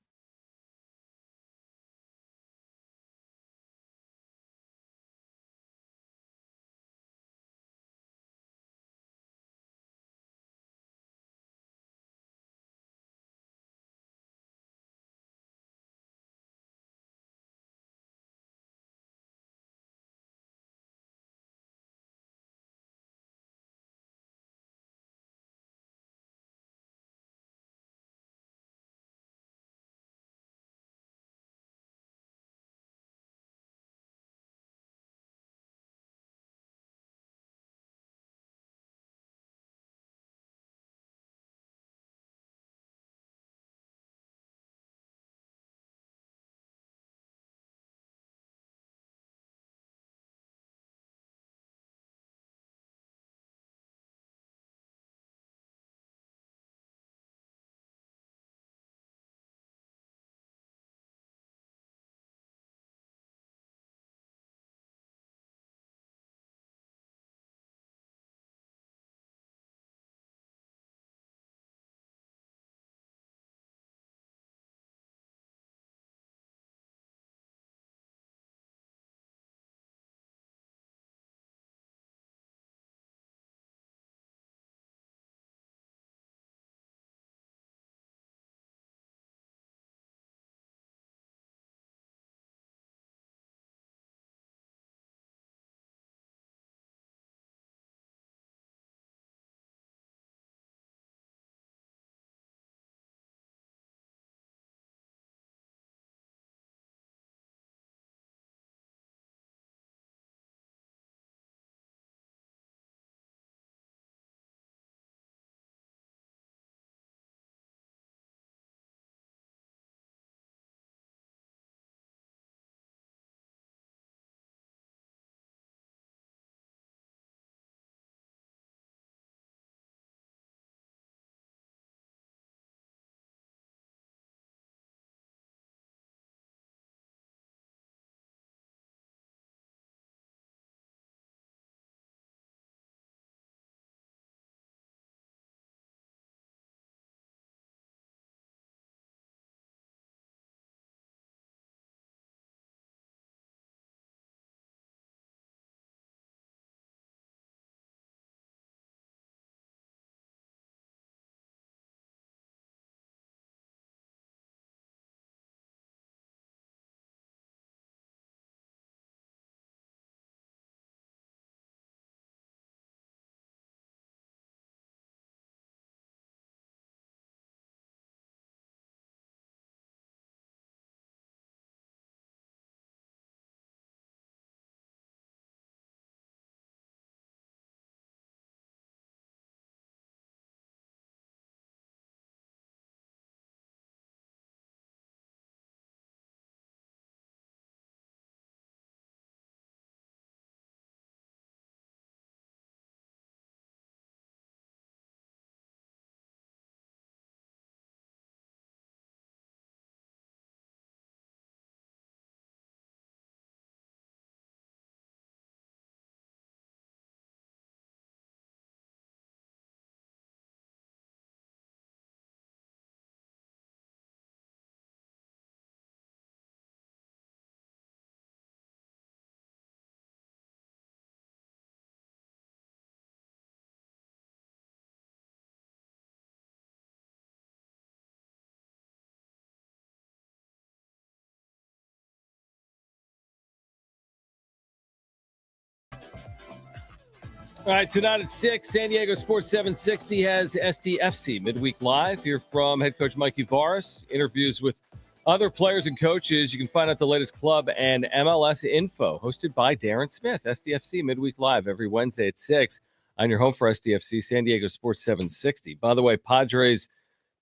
All right, tonight at 6, San Diego Sports 760 has SDFC Midweek Live. Here from head coach Mike Ybarras. Interviews with Other players and coaches, you can find out the latest club and MLS info, hosted by Darren Smith. SDFC Midweek Live every Wednesday at 6 on your home for SDFC, San Diego Sports 760. By the way, Padres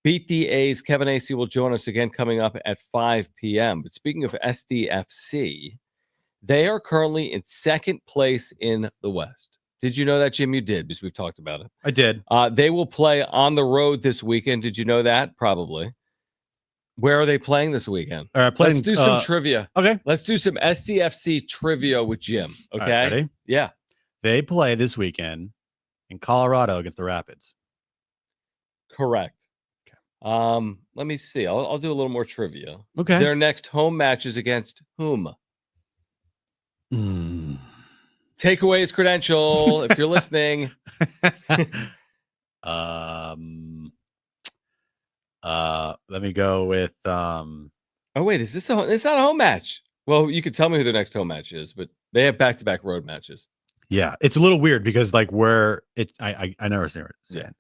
Beat The A's Kevin Acee will join us again coming up at 5 p.m. But speaking of SDFC, they are currently in second place in the West. Did you know that, Jim? You did, because we've talked about it. I did. They will play on the road this weekend. Did you know that? Probably. Where are they playing this weekend? Let's do some trivia. Okay. Let's do some SDFC trivia with Jim. Okay. Right, ready? Yeah. They play this weekend in Colorado against the Rapids. Correct. Okay. Let me see. I'll do a little more trivia. Okay. Their next home match is against whom? Takeaways credential, if you're listening. Let me go with Oh wait, it's not a home match. Well, you could tell me who their next home match is, but they have back-to-back road matches. Yeah, it's a little weird because like where it I never see it. Yeah.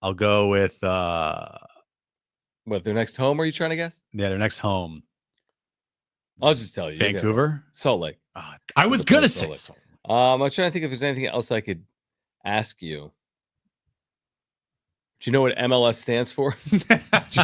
I'll go with what, their next home, are you trying to guess? Yeah, their next home. I'll just tell you. Vancouver? Salt Lake. I was gonna say Salt Lake. I'm trying to think if there's anything else I could ask you. Do you know what MLS stands for? Do you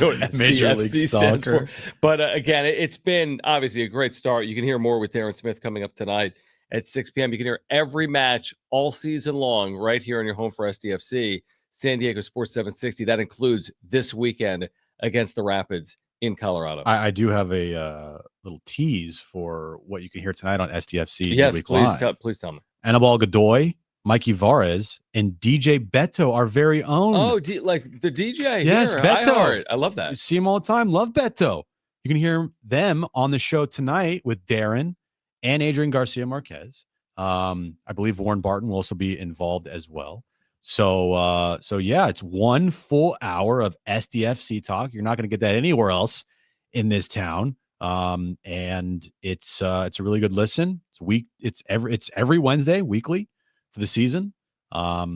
know what SDFC stands for? But again, it's been obviously a great start. You can hear more with Darren Smith coming up tonight at 6 p.m. You can hear every match all season long right here on your home for SDFC, San Diego Sports 760. That includes this weekend against the Rapids in Colorado. I do have a little tease for what you can hear tonight on SDFC. Yes, please tell me. Anibal Godoy, Mikey Varez, and DJ Beto, our very own. Oh, like the DJ. Yes, here. Beto. I love that. You see him all the time. Love Beto. You can hear them on the show tonight with Darren and Adrian Garcia Marquez. I believe Warren Barton will also be involved as well. So yeah, it's 1 full hour of SDFC talk. You're not going to get that anywhere else in this town. And it's a really good listen. It's every Wednesday, weekly for the season. Yeah,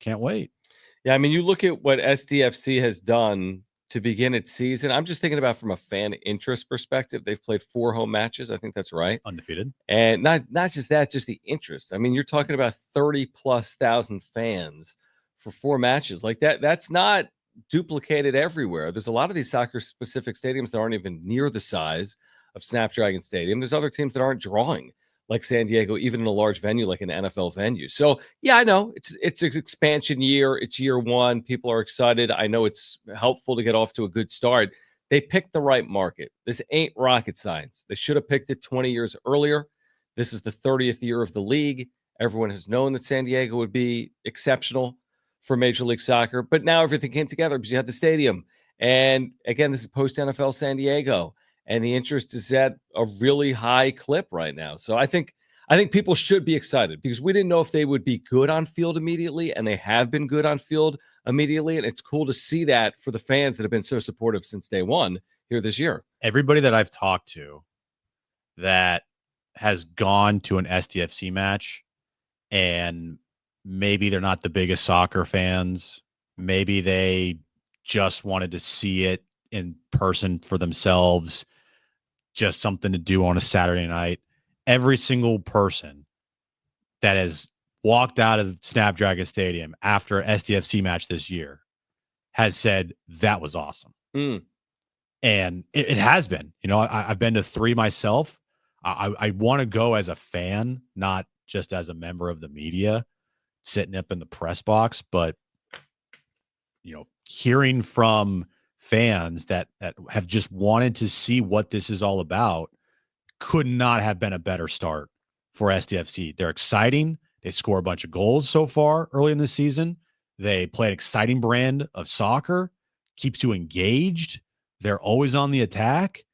can't wait. Yeah, I mean, you look at what SDFC has done to begin its season. I'm just thinking about from a fan interest perspective. They've played 4 home matches. I think that's right. Undefeated. And not just that, just the interest. I mean, you're talking about 30,000+ fans for 4 matches. Like that's not duplicated everywhere. There's a lot of these soccer-specific stadiums that aren't even near the size of Snapdragon Stadium. There's other teams that aren't drawing like San Diego, even in a large venue like an NFL venue. So, yeah, I know it's an expansion year. It's year 1. People are excited. I know it's helpful to get off to a good start. They picked the right market. This ain't rocket science. They should have picked it 20 years earlier. This is the 30th year of the league. Everyone has known that San Diego would be exceptional for Major League Soccer, but now everything came together because you had the stadium. And again, this is post-NFL San Diego. And the interest is at a really high clip right now. So I think people should be excited because we didn't know if they would be good on field immediately, and they have been good on field immediately. And it's cool to see that for the fans that have been so supportive since day one here this year. Everybody that I've talked to that has gone to an SDFC match, and maybe they're not the biggest soccer fans, maybe they just wanted to see it in person for themselves, just something to do on a Saturday night. Every single person that has walked out of Snapdragon Stadium after an SDFC match this year has said that was awesome. And it has been. You know, I've been to 3 myself. I want to go as a fan, not just as a member of the media sitting up in the press box, but you know, hearing from fans that have just wanted to see what this is all about could not have been a better start for SDFC. They're exciting. They score a bunch of goals so far early in the season. They play an exciting brand of soccer, keeps you engaged. They're always on the attack.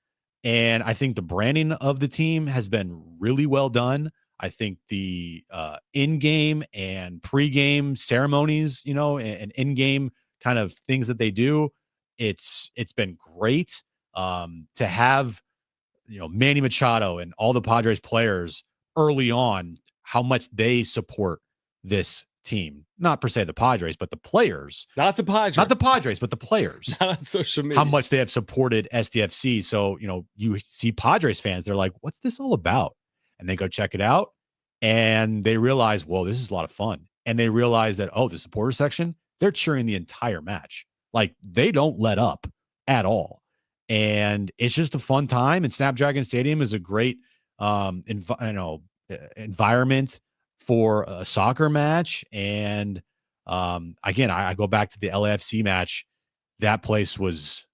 And I think the branding of the team has been really well done. I think the in-game and pre-game ceremonies, you know, and in-game kind of things that they do, it's been great to have, you know, Manny Machado and all the Padres players early on, how much they support this team, not per se the Padres, but the players, Not the Padres. not the Padres, but the players, Not on social media. how much they have supported SDFC. So, you see Padres fans, they're like, what's this all about? And they go check it out and they realize, whoa, this is a lot of fun. And they realize that, oh, the supporter section, they're cheering the entire match. Like, they don't let up at all. And it's just a fun time. And Snapdragon Stadium is a great environment for a soccer match. And again, I go back to the LAFC match. That place was,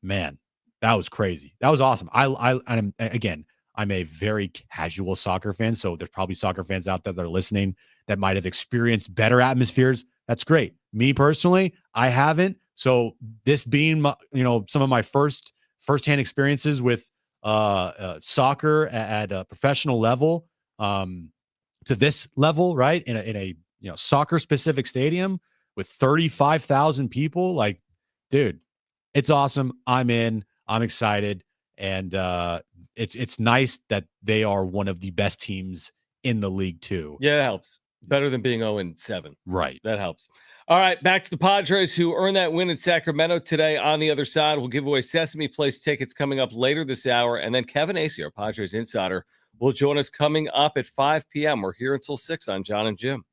man, that was crazy. That was awesome. I'm a very casual soccer fan, so there's probably soccer fans out there that are listening that might have experienced better atmospheres. That's great. Me personally, I haven't. So this being some of my firsthand experiences with soccer at a professional level, to this level, right, in a soccer specific stadium with 35,000 people, like, dude, it's awesome. I'm in. I'm excited, and it's nice that they are one of the best teams in the league too. Yeah, that helps. Better than being 0-7. Right. That helps. All right, back to the Padres, who earned that win in Sacramento today. On the other side, we'll give away Sesame Place tickets coming up later this hour. And then Kevin Acee, our Padres insider, will join us coming up at 5 p.m. We're here until 6 on Jon and Jim.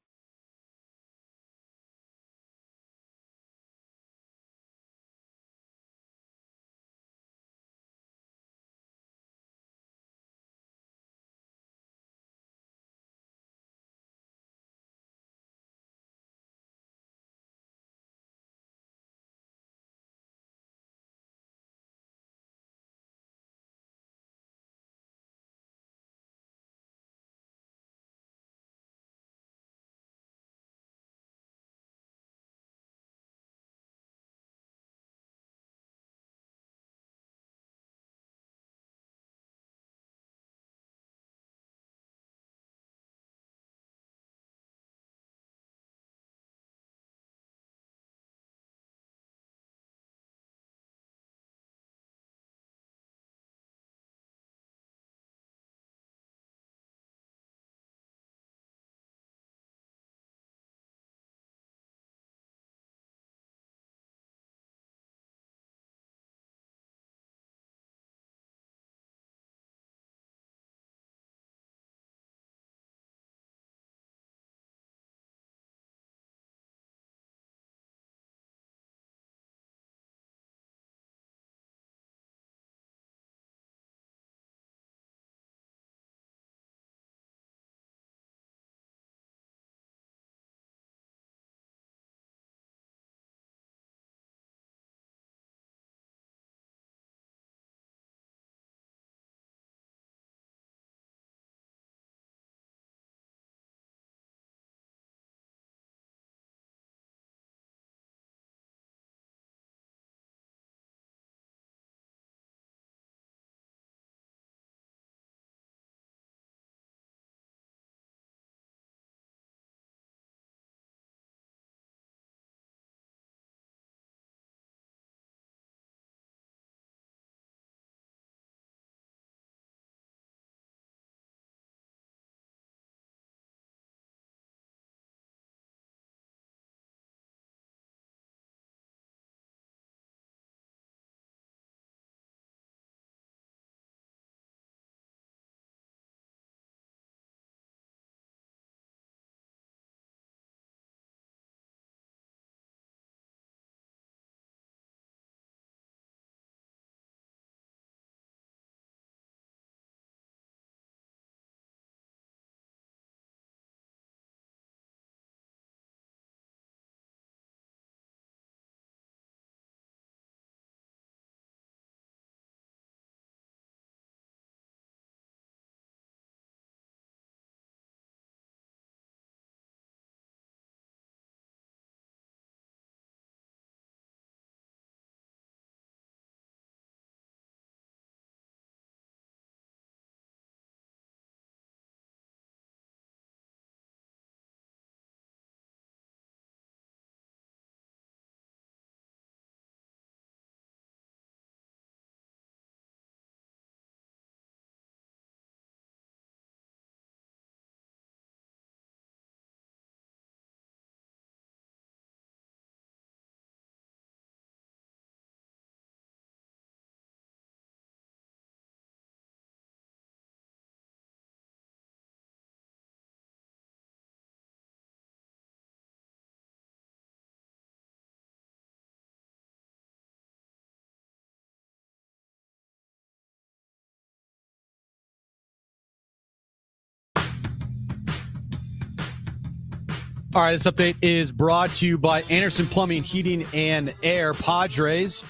All right, this update is brought to you by Anderson Plumbing, Heating, and Air. Padres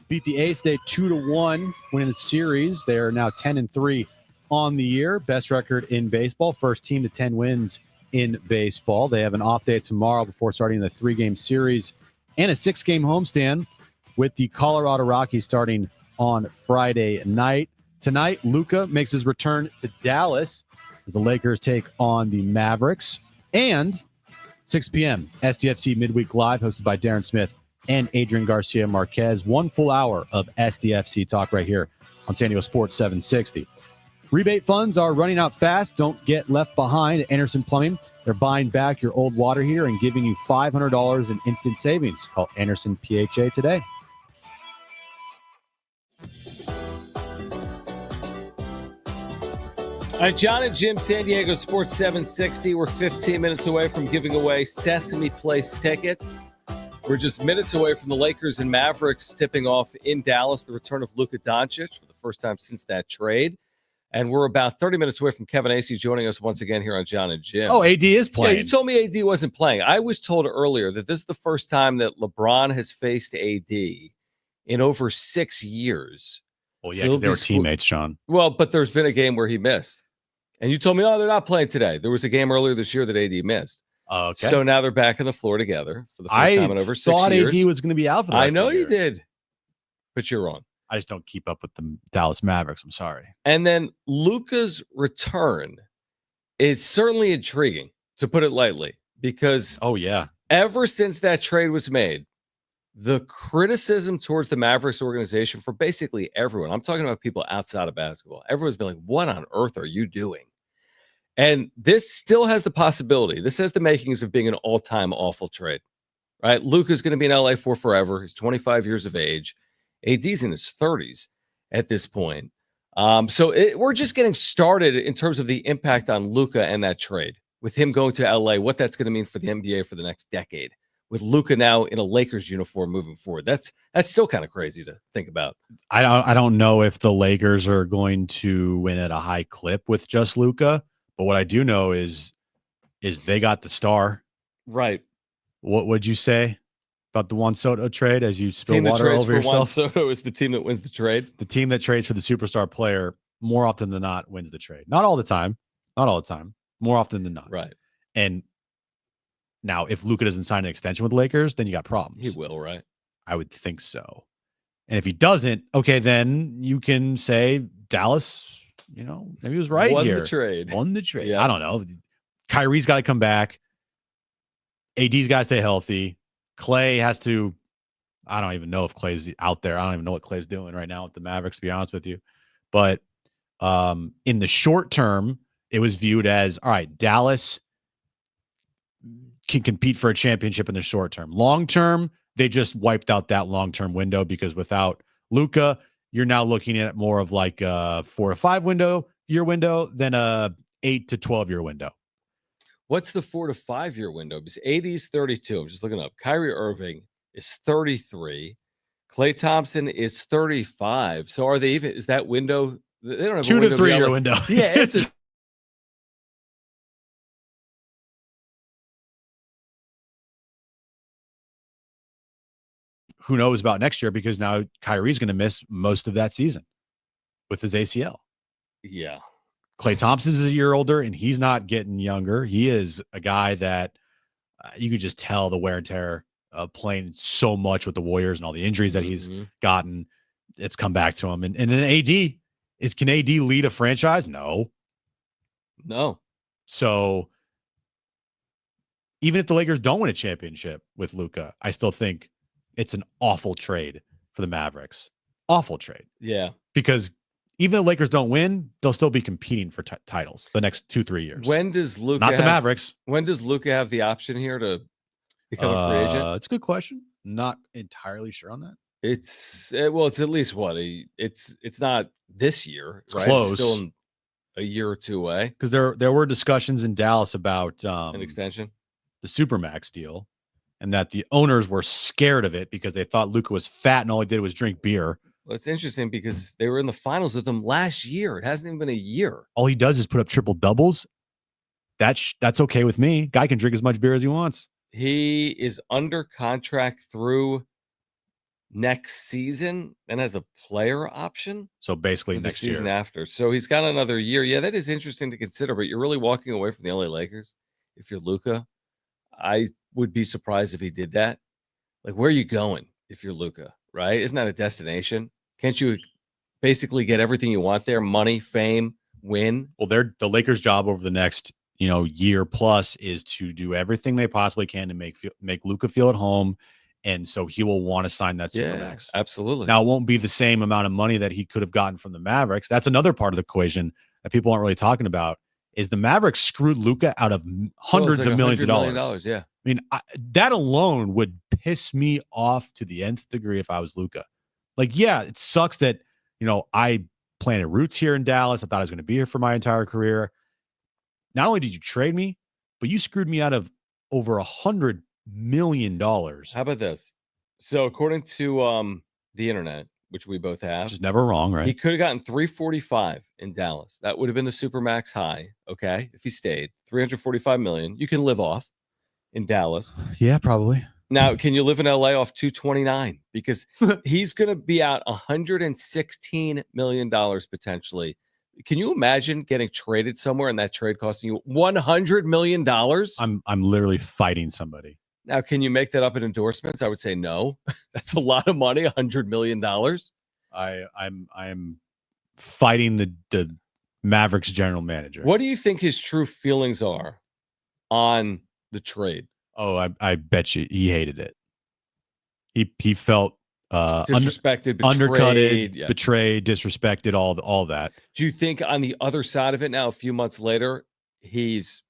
beat the A's today 2-1, winning the series. They are now 10-3 on the year. Best record in baseball. First team to 10 wins in baseball. They have an off day tomorrow before starting the 3-game series and a 6-game homestand with the Colorado Rockies starting on Friday night. Tonight, Luka makes his return to Dallas as the Lakers take on the Mavericks. And 6 p.m., SDFC Midweek Live, hosted by Darren Smith and Adrian Garcia Marquez. 1 full hour of SDFC talk right here on San Diego Sports 760. Rebate funds are running out fast. Don't get left behind at Anderson Plumbing. They're buying back your old water heater and giving you $500 in instant savings. Call Anderson PHA today. All right, Jon and Jim, San Diego Sports 760. We're 15 minutes away from giving away Sesame Place tickets. We're just minutes away from the Lakers and Mavericks tipping off in Dallas, the return of Luka Doncic for the first time since that trade. And we're about 30 minutes away from Kevin Acee joining us once again here on Jon and Jim. Oh, AD is playing. Yeah, you told me AD wasn't playing. I was told earlier that this is the first time that LeBron has faced AD in over 6 years. Well, yeah, because they were teammates, Sean. Well, but there's been a game where he missed. And you told me, oh, they're not playing today. There was a game earlier this year that AD missed. Okay. So now they're back on the floor together for the first time in over 6 years. I thought AD was going to be out for the rest I know of the you year. did, but you're wrong. I just don't keep up with the Dallas Mavericks. I'm sorry. And then Luka's return is certainly intriguing, to put it lightly, because ever since that trade was made, the criticism towards the Mavericks organization for basically everyone, I'm talking about people outside of basketball, everyone's been like, what on earth are you doing? And this still has the possibility. This has the makings of being an all-time awful trade, right? Luka's going to be in LA for forever. He's 25 years of age. AD's in his 30s at this point. We're just getting started in terms of the impact on Luka and that trade. With him going to LA, what that's going to mean for the NBA for the next decade. With Luka now in a Lakers uniform moving forward. That's still kind of crazy to think about. I don't know if the Lakers are going to win at a high clip with just Luka, but what I do know is they got the star. Right. What would you say about the Juan Soto trade as you spill water over yourself? Juan Soto is the team that wins the trade. The team that trades for the superstar player more often than not wins the trade. Not all the time. More often than not. Right. And now, if Luka doesn't sign an extension with the Lakers, then you got problems. He will, right? I would think so. And if he doesn't, okay, then you can say Dallas, maybe he was right here. Won the trade. Yeah. I don't know. Kyrie's got to come back. AD's got to stay healthy. Clay has to. I don't even know if Clay's out there. I don't even know what Clay's doing right now with the Mavericks, to be honest with you. But in the short term, it was viewed as, all right, Dallas can compete for a championship in the short term. Long term, they just wiped out that long-term window because without Luka, you're now looking at more of like a 4 to 5 year window than a 8 to 12 year window. What's the 4 to 5 year window? Because AD is 32. I'm just looking up. Kyrie Irving is 33. Klay Thompson is 35. So are they even? Is that window? They don't have 2 to 3 year window. Yeah, it's a. Who knows about next year, because now Kyrie's going to miss most of that season with his ACL. Yeah. Klay Thompson's a year older, and he's not getting younger. He is a guy that you could just tell the wear and tear of playing so much with the Warriors and all the injuries that he's gotten. It's come back to him. And then AD, can AD lead a franchise? No. So even if the Lakers don't win a championship with Luka, I still think it's an awful trade for the Mavericks. Awful trade. Yeah. Because even if the Lakers don't win, they'll still be competing for titles the next 2-3 years. When does Luka Not the Mavericks. When does Luka have the option here to become a free agent? It's a good question. Not entirely sure on that. It's at least what? It's not this year. It's right? close. It's still a year or two away. Because there were discussions in Dallas about An extension. The Supermax deal, and that the owners were scared of it because they thought Luka was fat and all he did was drink beer. Well, it's interesting because they were in the finals with him last year. It hasn't even been a year. All he does is put up triple doubles. That's okay with me. Guy can drink as much beer as he wants. He is under contract through next season and has a player option. So basically for the next season year. after. So he's got another year. Yeah, that is interesting to consider, but you're really walking away from the LA Lakers if you're Luka. I would be surprised if he did that. Like, where are you going if you're Luka, right? Isn't that a destination? Can't you basically get everything you want there? Money, fame, win? Well, the Lakers' job over the next year plus is to do everything they possibly can to make Luka feel at home, and so he will want to sign that supermax. Absolutely. Now, it won't be the same amount of money that he could have gotten from the Mavericks. That's another part of the equation that people aren't really talking about. Is the Mavericks screwed Luka out of hundreds of millions of dollars? Yeah. I mean, that alone would piss me off to the nth degree if I was Luka. Like, yeah, it sucks that, I planted roots here in Dallas. I thought I was going to be here for my entire career. Not only did you trade me, but you screwed me out of over $100 million. How about this? So according to the internet, which we both have, Which is never wrong, right? he could have gotten 345 in Dallas. That would have been the supermax high. Okay, if he stayed, 345 million. You can live off in Dallas. Yeah, probably. Now, can you live in LA off 229? Because he's going to be out $116 million potentially. Can you imagine getting traded somewhere and that trade costing you $100 million? I'm literally fighting somebody. Now, can you make that up in endorsements? I would say no. That's a lot of money, $100 million. I'm fighting the Mavericks general manager. What do you think his true feelings are on the trade? Oh, I bet you he hated it. He felt disrespected, undercutted, betrayed, disrespected, all that. Do you think on the other side of it now, a few months later, he's,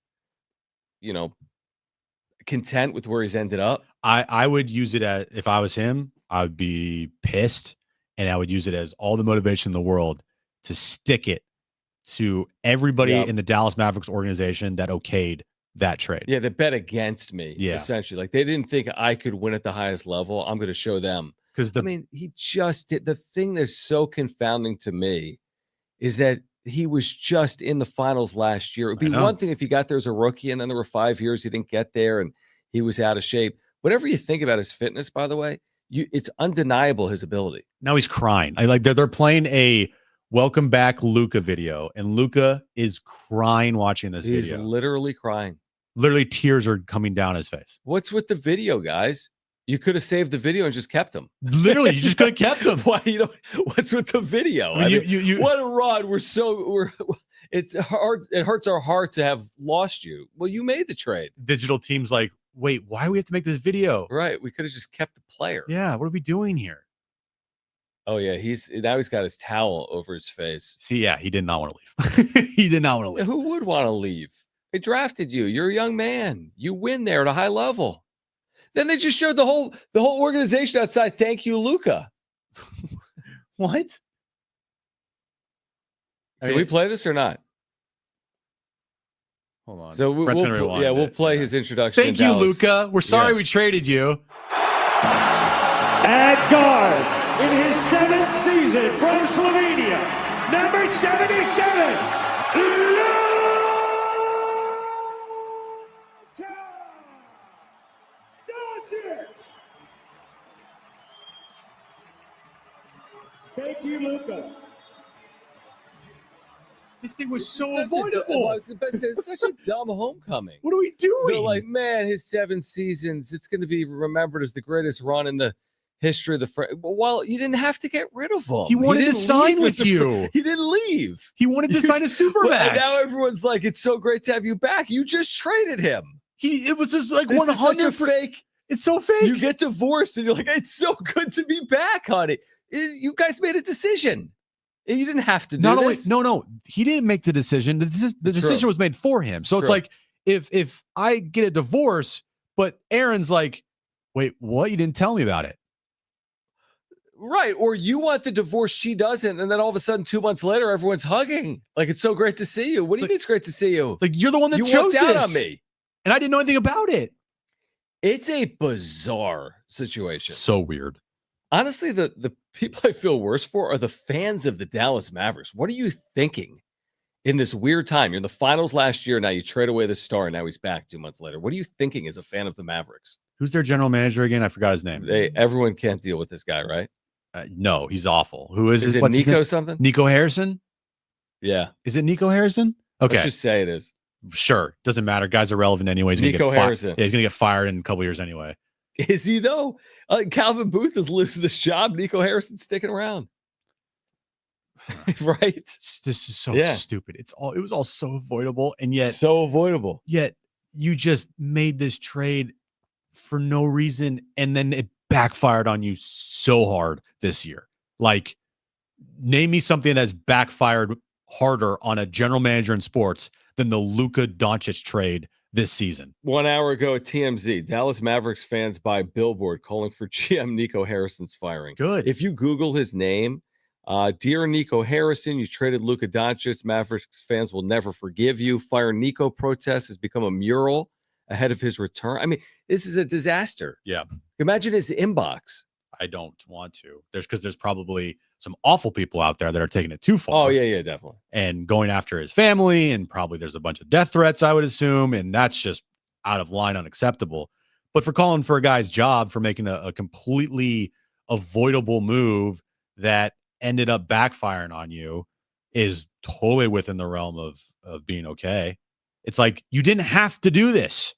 content with where he's ended up? I would use it as, if I was him, I would be pissed, and I would use it as all the motivation in the world to stick it to everybody in the Dallas Mavericks organization that okayed that trade. Yeah, they bet against me, essentially. Like, they didn't think I could win at the highest level. I'm going to show them. Because he just did. The thing that's so confounding to me is that he was just in the finals last year. It'd be one thing if he got there as a rookie and then there were 5 years he didn't get there and he was out of shape. Whatever you think about his fitness, by the way, it's undeniable his ability. Now he's crying. They're playing a welcome back Luka video, and Luka is crying watching this video. He's literally crying. Literally tears are coming down his face. What's with the video, guys? You could have saved the video and just kept him. Literally, you just could have kept him. Why? What's with the video? What a rod. It's hard. It hurts our heart to have lost you. Well, you made the trade. Digital team's like, wait, why do we have to make this video? Right. We could have just kept the player. Yeah. What are we doing here? Oh yeah. He's got his towel over his face. See, yeah, he did not want to leave. He did not want to leave. Who would want to leave? They drafted you. You're a young man. You win there at a high level. Then they just showed the whole organization outside. Thank you, Luka. What? Can we play this or not? Hold on. So we'll play his introduction. Thank you, Luka. We're sorry we traded you. At guard, in his 7th season from Slovenia, number 77, Thank you, Luka. This thing was so avoidable. It's such a dumb homecoming. What are we doing? They're like, man, his 7 seasons, it's going to be remembered as the greatest run in the history of the well, you didn't have to get rid of him. He wanted to sign with you. He didn't leave. He wanted to sign a supermax. And now everyone's like, it's so great to have you back. You just traded him. It was just like 100 fake. It's so fake. You get divorced and you're like, it's so good to be back, honey. You guys made a decision. You didn't have to do this. No, he didn't make the decision. The decision was made for him. So it's like, if I get a divorce, but Aaron's like, wait, what? You didn't tell me about it. Right. Or you want the divorce, she doesn't. And then all of a sudden, 2 months later, everyone's hugging. Like, it's so great to see you. What do you mean it's great to see you? It's like, you're the one that you chose walked out this. on me. And I didn't know anything about it. It's a bizarre situation. So weird. Honestly, the people I feel worse for are the fans of the Dallas Mavericks. What are you thinking? in this weird time. You're in the finals last year. Now you trade away the star. And now he's back 2 months later. What are you thinking as a fan of the Mavericks? Who's their general manager again? I forgot his name. Everyone can't deal with this guy, right? No, he's awful. Who is it? What's Nico something? Nico Harrison? Yeah. Is it Nico Harrison? Okay. Let's just say it is. Sure. Doesn't matter. Guy's irrelevant anyway. He's Nico Harrison. Yeah, he's going to get fired in a couple years anyway. Is he, though? Calvin Booth is losing his job. Nico Harrison's sticking around. Right? This is so stupid. It was all so avoidable. And yet. So avoidable. Yet you just made this trade for no reason. And then it backfired on you so hard this year. Like, name me something that's backfired harder on a general manager in sports than the Luka Doncic trade this season. 1 hour ago at TMZ, Dallas Mavericks fans buy billboard calling for GM Nico Harrison's firing. Good. If you Google his name, dear Nico Harrison, you traded Luka Doncic. Mavericks fans will never forgive you. Fire Nico protest has become a mural ahead of his return. I mean, this is a disaster. Yeah. Imagine his inbox. I don't want to. There's probably some awful people out there that are taking it too far. Oh, yeah, definitely. And going after his family, and probably there's a bunch of death threats, I would assume, and that's just out of line, unacceptable. But for calling for a guy's job, for making a completely avoidable move that ended up backfiring on you, is totally within the realm of being okay. It's like, you didn't have to do this.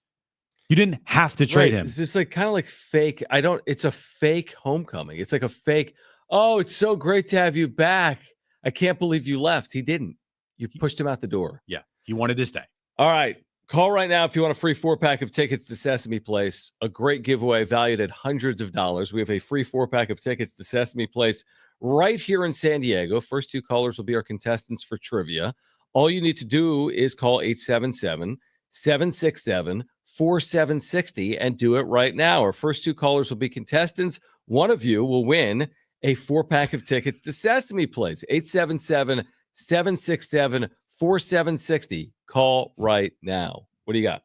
You didn't have to trade him. It's just like kind of like fake. It's a fake homecoming. It's like a fake. Oh, it's so great to have you back. I can't believe you left. He didn't. You pushed him out the door. Yeah. He wanted to stay. All right. Call right now if you want a free 4-pack of tickets to Sesame Place, a great giveaway valued at hundreds of dollars. We have a free 4-pack of tickets to Sesame Place right here in San Diego. First 2 callers will be our contestants for trivia. All you need to do is call 877-767-4760 and do it right now. Our first 2 callers will be contestants. One of you will win a 4-pack of tickets to Sesame Place. 877-767-4760. Call right now. What do you got?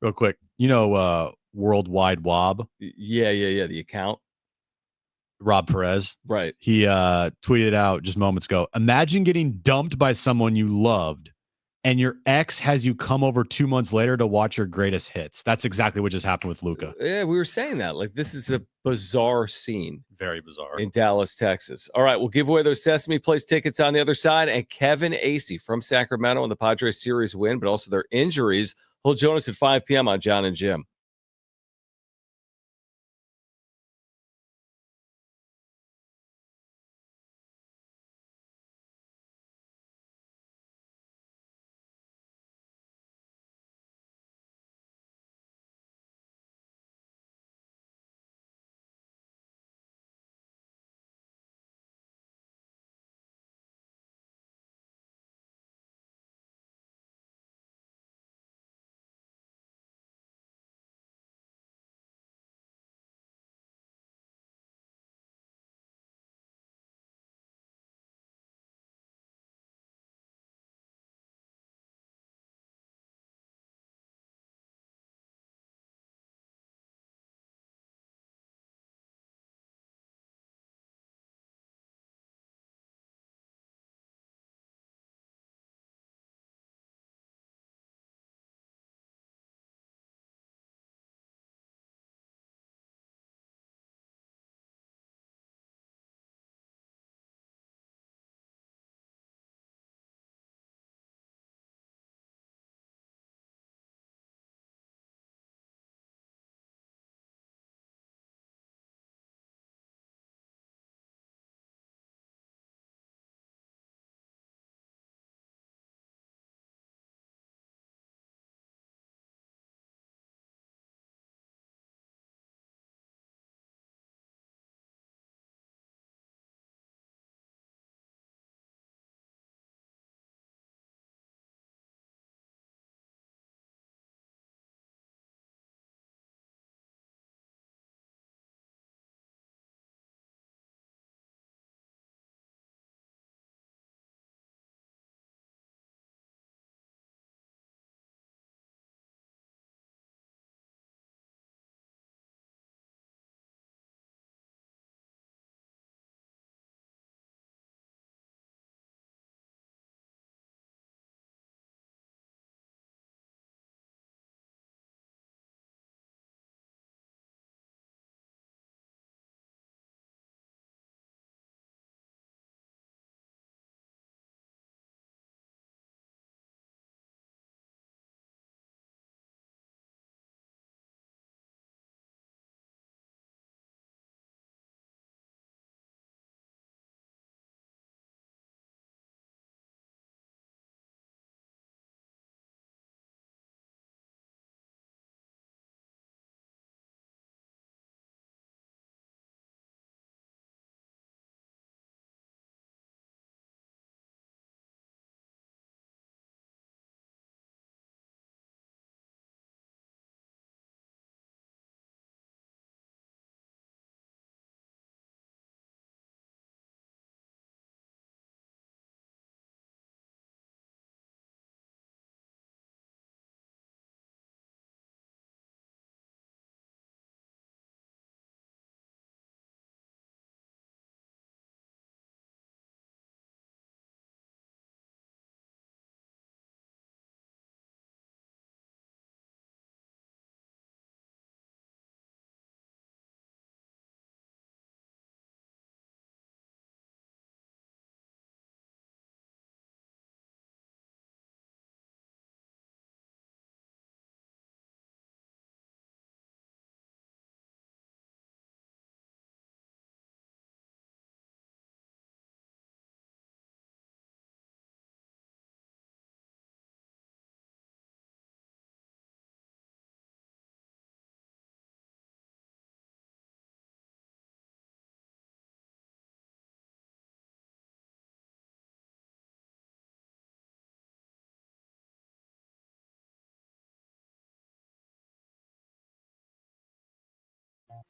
Real quick. Worldwide Wob? Yeah. The account. Rob Perez. Right. He tweeted out just moments ago, imagine getting dumped by someone you loved and your ex has you come over 2 months later to watch your greatest hits. That's exactly what just happened with Luka. Yeah, we were saying that. Like, this is a bizarre scene. Very bizarre. In Dallas, Texas. All right, we'll give away those Sesame Place tickets on the other side. And Kevin Acee from Sacramento and the Padres series win, but also their injuries. He'll join us at 5 p.m. on Jon and Jim.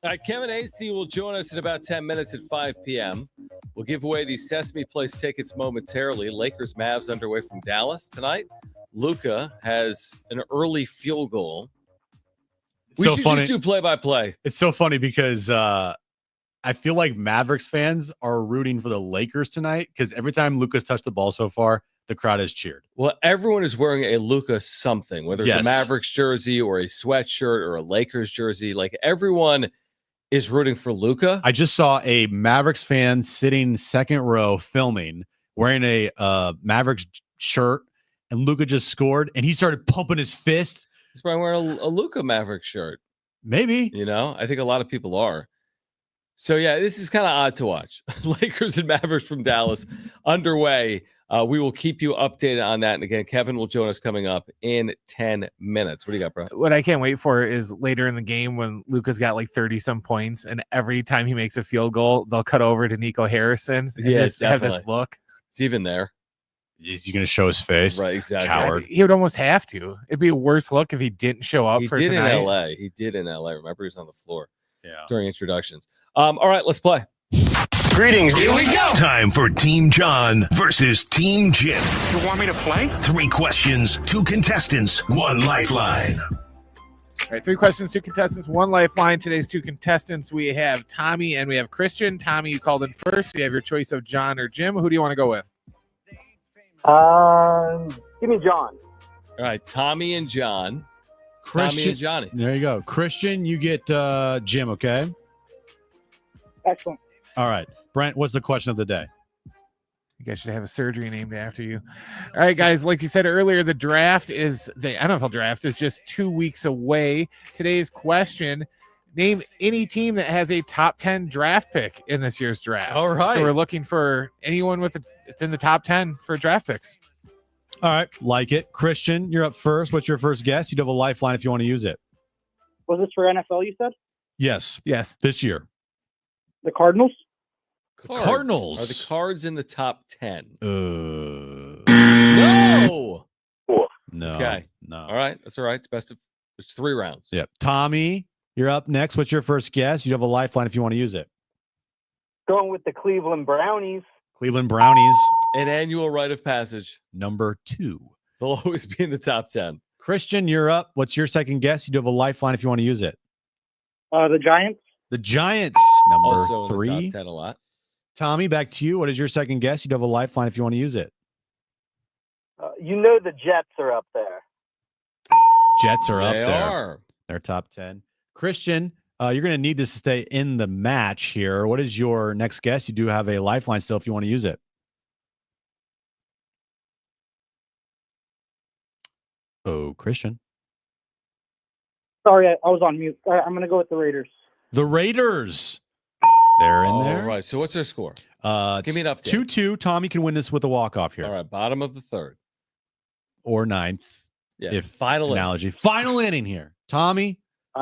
All right, Kevin Acee will join us in about 10 minutes at 5 p.m. We'll give away the Sesame Place tickets momentarily. Lakers Mavs underway from Dallas tonight. Luka has an early field goal. We should just do play-by-play. It's so funny because I feel like Mavericks fans are rooting for the Lakers tonight because every time Luka's touched the ball so far, the crowd has cheered. Well, everyone is wearing a Luka something, whether it's a Mavericks jersey or a sweatshirt or a Lakers jersey. Like, everyone is rooting for Luka. I just saw a Mavericks fan sitting second row filming, wearing a Mavericks shirt, and Luka just scored, and he started pumping his fist. He's probably wearing a Luka Mavericks shirt. Maybe. You know, I think a lot of people are. So, yeah, this is kind of odd to watch. Lakers and Mavericks from Dallas underway. We will keep you updated on that. And again, Kevin will join us coming up in 10 minutes. What do you got, bro? What I can't wait for is later in the game when Luka's got like 30-some points, and every time he makes a field goal, they'll cut over to Nico Harrison and just have this look. It's even there. Is he going to show his face? Right, exactly. Coward. He would almost have to. It'd be a worse look if he didn't show up for tonight. He did in LA. Remember, he was on the floor during introductions. All right, let's play. Greetings. Here we go. Time for Team Jon versus Team Jim. You want me to play? 3 questions, 2 contestants, 1 lifeline. All right, 3 questions, 2 contestants, 1 lifeline. Today's 2 contestants, we have Tommy and we have Christian. Tommy, you called in first. You have your choice of Jon or Jim. Who do you want to go with? Give me Jon. All right, Tommy and Jon. Christian, Tommy and Johnny. There you go. Christian, you get Jim, okay? Excellent. All right. Brent, what's the question of the day? You guys should have a surgery named after you. All right, guys, like you said earlier, the NFL draft is just 2 weeks away. Today's question, name any team that has a top 10 draft pick in this year's draft. All right. So we're looking for anyone it's in the top 10 for draft picks. All right. Like it. Christian, you're up first. What's your first guess? You'd have a lifeline if you want to use it. Was this for NFL, you said? Yes. Yes. This year. The Cardinals? Cardinals. Are the Cards in the top 10? No. No. Okay. No. All right. That's all right. It's 3 rounds. Yep. Tommy, you're up next. What's your first guess? You have a lifeline if you want to use it. Going with the Cleveland Brownies. Cleveland Brownies. An annual rite of passage. Number 2. They'll always be in the top 10. Christian, you're up. What's your second guess? You do have a lifeline if you want to use it. The Giants. The Giants. Number Also 3. in the top 10 a lot. Tommy, back to you. What is your second guess? You'd have a lifeline if you want to use it. The Jets are up there. Jets are up They there. are. They're top 10. Christian, you're going to need this to stay in the match here. What is your next guess? You do have a lifeline still if you want to use it. Oh, Christian. Sorry, I was on mute. I'm going to go with the Raiders. The Raiders. They're in there. All right. So what's their score? Give me an update. 2-2. Tommy can win this with a walk-off here. All right. Bottom of the 3rd. Or 9th. Yeah. If Final analogy. inning. Final inning here. Tommy. They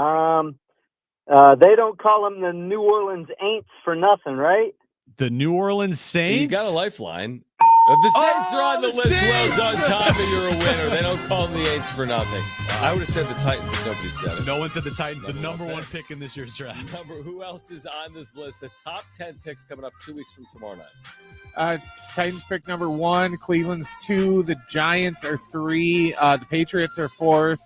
don't call them the New Orleans Aints for nothing, right? The New Orleans Saints. You got a lifeline. The Saints are on the list. Saints! Well done, Tommy. You're a winner. They don't call them the Aints for nothing. I would have said the Titans if nobody said it. No one said the Titans. The number 1 pick in this year's draft. Who else is on this list? The top 10 picks coming up 2 weeks from tomorrow night. Titans pick number 1, Cleveland's 2, the Giants are 3, the Patriots are 4th,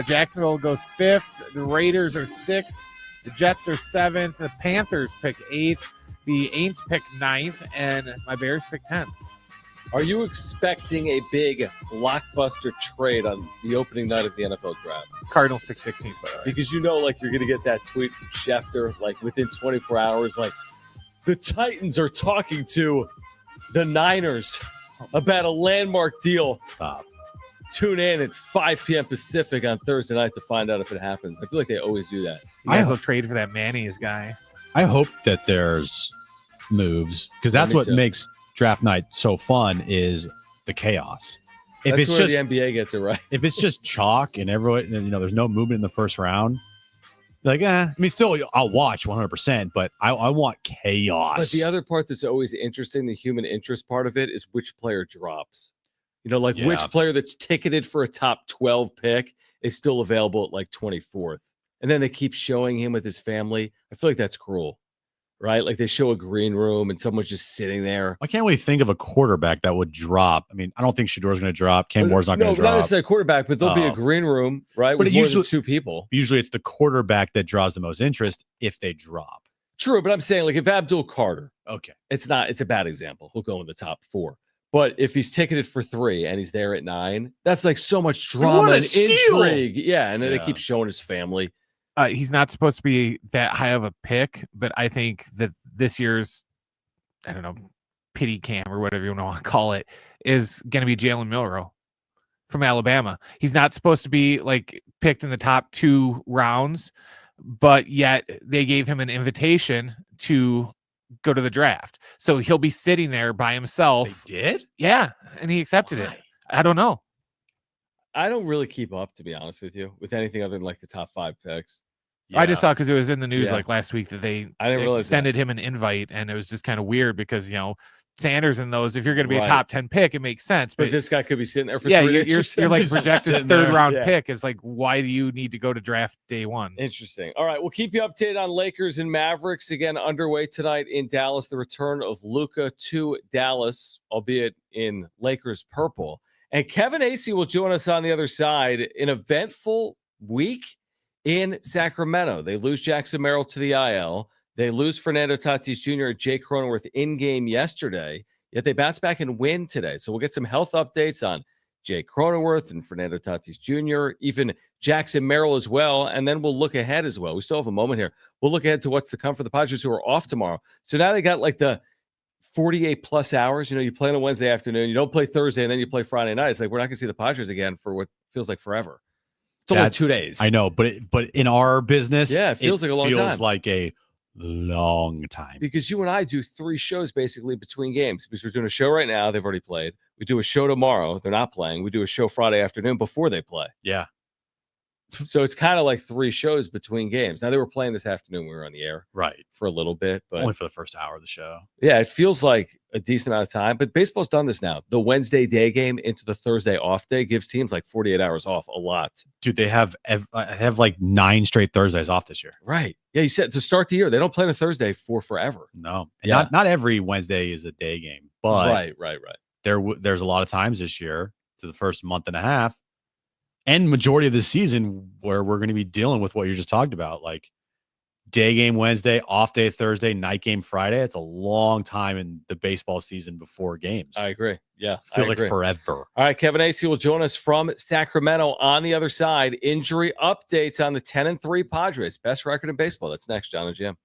Jacksonville goes 5th, the Raiders are 6th, the Jets are 7th, the Panthers pick 8th, the Aints pick 9th, and my Bears pick 10th. Are you expecting a big blockbuster trade on the opening night of the NFL draft? Cardinals pick 16th, by the way. Because you're going to get that tweet from Schefter, within 24 hours, the Titans are talking to the Niners about a landmark deal. Stop. Tune in at 5 p.m. Pacific on Thursday night to find out if it happens. I feel like they always do that. You guys will trade for that Mayonnaise guy. I hope that there's moves because that's what makes draft night so fun is the chaos. If That's it's where just the NBA gets it right. If it's just chalk and everyone, there's no movement in the first round. Still I'll watch 100%, but I want chaos. But the other part that's always interesting, the human interest part of it, is which player drops. Which player that's ticketed for a top 12 pick is still available at 24th. and then they keep showing him with his family. I feel like that's cruel, right? Like they show a green room and someone's just sitting there. I can't really think of a quarterback that would drop. I mean, I don't think Shador's going to drop. Cam Moore's not going to drop. No, not necessarily a quarterback, but there'll be a green room, right? But With more than two people. Usually it's the quarterback that draws the most interest if they drop. True, but I'm saying like if Abdul Carter, okay, it's a bad example. He'll go in the top 4. But if he's ticketed for 3 and he's there at 9, that's like so much drama and intrigue. Yeah, and then they keep showing his family. He's not supposed to be that high of a pick, but I think that this year's, I don't know, pity cam or whatever you want to call it, is going to be Jalen Milroe from Alabama. He's not supposed to be like picked in the top 2 rounds, but yet they gave him an invitation to go to the draft. So he'll be sitting there by himself. They did? Yeah, and he accepted it. I don't know. I don't really keep up, to be honest with you, with anything other than like the top 5 picks. I just saw because it was in the news like last week that they realize extended him an invite, and it was just kind of weird because Sanders and those, if you're going to be a top 10 pick, it makes sense. But this guy could be sitting there for 3 days. You're like projected 3rd round pick. Is like, why do you need to go to draft day 1? Interesting. All right, we'll keep you updated on Lakers and Mavericks again underway tonight in Dallas. The return of Luka to Dallas, albeit in Lakers purple. And Kevin Acee will join us on the other side. An eventful week in Sacramento. They lose Jackson Merrill to the IL. They lose Fernando Tatis Jr. and Jay Cronenworth in game yesterday, yet they bounce back and win today. So we'll get some health updates on Jay Cronenworth and Fernando Tatis Jr., even Jackson Merrill as well. And then we'll look ahead as well. We still have a moment here. We'll look ahead to what's to come for the Padres who are off tomorrow. So now they got like the 48 plus hours. You play on a Wednesday afternoon, you don't play Thursday, and then you play Friday night. It's like we're not going to see the Padres again for what feels like forever. It's only 2 days. I know, but in our business, it feels like a long time. Feels like a long time. Because you and I do 3 shows basically between games. Because we're doing a show right now, they've already played. We do a show tomorrow, they're not playing. We do a show Friday afternoon before they play. Yeah. So it's kind of like 3 shows between games. Now they were playing this afternoon. We were on the air, right, for a little bit, but only for the first hour of the show. Yeah, it feels like a decent amount of time. But baseball's done this now. The Wednesday day game into the Thursday off day gives teams like 48 hours off. A lot, dude. They have like 9 straight Thursdays off this year. Right? Yeah, you said to start the year they don't play on a Thursday for forever. No, and not every Wednesday is a day game, but right. There's a lot of times this year to the first month and a half. And majority of the season where we're going to be dealing with what you just talked about, like day game Wednesday, off day Thursday, night game Friday. It's a long time in the baseball season before games. I agree. Yeah. Feels like forever. All right. Kevin Acee will join us from Sacramento on the other side. Injury updates on the 10-3 Padres. Best record in baseball. That's next, Jon and Jim.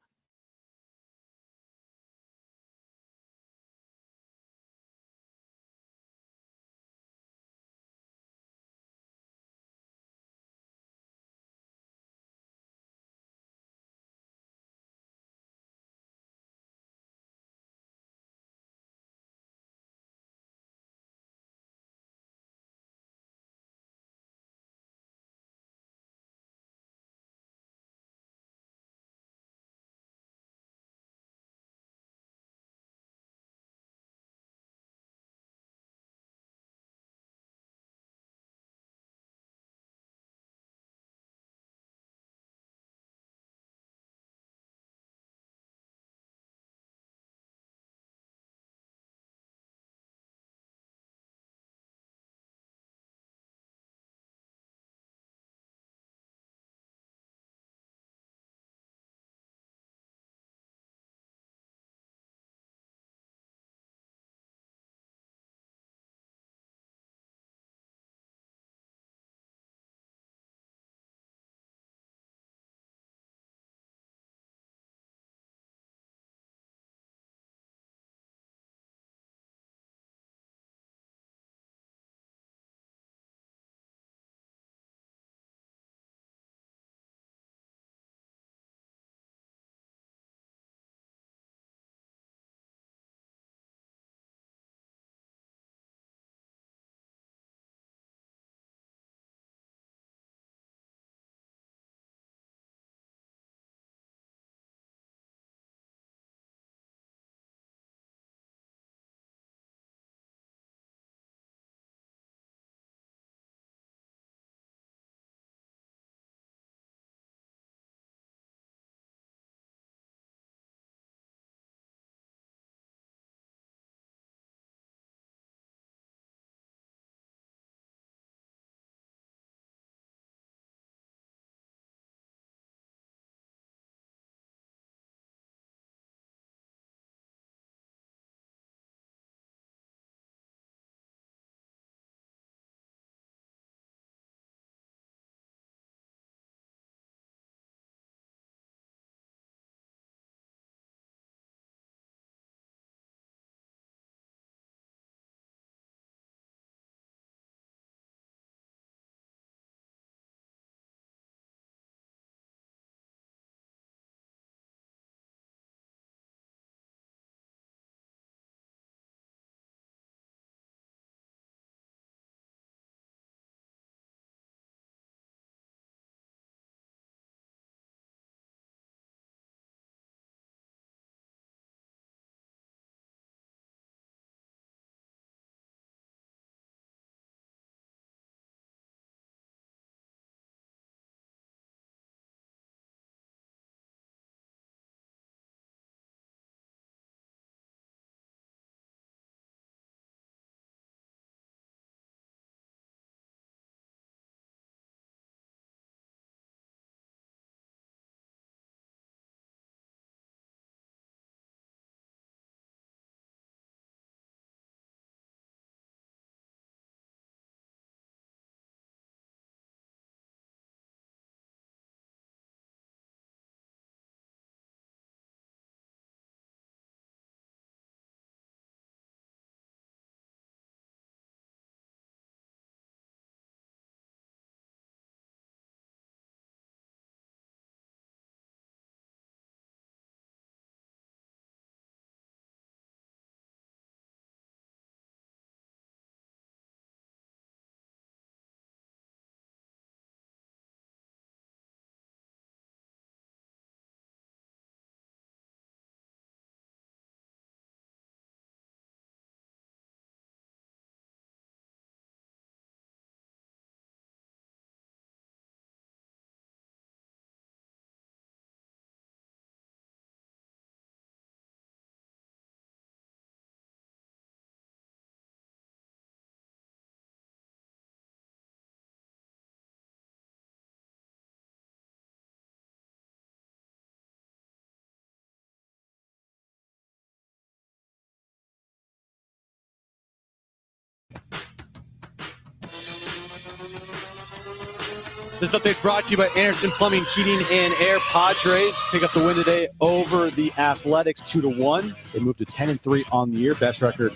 This update brought to you by Anderson Plumbing, Heating, and Air. Padres pick up the win today over the Athletics 2-1. They moved to 10-3 on the year, best record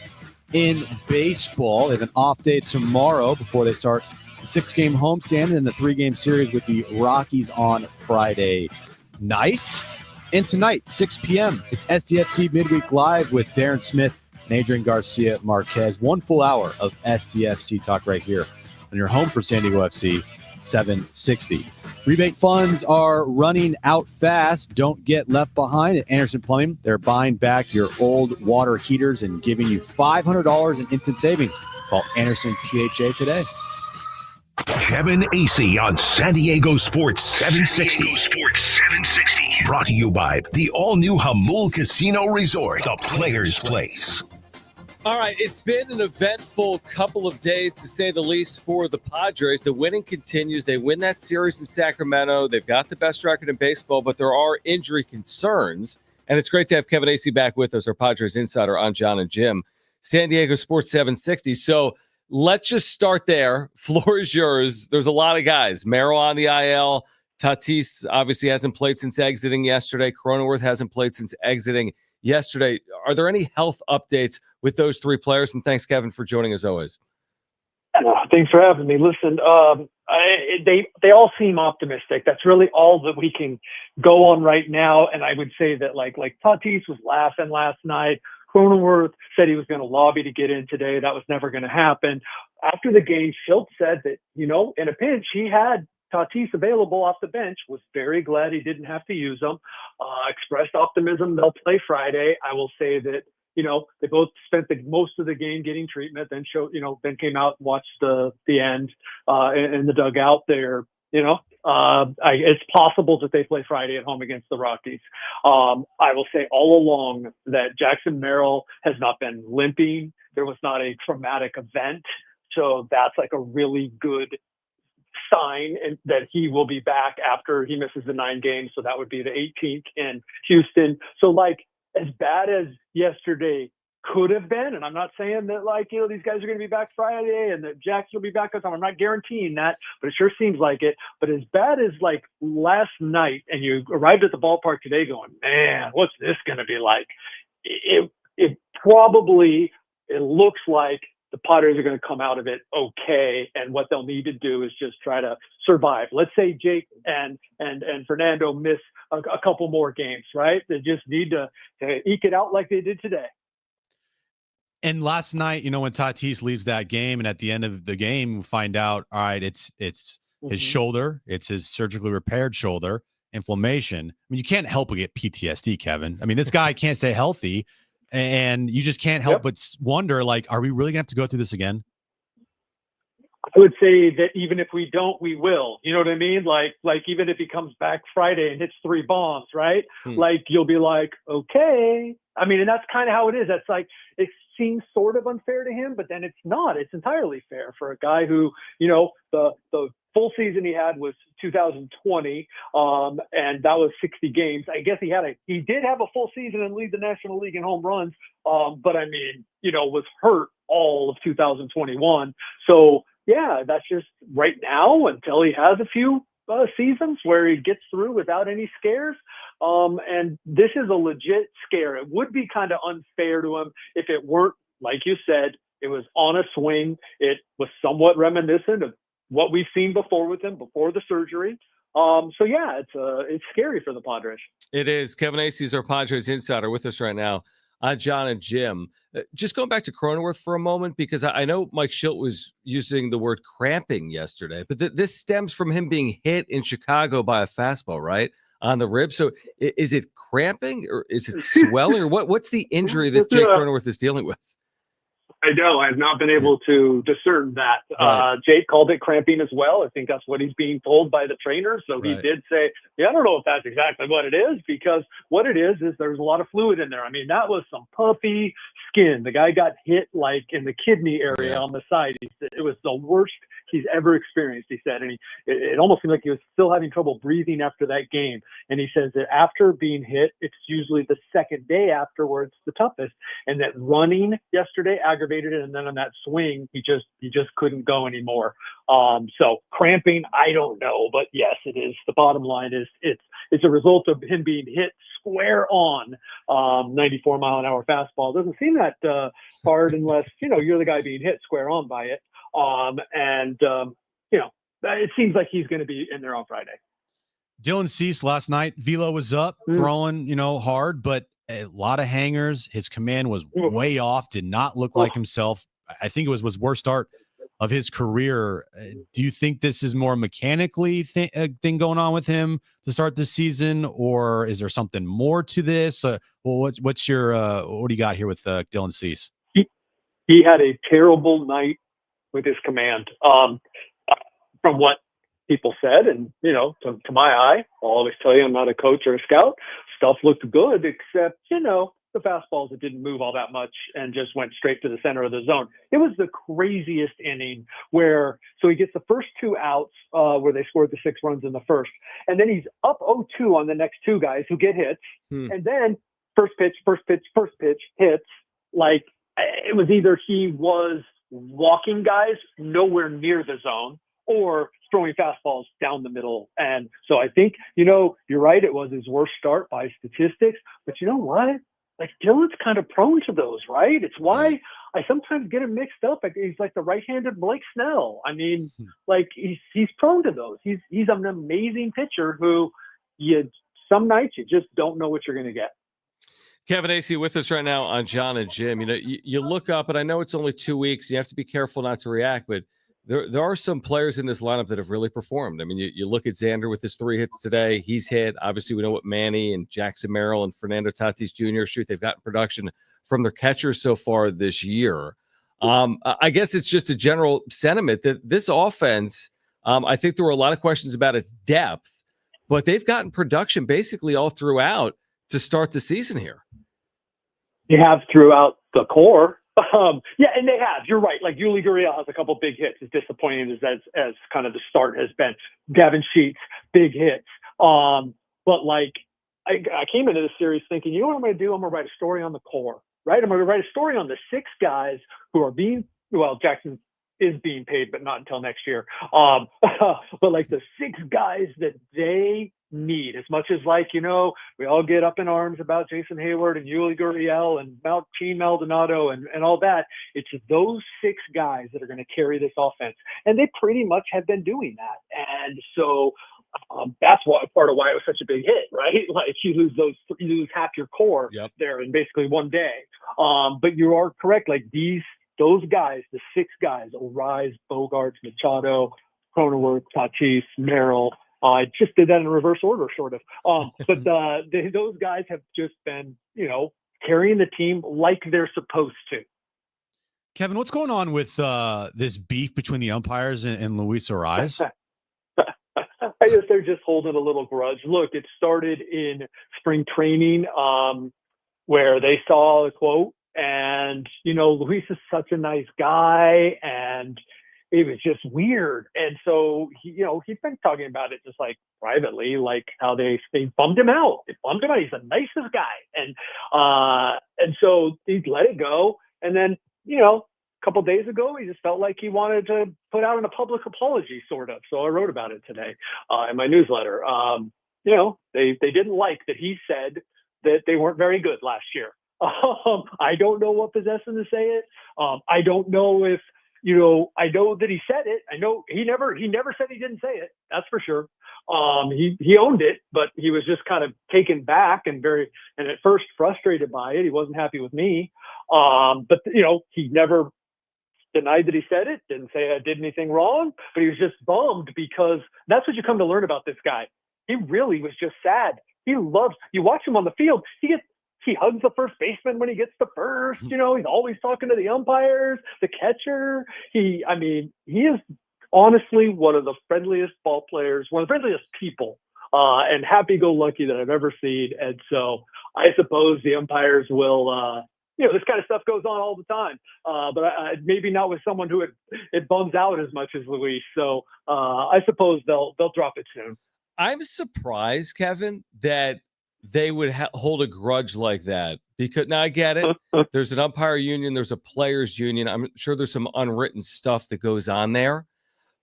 in baseball. They have an off day tomorrow before they start the 6-game homestand and the 3-game series with the Rockies on Friday night. And tonight, 6 p.m., it's SDFC Midweek Live with Darren Smith and Adrian Garcia Marquez. 1 full hour of SDFC talk right here on your home for San Diego FC 760. Rebate funds are running out fast. Don't get left behind at Anderson Plumbing. They're buying back your old water heaters and giving you $500 in instant savings. Call Anderson PHA today. Kevin Acee on San Diego Sports 760. Brought to you by the all-new Hamul Casino Resort, the Players' Place. All right, it's been an eventful couple of days, to say the least, for the Padres. The winning continues. They win that series in Sacramento. They've got the best record in baseball, but there are injury concerns. And it's great to have Kevin Acee back with us, our Padres insider on Jon and Jim, San Diego Sports 760. So let's just start there. Floor is yours. There's a lot of guys. Merrill on the IL. Tatis obviously hasn't played since exiting yesterday. Cronenworth hasn't played since exiting yesterday. Are there any health updates with those three players? And thanks, Kevin, for joining as always. Thanks for having me. Listen, they all seem optimistic. That's really all that we can go on right now. And I would say that like Tatis was laughing last night. Cronenworth said he was going to lobby to get in today. That was never going to happen. After the game, Shildt said that, in a pinch, he had Tatis available off the bench, was very glad he didn't have to use them, expressed optimism they'll play Friday. I will say that, they both spent most of the game getting treatment, then came out and watched the end in the dugout there. It's possible that they play Friday at home against the Rockies. I will say all along that Jackson Merrill has not been limping. There was not a traumatic event. So that's like a really good sign that he will be back after he misses the 9 games. So that would be the 18th in Houston. So as bad as yesterday could have been, and I'm not saying that these guys are going to be back Friday and that Jackson will be back on time. I'm not guaranteeing that, but it sure seems like it. But as bad as last night, and you arrived at the ballpark today going, man, what's this going to be like? It looks like the Padres are going to come out of it okay, and what they'll need to do is just try to survive. Let's say Jake and Fernando miss a couple more games, right? They just need to eke it out like they did today. And last night, when Tatis leaves that game, and at the end of the game, we find out, all right, it's his shoulder, it's his surgically repaired shoulder, inflammation. I mean, you can't help but get PTSD, Kevin. I mean, this guy can't stay healthy. And you just can't help but wonder, are we really going to have to go through this again? I would say that even if we don't, we will. You know what I mean? Like even if he comes back Friday and hits 3 bombs, right? You'll be like, okay. I mean, and that's kind of how it is. That's it seems sort of unfair to him, but then it's not. It's entirely fair for a guy who, the full season he had was 2020, and that was 60 games. I guess he did have a full season and lead the National League in home runs, but I mean, was hurt all of 2021. So yeah, that's just right now until he has a few seasons where he gets through without any scares. And this is a legit scare. It would be kind of unfair to him if it weren't, like you said, it was on a swing. It was somewhat reminiscent of what we've seen before with him before the surgery. So yeah, it's scary for the Padres. It is. Kevin Acee is our Padres insider with us right now on Jon and Jim. Just going back to Cronenworth for a moment, because I know Mike Shildt was using the word cramping yesterday, but this stems from him being hit in Chicago by a fastball, right? On the rib. So is it cramping or is it swelling or what's the injury that Jake Cronenworth is dealing with? I know. I've not been able to discern that. Right. Jake called it cramping as well. I think that's what he's being told by the trainer. So he did say, I don't know if that's exactly what it is, because what it is there's a lot of fluid in there. I mean, that was some puffy skin. The guy got hit in the kidney area on the side. It was the worst he's ever experienced, he said. And it almost seemed like he was still having trouble breathing after that game. And he says that after being hit, it's usually the second day afterwards the toughest. And that running yesterday aggravated it. And then on that swing, he just couldn't go anymore. So cramping, I don't know. But yes, it is. The bottom line is it's a result of him being hit square on 94-mile-an-hour fastball. It doesn't seem that hard unless, you're the guy being hit square on by it. It seems like he's going to be in there on Friday. Dylan Cease last night, velo was up, throwing, hard, but a lot of hangers. His command was way off, did not look like himself. I think it was worst start of his career. Do you think this is more mechanically thing going on with him to start this season, or is there something more to this? What's your what do you got here with Dylan Cease? He had a terrible night with his command. From what people said, and to my eye, I'll always tell you I'm not a coach or a scout. Stuff looked good, except the fastballs that didn't move all that much and just went straight to the center of the zone. It was the craziest inning so he gets the first 2 outs where they scored the 6 runs in the first. And then he's up 0-2 on the next 2 guys who get hits. And then first pitch, hits. Like it was either he was walking guys nowhere near the zone or throwing fastballs down the middle. And so I think, you're right. It was his worst start by statistics, but you know what? Like Dylan's kind of prone to those, right? It's why I sometimes get him mixed up. He's like the right-handed Blake Snell. I mean, like he's prone to those. He's an amazing pitcher who some nights you just don't know what you're going to get. Kevin Acee with us right now on Jon and Jim. You look up, and I know it's only 2 weeks. You have to be careful not to react, but there are some players in this lineup that have really performed. I mean, you look at Xander with his 3 hits today. He's hit. Obviously, we know what Manny and Jackson Merrill and Fernando Tatis Jr. They've gotten production from their catchers so far this year. I guess it's just a general sentiment that this offense, I think there were a lot of questions about its depth, but they've gotten production basically all throughout to start the season here. They have throughout the core. Yeah, and they have. You're right. Like Yuli Gurriel has a couple big hits. As disappointing as kind of the start has been. Gavin Sheets, big hits. But like I came into the series thinking, you know what I'm going to do? I'm going to write a story on the core, right? I'm going to write a story on the 6 guys who are Jackson is being paid, but not until next year. But like the 6 guys that they need, as much as we all get up in arms about Jason Hayward and Yuli Gurriel and Martin Maldonado and all that. It's those 6 guys that are going to carry this offense, and they pretty much have been doing that. And so that's part of why it was such a big hit, right? Like you lose half your core there in basically one day. But you are correct. Like those guys, the 6 guys: O'Rise, Bogarts, Machado, Cronenworth, Tatis, Merrill. I just did that in reverse order, sort of. But those guys have just been, carrying the team like they're supposed to. Kevin, what's going on with this beef between the umpires and Luis O'Rise? I guess they're just holding a little grudge. Look, it started in spring training where they saw a quote, and, Luis is such a nice guy, and it was just weird. And so he's been talking about it just like privately, like how they bummed him out. They bummed him out. He's the nicest guy. And so he let it go. And then, a couple of days ago, he just felt like he wanted to put out a public apology, sort of. So I wrote about it today in my newsletter. They didn't like that he said that they weren't very good last year. I don't know what possessed him to say it. I don't know if, I know that he said it. I know he never said he didn't say it. That's for sure. He owned it, but he was just kind of taken back and at first frustrated by it. He wasn't happy with me. But he never denied that he said it, didn't say I did anything wrong, but he was just bummed because that's what you come to learn about this guy. He really was just sad. You watch him on the field. He hugs the first baseman when he gets to first. He's always talking to the umpires, the catcher. He is honestly one of the friendliest ball players, one of the friendliest people, and happy-go-lucky that I've ever seen. And so I suppose the umpires will, this kind of stuff goes on all the time. But maybe not with someone who it bums out as much as Luis. So I suppose they'll drop it soon. I'm surprised, Kevin, that they would hold a grudge like that, because now I get it. There's an umpire union, there's a players union. I'm sure there's some unwritten stuff that goes on there.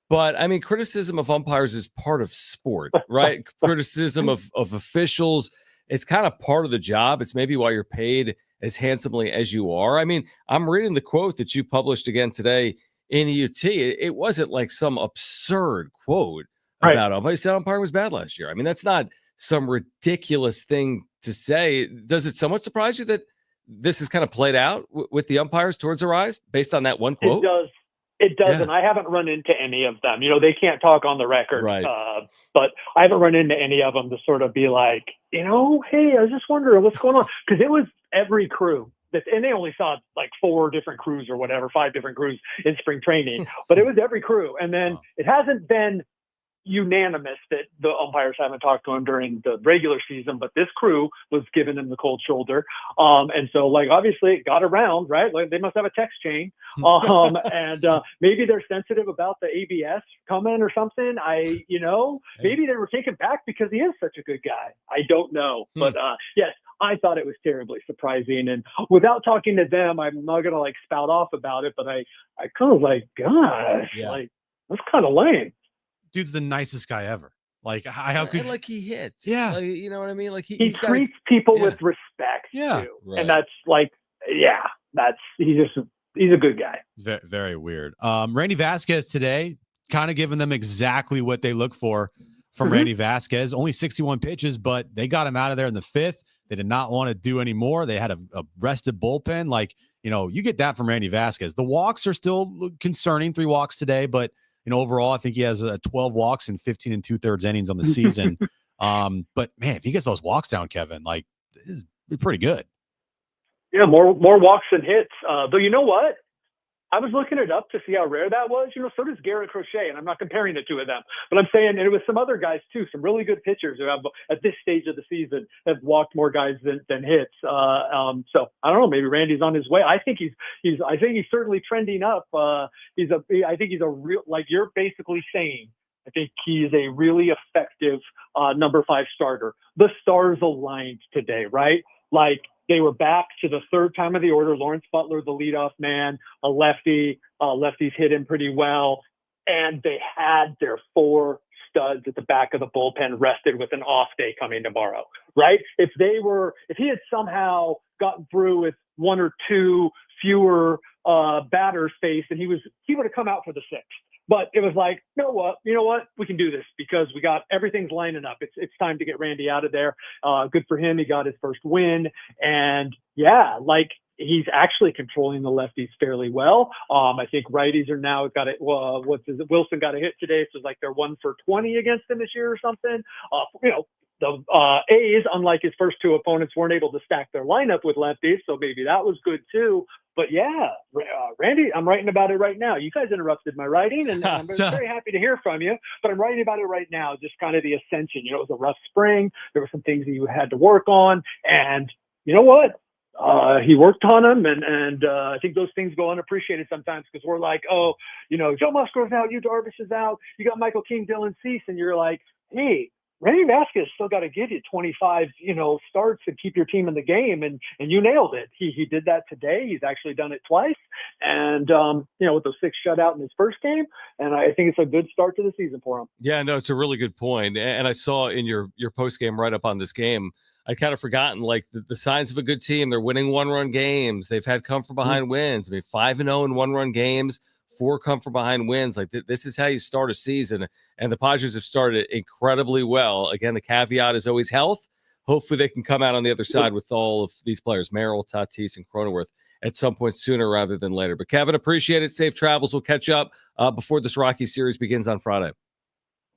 But I mean, criticism of umpires is part of sport, right? Criticism of officials, it's kind of part of the job. It's maybe why you're paid as handsomely as you are. I mean, I'm reading the quote that you published again today in UT. It wasn't like some absurd quote about umpire. He said umpire was bad last year. I mean, that's not some ridiculous thing to say. Does it somewhat surprise you that this is kind of played out with the umpires towards their eyes based on that one quote? It does, and I haven't run into any of them. They can't talk on the record, right. But I haven't run into any of them to sort of be like, hey, I was just wondering what's going on. Because it was every crew. And they only saw like 4 different crews or whatever, 5 different crews in spring training. But it was every crew. And then it hasn't been unanimous that the umpires haven't talked to him during the regular season, but this crew was giving him the cold shoulder. And so obviously it got around, right? Like they must have a text chain. And maybe they're sensitive about the ABS coming or something. Maybe they were taken back because he is such a good guy. I don't know. But yes, I thought it was terribly surprising. And without talking to them, I'm not going to spout off about it, but I kind of gosh, that's kind of lame. Dude's the nicest guy ever. How could he hits? Yeah, you know what I mean. He treats people with respect. Yeah, too. Right. And that's he's a good guy. Very, very weird. Randy Vasquez today, kind of giving them exactly what they look for from Randy Vasquez. Only 61 pitches, but they got him out of there in the 5th. They did not want to do any more. They had a rested bullpen. You get that from Randy Vasquez. The walks are still concerning. 3 walks today, but overall, I think he has 12 walks and 15 2/3 innings on the season. But man, if he gets those walks down, Kevin, this is pretty good. Yeah, more walks than hits. Though you know what? I was looking it up to see how rare that was. So does Garrett Crochet, and I'm not comparing the two of them, but I'm saying, and it was some other guys too, some really good pitchers who have, at this stage of the season, have walked more guys than hits. So I don't know, maybe Randy's on his way. I think he's certainly trending up. I think he's a real, you're basically saying, I think he is a really effective number 5 starter. The stars aligned today, right? They were back to the 3rd time of the order. Lawrence Butler, the leadoff man, a lefty. Lefties hit him pretty well. And they had their 4 studs at the back of the bullpen rested with an off day coming tomorrow, right? If he had somehow gotten through with 1 or 2 fewer batters faced, and he would have come out for the 6th. But it was you know what? We can do this because we got everything's lining up. It's time to get Randy out of there. Good for him. He got his first win. And he's actually controlling the lefties fairly well. I think righties are now got it. Wilson got a hit today. So it's they're 1 for 20 against him this year or something. The A's, unlike his first 2 opponents, weren't able to stack their lineup with lefties. So maybe that was good too. But yeah, Randy, I'm writing about it right now. You guys interrupted my writing, and I'm very happy to hear from you. But I'm writing about it right now, just kind of the ascension. It was a rough spring. There were some things that you had to work on. And you know what? He worked on them, and I think those things go unappreciated sometimes because we're Joe Musgrove's out, Yu Darvish is out, you got Michael King, Dylan Cease, and you're like, hey, Randy Vasquez still got to give you 25, starts and keep your team in the game, and you nailed it. He did that today. He's actually done it twice, and with those 6 shutout in his first game, and I think it's a good start to the season for him. Yeah, no, it's a really good point. And I saw in your post game write up on this game, I kind of forgotten the signs of a good team. They're winning 1-run games. They've had come from behind wins. 5-0 in 1-run games. 4 come from behind wins. This is how you start a season. And the Padres have started incredibly well. Again, the caveat is always health. Hopefully they can come out on the other side with all of these players, Merrill, Tatis, and Cronenworth, at some point sooner rather than later. But Kevin, appreciate it. Safe travels. We'll catch up before this Rocky series begins on Friday.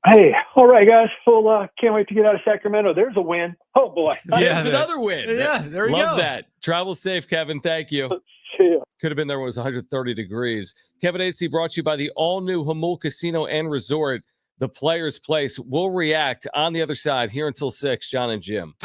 Hey, all right, guys. Well, can't wait to get out of Sacramento. There's a win. Oh, boy. There's another win. Yeah, there you go. Love that. Travel safe, Kevin. Thank you. See ya. Could have been there when it was 130 degrees. Kevin Acee brought to you by the all-new Jamul Casino and Resort, the Players' Place. We'll react on the other side here until 6, Jon and Jim.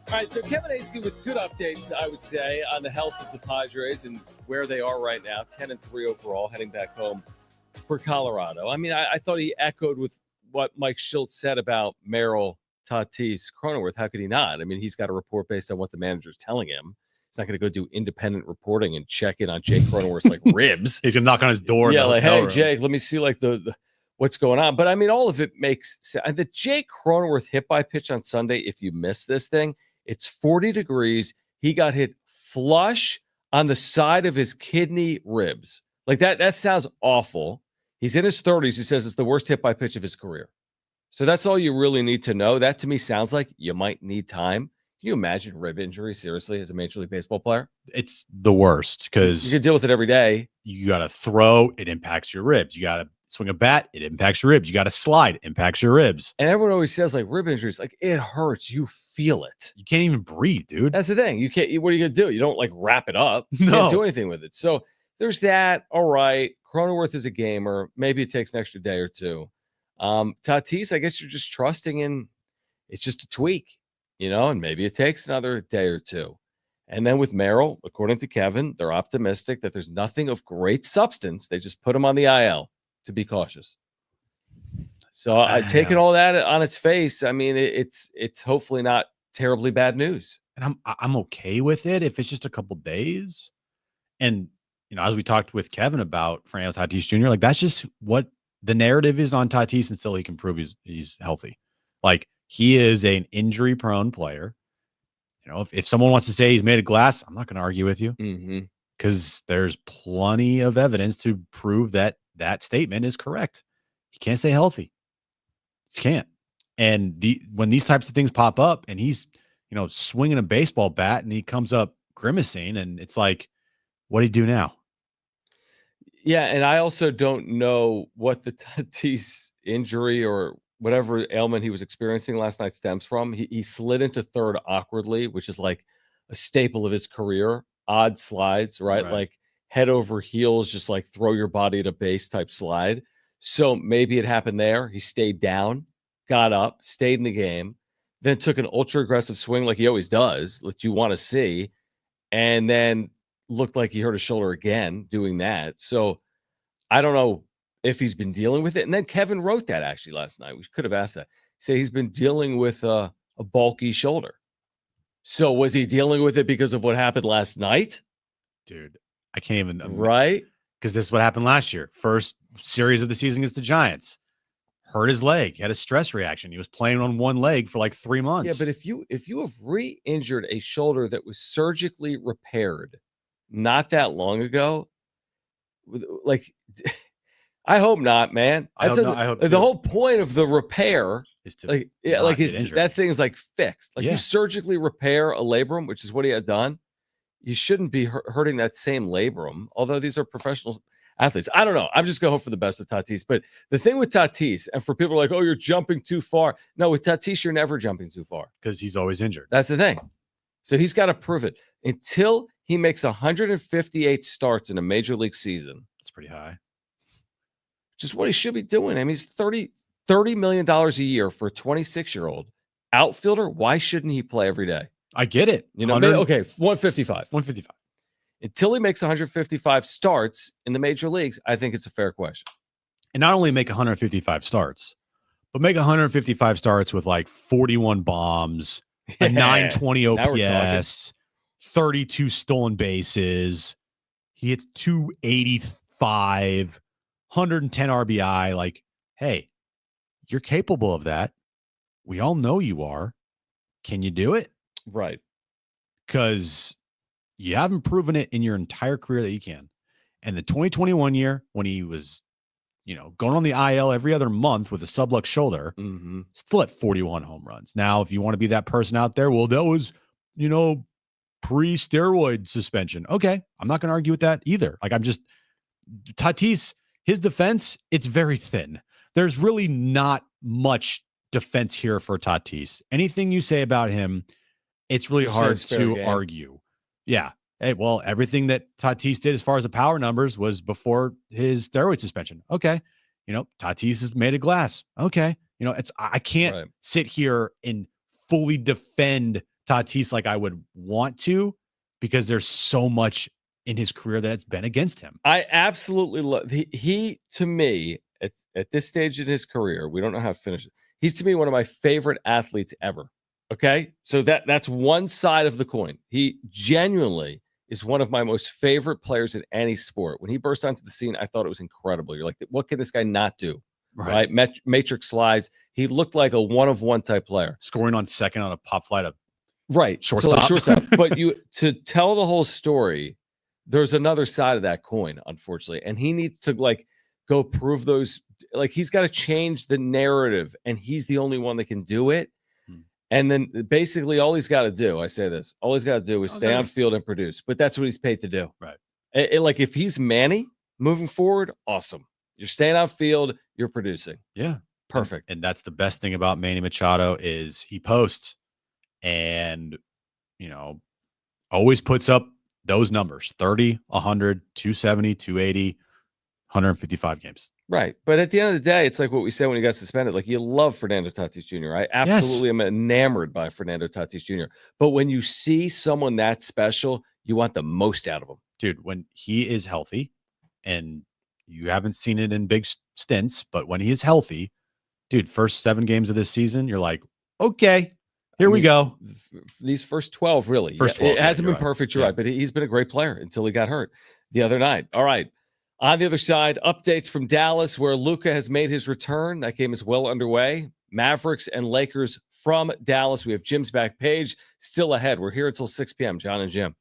All right, so Kevin Acee with good updates, I would say, on the health of the Padres and where they are right now, 10-3 overall, heading back home for Colorado. I mean, I thought he echoed with what Mike Shildt said about Merrill, Tatis, Cronenworth. How could he not? I mean, he's got a report based on what the manager's telling him. He's not going to go do independent reporting and check in on Jake Cronenworth's like ribs. He's going to knock on his door. Yeah, like, hey, room. Jake, let me see like the what's going on. But I mean, all of it makes sense. The Jake Cronenworth hit by pitch on Sunday, if you miss this thing, it's 40 degrees. He got hit flush on the side of his kidney ribs. Like that sounds awful. He's in his 30s. He says it's the worst hit by pitch of his career. So that's all you really need to know. That to me sounds like you might need time. Can you imagine rib injury, seriously, as a Major League Baseball player? It's the worst because you can deal with it every day. You got to throw, it impacts your ribs. You got to swing a bat, it impacts your ribs. You got to slide, it impacts your ribs. And everyone always says like rib injuries, like it hurts. You feel it. You can't even breathe, dude. That's the thing. You can't. What are you gonna do? You don't like wrap it up. You No. can't do anything with it. So there's that. All right. Cronenworth is a gamer. Maybe it takes an extra day or two. Tatis, I guess you're just trusting in it's just a tweak, and maybe it takes another day or two. And then with Merrill, according to Kevin, they're optimistic that there's nothing of great substance. They just put him on the IL to be cautious. So taking all that on its face, I mean, it's hopefully not terribly bad news. And I'm okay with it if it's just a couple days. And as we talked with Kevin about Fernando Tatis Jr., like that's just what the narrative is on Tatis until he can prove he's healthy. Like he is an injury-prone player. If someone wants to say he's made of glass, I'm not going to argue with you because there's plenty of evidence to prove that statement is correct. He can't stay healthy. He can't. And when these types of things pop up and he's, swinging a baseball bat and he comes up grimacing and it's like, what do you do now? Yeah, and I also don't know what the Tatis injury or whatever ailment he was experiencing last night stems from. He slid into third awkwardly, which is like a staple of his career. Odd slides, right? Like head over heels, just like throw your body at a base type slide. So maybe it happened there. He stayed down, got up, stayed in the game, then took an ultra aggressive swing like he always does, that you want to see, and then looked like he hurt his shoulder again doing that. So I don't know if he's been dealing with it. And then Kevin wrote that actually last night. We could have asked that. He said he's been dealing with a bulky shoulder. So was he dealing with it because of what happened last night? Dude, I can't even. Right? Because this is what happened last year. First series of the season against the Giants. Hurt his leg. He had a stress reaction. He was playing on one leg for like 3 months. Yeah, but if you have re-injured a shoulder that was surgically repaired not that long ago, like I hope not, man. I hope the whole point of the repair is to that thing is like fixed. Like you surgically repair a labrum, which is what he had done. You shouldn't be hurting that same labrum. Although these are professional athletes, I don't know. I'm just going to hope for the best with Tatis. But the thing with Tatis, and for people like, oh, you're jumping too far. No, with Tatis, you're never jumping too far because he's always injured. That's the thing. So he's got to prove it until he makes 158 starts in a major league season. That's pretty high. Just what he should be doing. I mean, he's $30 million a year for a 26-year-old outfielder. Why shouldn't he play every day? I get it. Okay, 155. 155. Until he makes 155 starts in the major leagues, I think it's a fair question. And not only make 155 starts, but make 155 starts with like 41 bombs, a 920 OPS, 32 stolen bases. He hits 285, 110 RBI. Like, hey, you're capable of that. We all know you are. Can you do it? Right. Because you haven't proven it in your entire career that you can. And the 2021 year, when he was, going on the IL every other month with a subluxed shoulder, still at 41 home runs. Now, if you want to be that person out there, well, that was, pre-steroid suspension. Okay. I'm not going to argue with that either. Like Tatis, his defense, it's very thin. There's really not much defense here for Tatis. Anything you say about him, it's really hard to argue. Yeah. Hey, well, everything that Tatis did as far as the power numbers was before his steroid suspension. Okay. Tatis is made of glass. Okay. I can't sit here and fully defend Tatis like I would want to, because there's so much in his career that's been against him. I absolutely love he to me at this stage in his career, we don't know how to finish it. He's to me one of my favorite athletes ever. Okay? So that's one side of the coin. He genuinely is one of my most favorite players in any sport. When he burst onto the scene, I thought it was incredible. You're like, what can this guy not do? Right? Matrix slides. He looked like a one-of-one type player. Scoring on second on a pop fly to shortstop. So like shortstop. But to tell the whole story, there's another side of that coin, unfortunately. And he needs to go prove those. Like, he's got to change the narrative, and he's the only one that can do it. And then basically all he's got to do, all he's got to do is stay on field and produce. But that's what he's paid to do. Right. Like, if he's Manny moving forward, awesome. You're staying on field, you're producing. Yeah. Perfect. And that's the best thing about Manny Machado is he posts and, always puts up those numbers, 30, 100, 270, 280, 155 games. Right. But at the end of the day, it's like what we said when he got suspended. Like, you love Fernando Tatis Jr. I absolutely am enamored by Fernando Tatis Jr. But when you see someone that special, you want the most out of him. Dude, when he is healthy, and you haven't seen it in big stints, but when he is healthy, dude, first 7 games of this season, you're like, okay, here we go. These first 12, really. First 12, it hasn't been perfect, you're right, but he's been a great player until he got hurt the other night. All right. On the other side, updates from Dallas, where Luka has made his return. That game is well underway. Mavericks and Lakers from Dallas. We have Jim's back page still ahead. We're here until 6 p.m. Jon and Jim.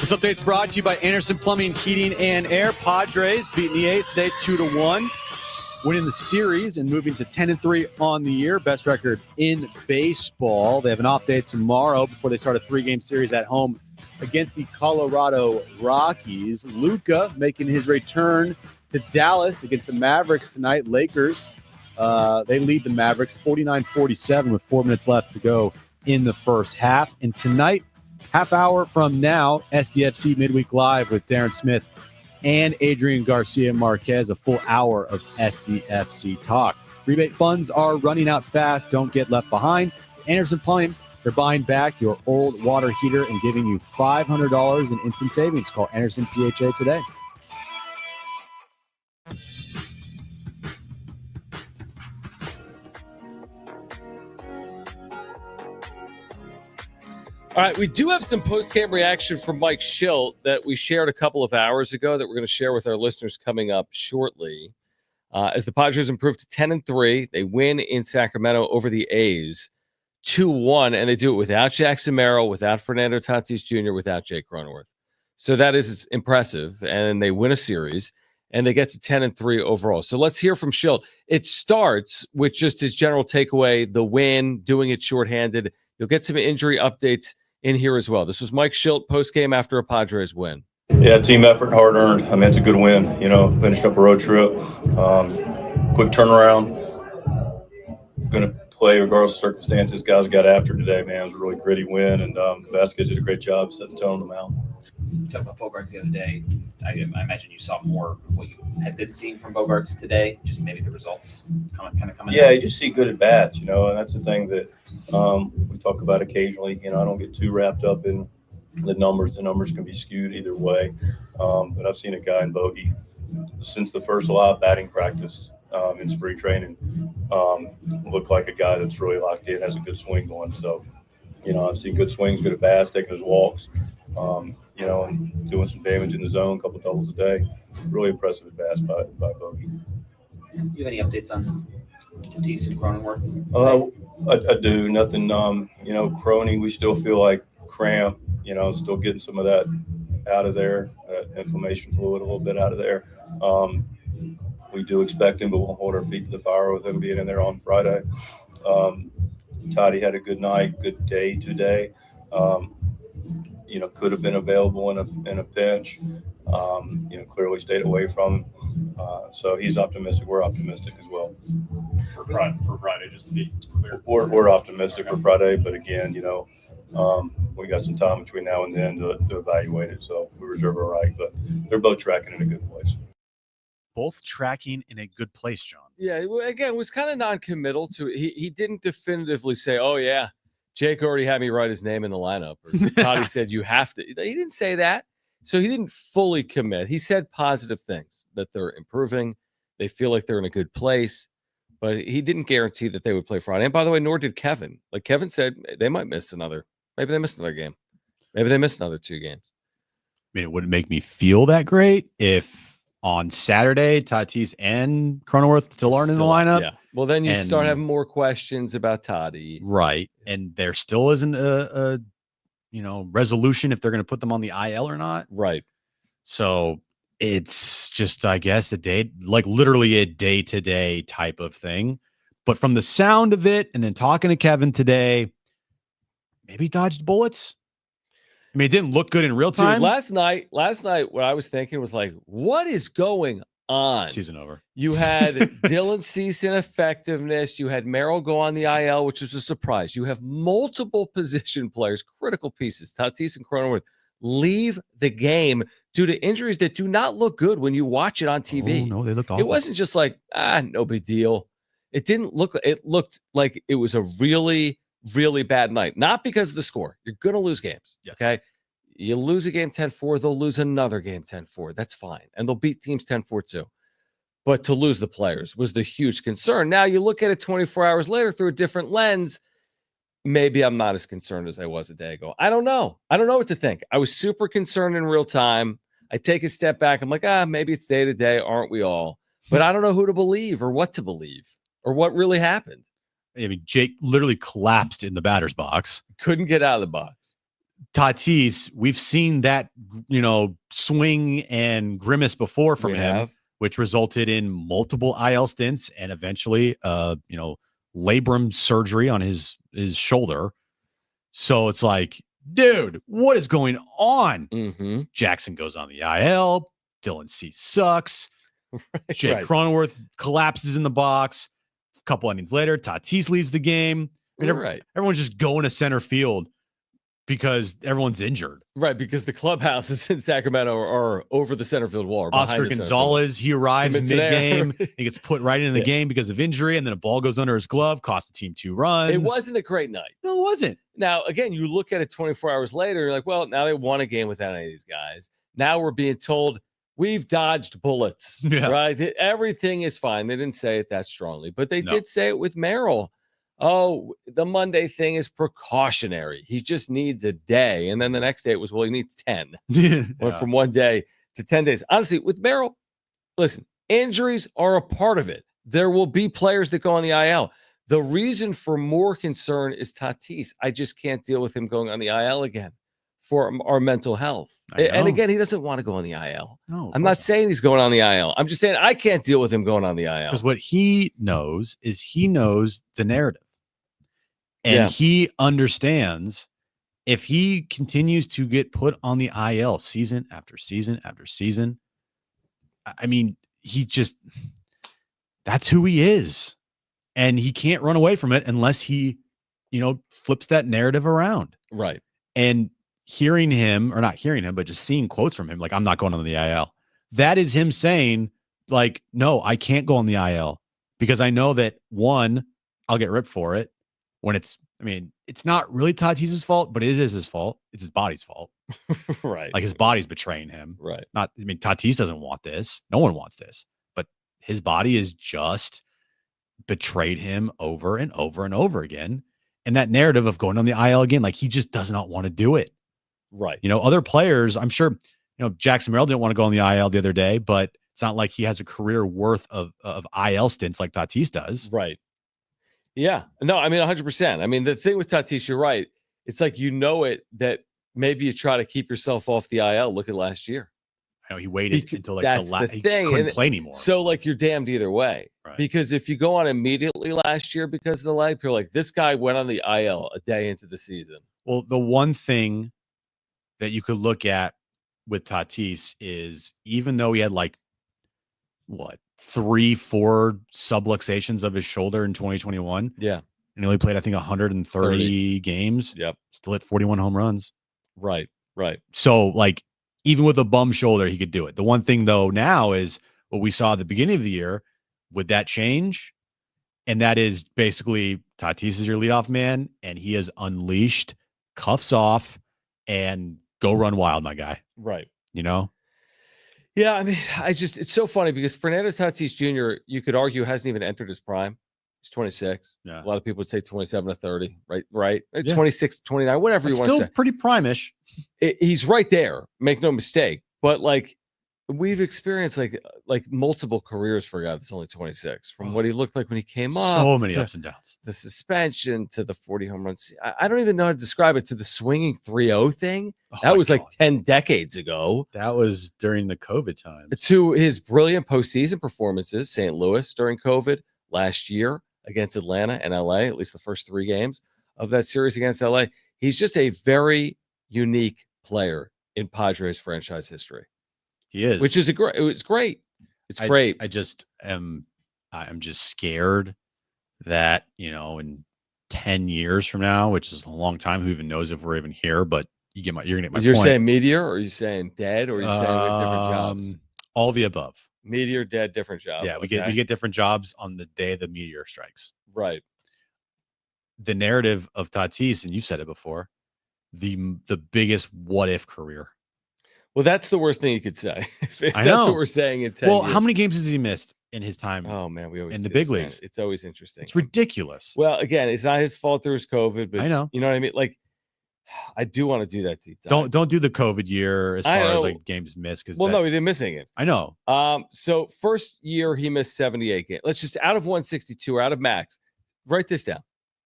This update's brought to you by Anderson Plumbing, Heating, and Air. Padres beating the A today 2-1, winning the series and moving to 10-3 on the year. Best record in baseball. They have an off day tomorrow before they start a 3-game series at home against the Colorado Rockies. Luka making his return to Dallas against the Mavericks tonight. Lakers, they lead the Mavericks 49-47 with 4 minutes left to go in the first half. And tonight, half hour from now, SDFC Midweek Live with Darren Smith and Adrian Garcia Marquez, a full hour of SDFC talk. Rebate funds are running out fast. Don't get left behind. Anderson Plumbing, they're buying back your old water heater and giving you $500 in instant savings. Call Anderson PHA today. All right, we do have some post-game reaction from Mike Shildt that we shared a couple of hours ago that we're going to share with our listeners coming up shortly. As the Padres improve to 10-3, they win in Sacramento over the A's 2-1, and they do it without Jackson Merrill, without Fernando Tatis Jr., without Jake Cronenworth. So that is impressive, and they win a series, and they get to 10-3 overall. So let's hear from Shildt. It starts with just his general takeaway, the win, doing it shorthanded. You'll get some injury updates in here as well. This was Mike Shildt post-game after a Padres win. Yeah, team effort, hard earned. I mean, it's a good win. Finished up a road trip. Quick turnaround. Going to play regardless of circumstances. Guys got after today, man. It was a really gritty win, and Vasquez did a great job setting the tone on the mound. You talked about Bogaerts the other day. I imagine you saw more of what you had been seeing from Bogaerts today, just maybe the results kind of coming Yeah, out. you just see good at bats, and that's the thing that we talk about occasionally. I don't get too wrapped up in the numbers. The numbers can be skewed either way. But I've seen a guy in Bogey since the first live batting practice in spring training look like a guy that's really locked in, has a good swing going. So, I've seen good swings, good at bats, taking his walks, and doing some damage in the zone, a couple doubles a day. Really impressive at bats by Bogey. Do you have any updates on Tatis and Cronenworth? I do. Nothing, Crony, we still feel like cramp, still getting some of that out of there, inflammation fluid a little bit out of there. We do expect him, but we'll hold our feet to the fire with him being in there on Friday. Toddy had a good night, good day today. Could have been available in a pinch. Clearly stayed away from him. So he's optimistic. We're optimistic as well. For Friday, just to be clear. We're optimistic for Friday, but again, we got some time between now and then to evaluate it. So we reserve our right, but they're both tracking in a good place. Both tracking in a good place, John. Yeah, again, was kind of non-committal to it. He didn't definitively say, oh, yeah, Jake already had me write his name in the lineup. Or Toddy said, you have to. He didn't say that. So he didn't fully commit. He said positive things, that they're improving. They feel like they're in a good place. But he didn't guarantee that they would play Friday. And by the way, nor did Kevin. Like Kevin said, they might miss another. Maybe they missed another game. Maybe they missed another 2 games. I mean, it wouldn't make me feel that great if on Saturday, Tatis and Cronenworth still aren't in the lineup. Yeah. Well, then you start having more questions about Toddy. Right. And there still isn't a resolution if they're going to put them on the IL or not. Right. So it's just, I guess, literally a day-to-day type of thing. But from the sound of it and then talking to Kevin today, maybe he dodged bullets. I mean, it didn't look good in real time. Dude, last night, what I was thinking was like, what is going on? Season over. You had Dylan Cease ineffectiveness. You had Merrill go on the IL, which was a surprise. You have multiple position players, critical pieces. Tatis and Cronenworth leave the game due to injuries that do not look good when you watch it on TV. Oh, no, they looked awful. It wasn't just like, no big deal. It didn't look, it looked like it was a really, really bad night. Not because of the score. You're going to lose games. Yes. Okay. You lose a game 10-4, they'll lose another game 10-4. That's fine. And they'll beat teams 10-4 too. But to lose the players was the huge concern. Now you look at it 24 hours later through a different lens. Maybe I'm not as concerned as I was a day ago. I don't know. I don't know what to think. I was super concerned in real time. I take a step back. I'm like, maybe it's day to day. Aren't we all? But I don't know who to believe or what to believe or what really happened. I mean, Jake literally collapsed in the batter's box. Couldn't get out of the box. Tatis, we've seen that, swing and grimace before from him, which resulted in multiple IL stints and eventually, labrum surgery on his shoulder. So it's like, dude, what is going on? Mm-hmm. Jackson goes on the IL. Dylan C sucks. Jake Cronenworth collapses in the box. A couple innings later, Tatis leaves the game. Everyone's just going to center field because everyone's injured. Right, because the clubhouses in Sacramento are over the center field wall. Oscar Gonzalez, he arrives mid-game. He gets put right in the game because of injury, and then a ball goes under his glove, costs the team 2 runs. It wasn't a great night. No, it wasn't. Now, again, you look at it 24 hours later, you're like, well, now they won a game without any of these guys. Now we're being told we've dodged bullets, right? Everything is fine. They didn't say it that strongly, but they did say it with Merrill. Oh, the Monday thing is precautionary. He just needs a day. And then the next day it was, well, he needs 10. Went from 1 day to 10 days. Honestly, with Merrill, listen, injuries are a part of it. There will be players that go on the IL. The reason for more concern is Tatis. I just can't deal with him going on the IL again for our mental health. And again, he doesn't want to go on the IL. No, I'm not saying he's going on the IL. I'm just saying I can't deal with him going on the IL. Because what he knows is he knows the narrative. And he understands if he continues to get put on the IL season after season after season, I mean, that's who he is. And he can't run away from it unless he, flips that narrative around. Right. And hearing him, or not hearing him, but just seeing quotes from him, like, I'm not going on the IL. That is him saying, like, no, I can't go on the IL because I know that, one, I'll get ripped for it. When it's not really Tatis's fault, but it is his fault. It's his body's fault. Right. Like his body's betraying him. Right. Tatis doesn't want this. No one wants this. But his body has just betrayed him over and over and over again. And that narrative of going on the IL again, like he just does not want to do it. Right. Other players, I'm sure, Jackson Merrill didn't want to go on the IL the other day, but it's not like he has a career worth of IL stints like Tatis does. Right. Yeah, no, 100%. The thing with Tatis, you're right. It's like, that maybe you try to keep yourself off the IL. Look at last year. I know he waited until like he thing. couldn't play anymore. So you're damned either way. Right. Because if you go on immediately last year because of the leg, you're like, this guy went on the IL a day into the season. Well, the one thing that you could look at with Tatis is even though he had 3-4 subluxations of his shoulder in 2021. Yeah. And he only played, I think, 130 games. Yep. Still hit 41 home runs. Right. So, even with a bum shoulder, he could do it. The one thing, though, now is what we saw at the beginning of the year. Would that change? And that is basically Tatis is your leadoff man, and he has unleashed, cuffs off, and go run wild, my guy. Right. Yeah, it's so funny because Fernando Tatis Jr., you could argue, hasn't even entered his prime. He's 26. Yeah. A lot of people would say 27 to 30, right? 26 to 29, whatever you want to say. Still pretty prime-ish. He's right there, make no mistake. But we've experienced multiple careers for a guy that's only 26, from what he looked like when he came up. So many ups and downs. The suspension to the 40 home runs. I don't even know how to describe it, to the swinging 3-0 thing. That was 10 decades ago. That was during the COVID time. To his brilliant postseason performances, St. Louis during COVID, last year against Atlanta and LA, at least the first 3 games of that series against LA. He's just a very unique player in Padres franchise history. He is, which is great. It's great. It's great. I'm just scared that, in 10 years from now, which is a long time, who even knows if we're even here, but you're going to get my point. You're saying meteor, or are you saying dead, or are you saying we have different jobs? All the above. Meteor, dead, different job. Yeah, we get different jobs on the day the meteor strikes. Right. The narrative of Tatis, and you said it before, the biggest what if career. Well, that's the worst thing you could say. If I that's know. what we're saying in 10 Well, years. how many games has he missed in his time? Oh, man, we always in the big leagues. It's always interesting. It's ridiculous. Well, again, it's not his fault there was COVID, but I know. You know what I mean? I do want to do that deep dive. Don't do the COVID year as far as games missed. No, he didn't miss any games. I know. So first year he missed 78 games. Let's just out of 162 or out of max. Write this down.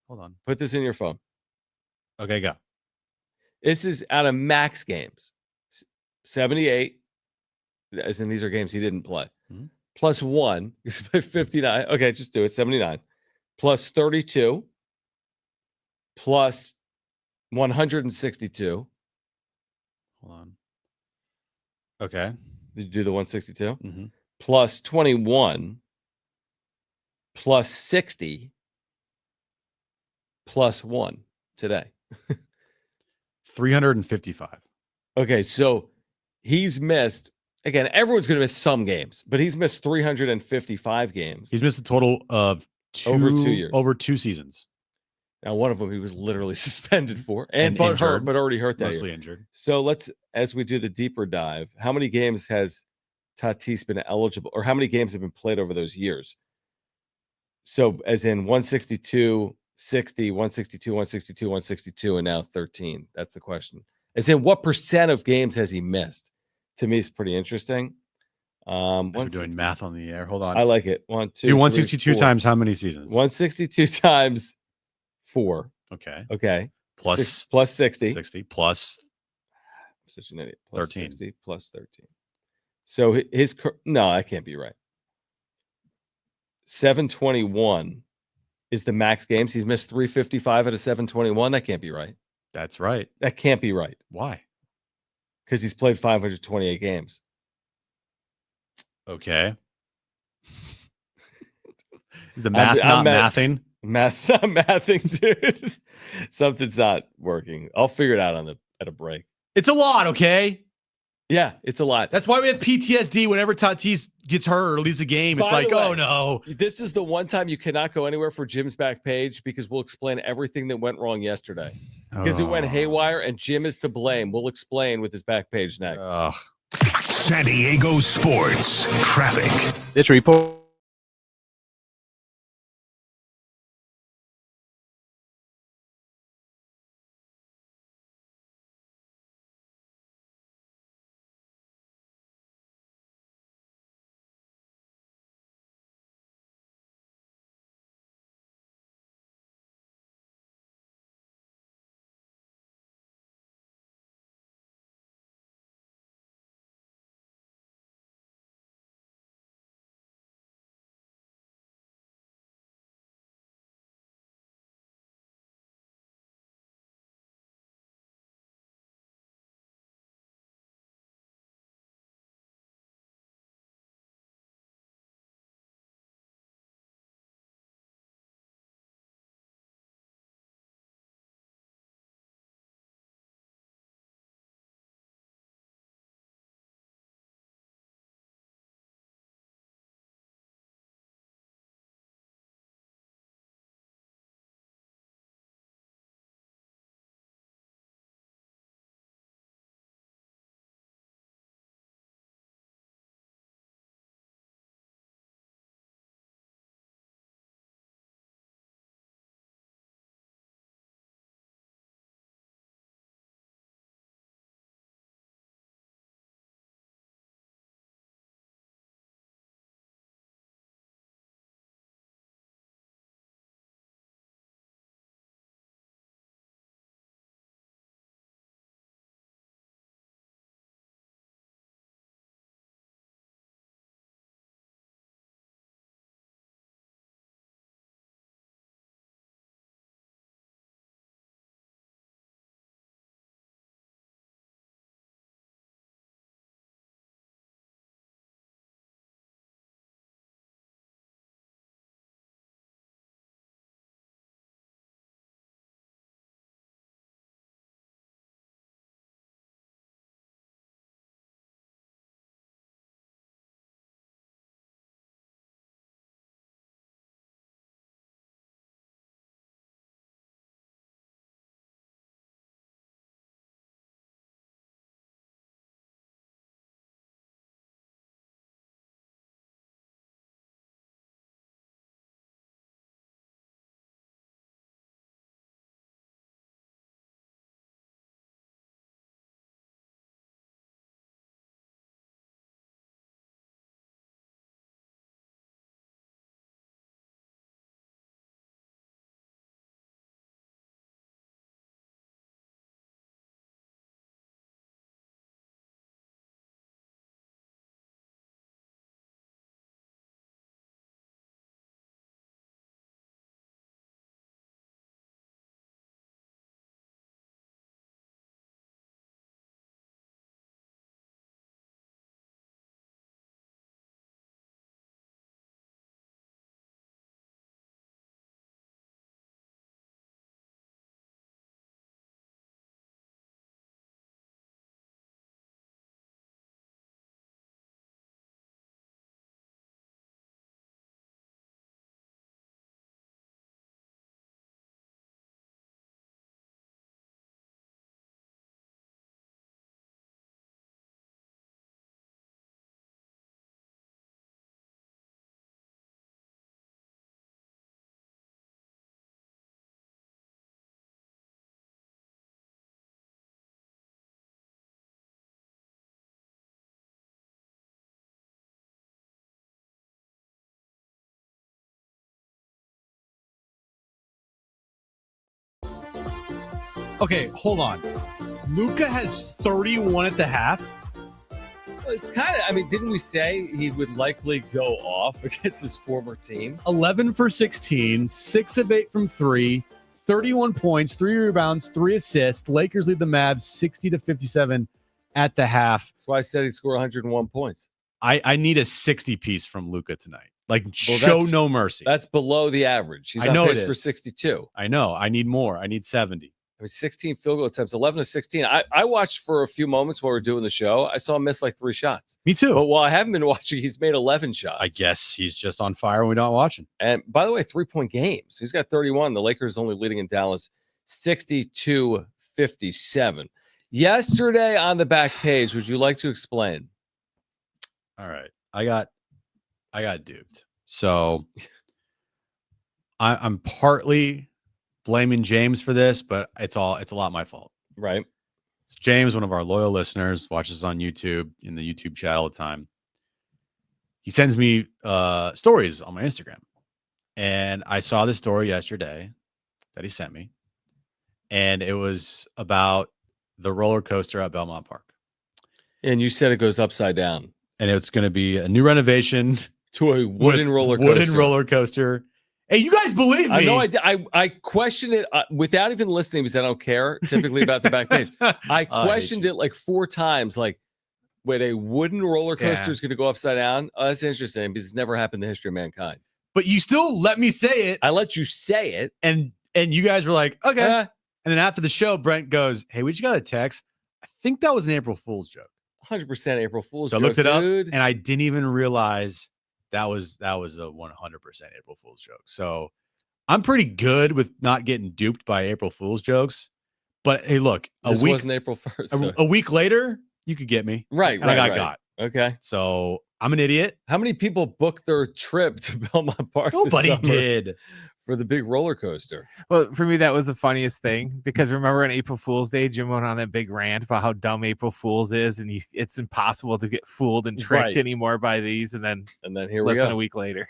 Hold on. Put this in your phone. Okay, go. This is out of max games. 78, as in these are games he didn't play. Mhm. Plus 1, he's played 59. Okay, just do it. 79. Plus 32. Plus 162. Hold on. Okay. Did you do the 162? Mm-hmm. Plus 21. Plus 60. Plus 1 today. 355. Okay, so he's missed, again, everyone's going to miss some games, but he's missed 355 games. He's missed a total of Over 2 years. Over 2 seasons. Now, one of them he was literally suspended for and but injured, hurt, but already hurt that mostly year. injured. So let's, as we do the deeper dive, how many games has Tatis been eligible, or how many games have been played over those years? So as in 162, 60, 162, 162, 162, and now 13. That's the question. As in, what percent of games has he missed? To me, it's pretty interesting. We're doing math on the air. Hold on. I like it. 1, 2, do 162 3, 4. times how many seasons? 162 times 4. Okay. Okay. Plus 60. 60 plus I'm such an idiot. Plus 13. 60 plus 13. So his no, that can't be right. 721 is the max games. He's missed 355 out of 721. That can't be right. That's right. That can't be right. Why? Because he's played 528 games. Okay. Is the math not mathing? Math's not mathing, dude. Something's not working. I'll figure it out at a break. It's a lot, okay? Yeah, it's a lot. That's why we have PTSD whenever Tatis gets hurt or leaves a game. It's like, oh no. This is the one time you cannot go anywhere for Jim's back page because we'll explain everything that went wrong yesterday. Because it went haywire and Jim is to blame. We'll explain with his back page next. San Diego sports traffic. This report. Okay, hold on. Luka has 31 at the half. It's kind of, I mean, didn't we say he would likely go off against his former team? 11 for 16, 6 of 8 from 3, 31 points, 3 rebounds, 3 assists. Lakers lead the Mavs 60-57 at the half. That's why I said he scored 101 points. I need a 60 piece from Luka tonight. Like, show no mercy. That's below the average. He's on pace for 62. I know. I need more. I need 70. I mean, 16 field goal attempts, 11 to 16. I watched for a few moments while we were doing the show. I saw him miss like 3 shots. Me too. But while I haven't been watching, he's made 11 shots. I guess he's just on fire when we're not watching. And by the way, 3-point games. He's got 31. The Lakers only leading in Dallas 62-57. Yesterday on the back page, would you like to explain? All right. I got duped. So I'm partly blaming James for this, but it's a lot my fault. Right. So James, one of our loyal listeners, watches on YouTube in the YouTube chat all the time. He sends me stories on my Instagram. And I saw this story yesterday that he sent me. And it was about the roller coaster at Belmont Park. And you said it goes upside down. And it's going to be a new renovation to a wooden roller coaster. Wooden roller coaster. Hey, you guys believe me? I know. I questioned it without even listening because I don't care typically about the back page. I questioned it like 4 times. Like, wait, a wooden roller coaster is going to go upside down? Oh, that's interesting because it's never happened in the history of mankind. But you still let me say it. I let you say it. And you guys were like, okay. And then after the show, Brent goes, hey, we just got a text. I think that was an April Fool's joke. 100% April Fool's joke. So I looked it up, and I didn't even realize that was a 100% April Fool's joke. So I'm pretty good with not getting duped by April Fool's jokes. But hey, look, this wasn't April 1st. A week later, you could get me. Right. And I got. Okay. So I'm an idiot. How many people booked their trip to Belmont Park? Nobody did. For the big roller coaster. Well, for me, that was the funniest thing because remember on April Fool's Day, Jim went on a big rant about how dumb April Fool's is, and it's impossible to get fooled and tricked anymore by these. And then here we go. Less than a week later.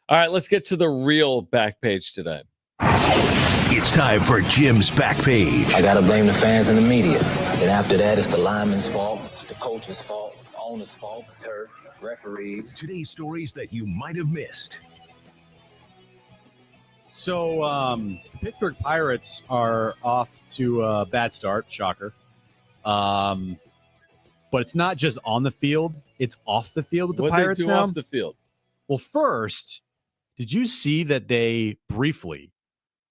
All right, let's get to the real back page today. It's time for Jim's back page. I gotta blame the fans and the media. And after that, it's the lineman's fault, it's the coach's fault, the owner's fault, the turf, referees. Today's stories that you might have missed. So Pittsburgh Pirates are off to a bad start. Shocker. But it's not just on the field. It's off the field with the Pirates they do now. Off the field? Well, first, did you see that they briefly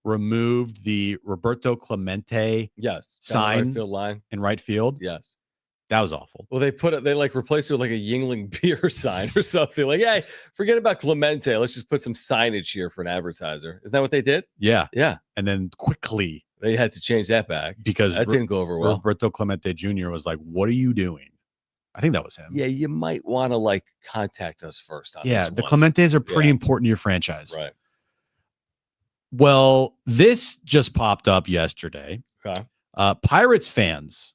removed the Roberto Clemente sign right field line in right field? Yes. That was awful. Well, they replaced it with like a Yingling beer sign or something. Like, hey, forget about Clemente. Let's just put some signage here for an advertiser. Isn't that what they did? Yeah. Yeah. And then quickly they had to change that back because that didn't go over well. Roberto Clemente Jr. was like, what are you doing? I think that was him. Yeah, you might want to contact us first on this the one. Clementes are pretty important to your franchise. Right. Well, this just popped up yesterday. Okay. Pirates fans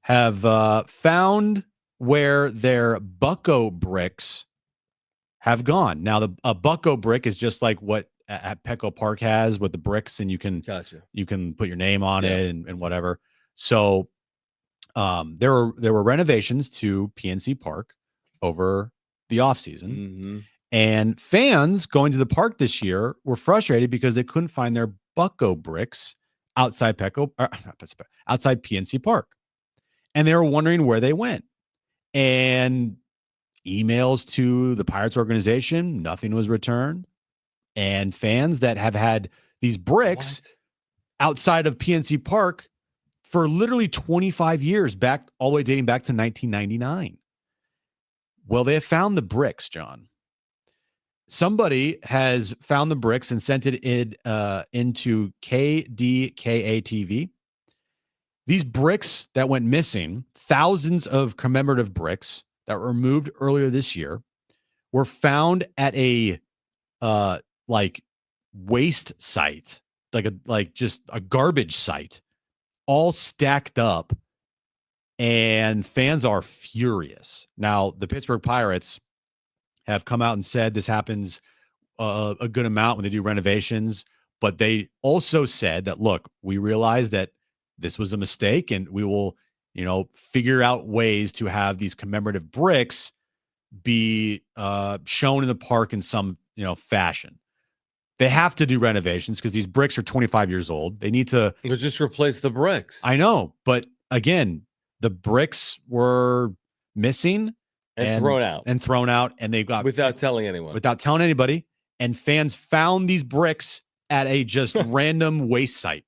have found where their Bucko bricks have gone. Now, a Bucko brick is just like what at Petco Park has with the bricks, and you can put your name on it and whatever. So there were renovations to PNC Park over the offseason. Mm-hmm. And fans going to the park this year were frustrated because they couldn't find their Bucko bricks outside outside PNC Park. And they were wondering where they went. And emails to the Pirates organization, nothing was returned. And fans that have had these bricks outside of PNC Park for literally 25 years, all the way dating back to 1999. Well, they have found the bricks, John. Somebody has found the bricks and sent it into KDKA TV. These bricks that went missing, thousands of commemorative bricks that were removed earlier this year, were found at a waste site, just a garbage site, all stacked up, and fans are furious. Now, the Pittsburgh Pirates have come out and said this happens a good amount when they do renovations, but they also said that, look, we realize that this was a mistake, and we will, figure out ways to have these commemorative bricks be shown in the park in some, fashion. They have to do renovations because these bricks are 25 years old. They need to just replace the bricks. I know, but again, the bricks were missing and thrown out, and they got without telling anyone, without telling anybody. And fans found these bricks at a just random waste site.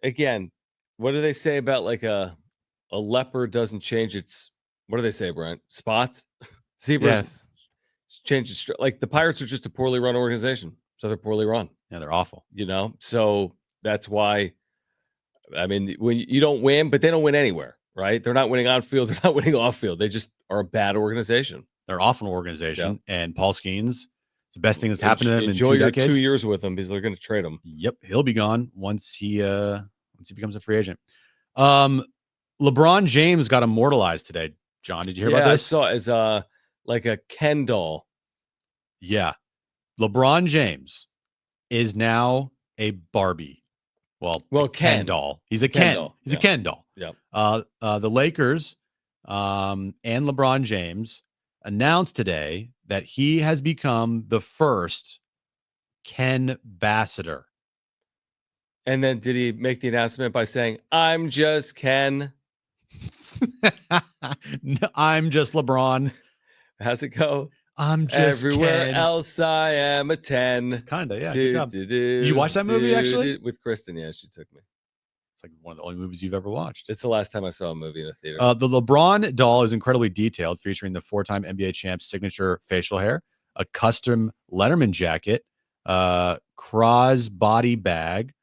Again, what do they say about like a leopard doesn't change its, what do they say, Brent? Spots? Zebras change its, like the Pirates are just a poorly run organization. So they're poorly run. Yeah, they're awful. So that's why, I mean, when you don't win, but they don't win anywhere, right? They're not winning on field. They're not winning off field. They just are a bad organization. They're an awful organization. Yeah. And Paul Skeens, it's the best thing that's happened to them in 2 decades. Enjoy your 2 years with them because they're going to trade him. Yep. He'll be gone once he becomes a free agent. LeBron James got immortalized today. John, did you hear about this? I saw as like a Ken doll. Yeah. LeBron James is now a Barbie. Well, Ken doll. He's a Ken. Doll. He's a Ken doll. Yeah. The Lakers and LeBron James announced today that he has become the first Ken ambassador. And then did he make the announcement by saying, "I'm just Ken"? No, I'm just LeBron. How's it go? I'm just everywhere Ken. Else I am a 10. Kind of, yeah. Good job. Did you watch that movie actually? With Kristen, yeah, she took me. It's like one of the only movies you've ever watched. It's the last time I saw a movie in a theater. The LeBron doll is incredibly detailed, featuring the 4-time NBA champ's signature facial hair, a custom Letterman jacket, crossbody bag.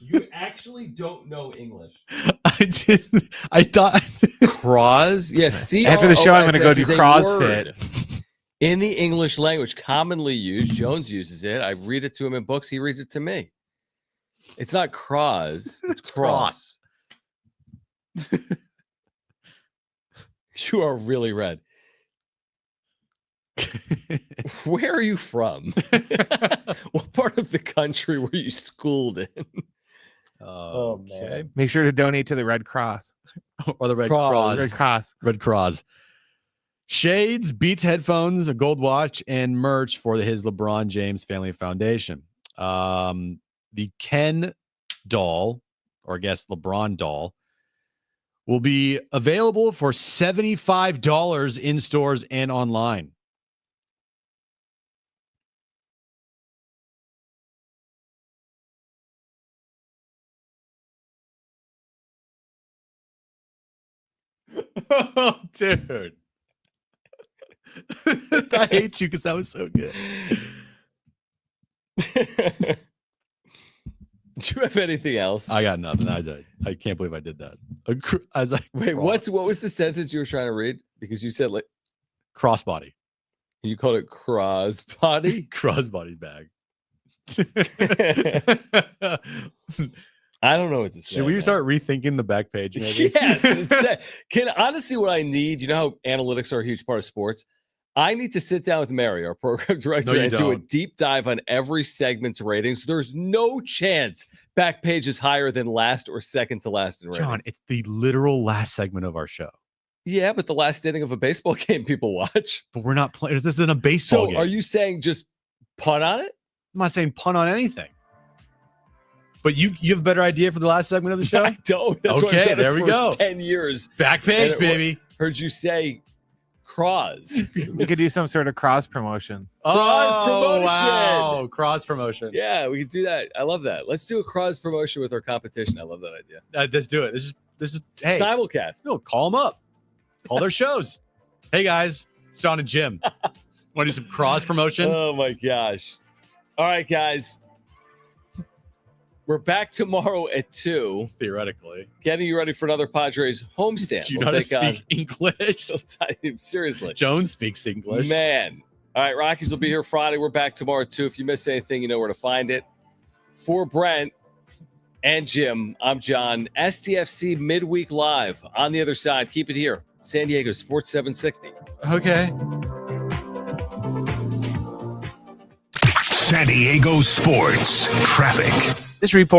You actually don't know English. I thought Cross. Yes. After the show, I'm going to go do CrossFit. In the English language, commonly used. Jones uses it. I read it to him in books. He reads it to me. It's not cross. It's cross. You are really red. Where are you from? What part of the country were you schooled in? Okay. Make sure to donate to the Red Cross or the Red Cross. Red Cross. Red Cross. Shades, Beats headphones, a gold watch, and merch for his LeBron James Family Foundation. The Ken doll, or I guess LeBron doll, will be available for $75 in stores and online. Oh, dude. I hate you because that was so good. Do you have anything else? I got nothing. I can't believe I did that. I was like, wait, what was the sentence you were trying to read? Because you said like crossbody. You called it crossbody? Crossbody bag. I don't know what to say. Should we start rethinking the back page? Maybe? Yes. Honestly, what I need, you know how analytics are a huge part of sports? I need to sit down with Mary, our program director, and do a deep dive on every segment's ratings. There's no chance back page is higher than last or second to last in ratings. John, it's the literal last segment of our show. Yeah, but the last inning of a baseball game people watch. But we're not playing. This isn't a baseball game. Are you saying just punt on it? I'm not saying punt on anything. But you have a better idea for the last segment of the show? I don't. That's okay, there we go. 10 years. Back page, baby. Heard you say cross. We could do some sort of cross promotion. Cross promotion. Wow. Cross promotion. Yeah, we could do that. I love that. Let's do a cross promotion with our competition. I love that idea. Let's do it. This is hey, simulcast. No, call them up. Call their shows. Hey guys, it's Jon and Jim. Want to do some cross promotion? Oh my gosh. All right, guys. We're back tomorrow at 2. Theoretically. Getting you ready for another Padres homestand. Do you know how to speak English? Seriously. Jones speaks English. Man. All right, Rockies will be here Friday. We're back tomorrow at 2. If you miss anything, you know where to find it. For Brent and Jim, I'm John. SDFC Midweek Live on the other side. Keep it here. San Diego Sports 760. Okay. San Diego Sports Traffic. This report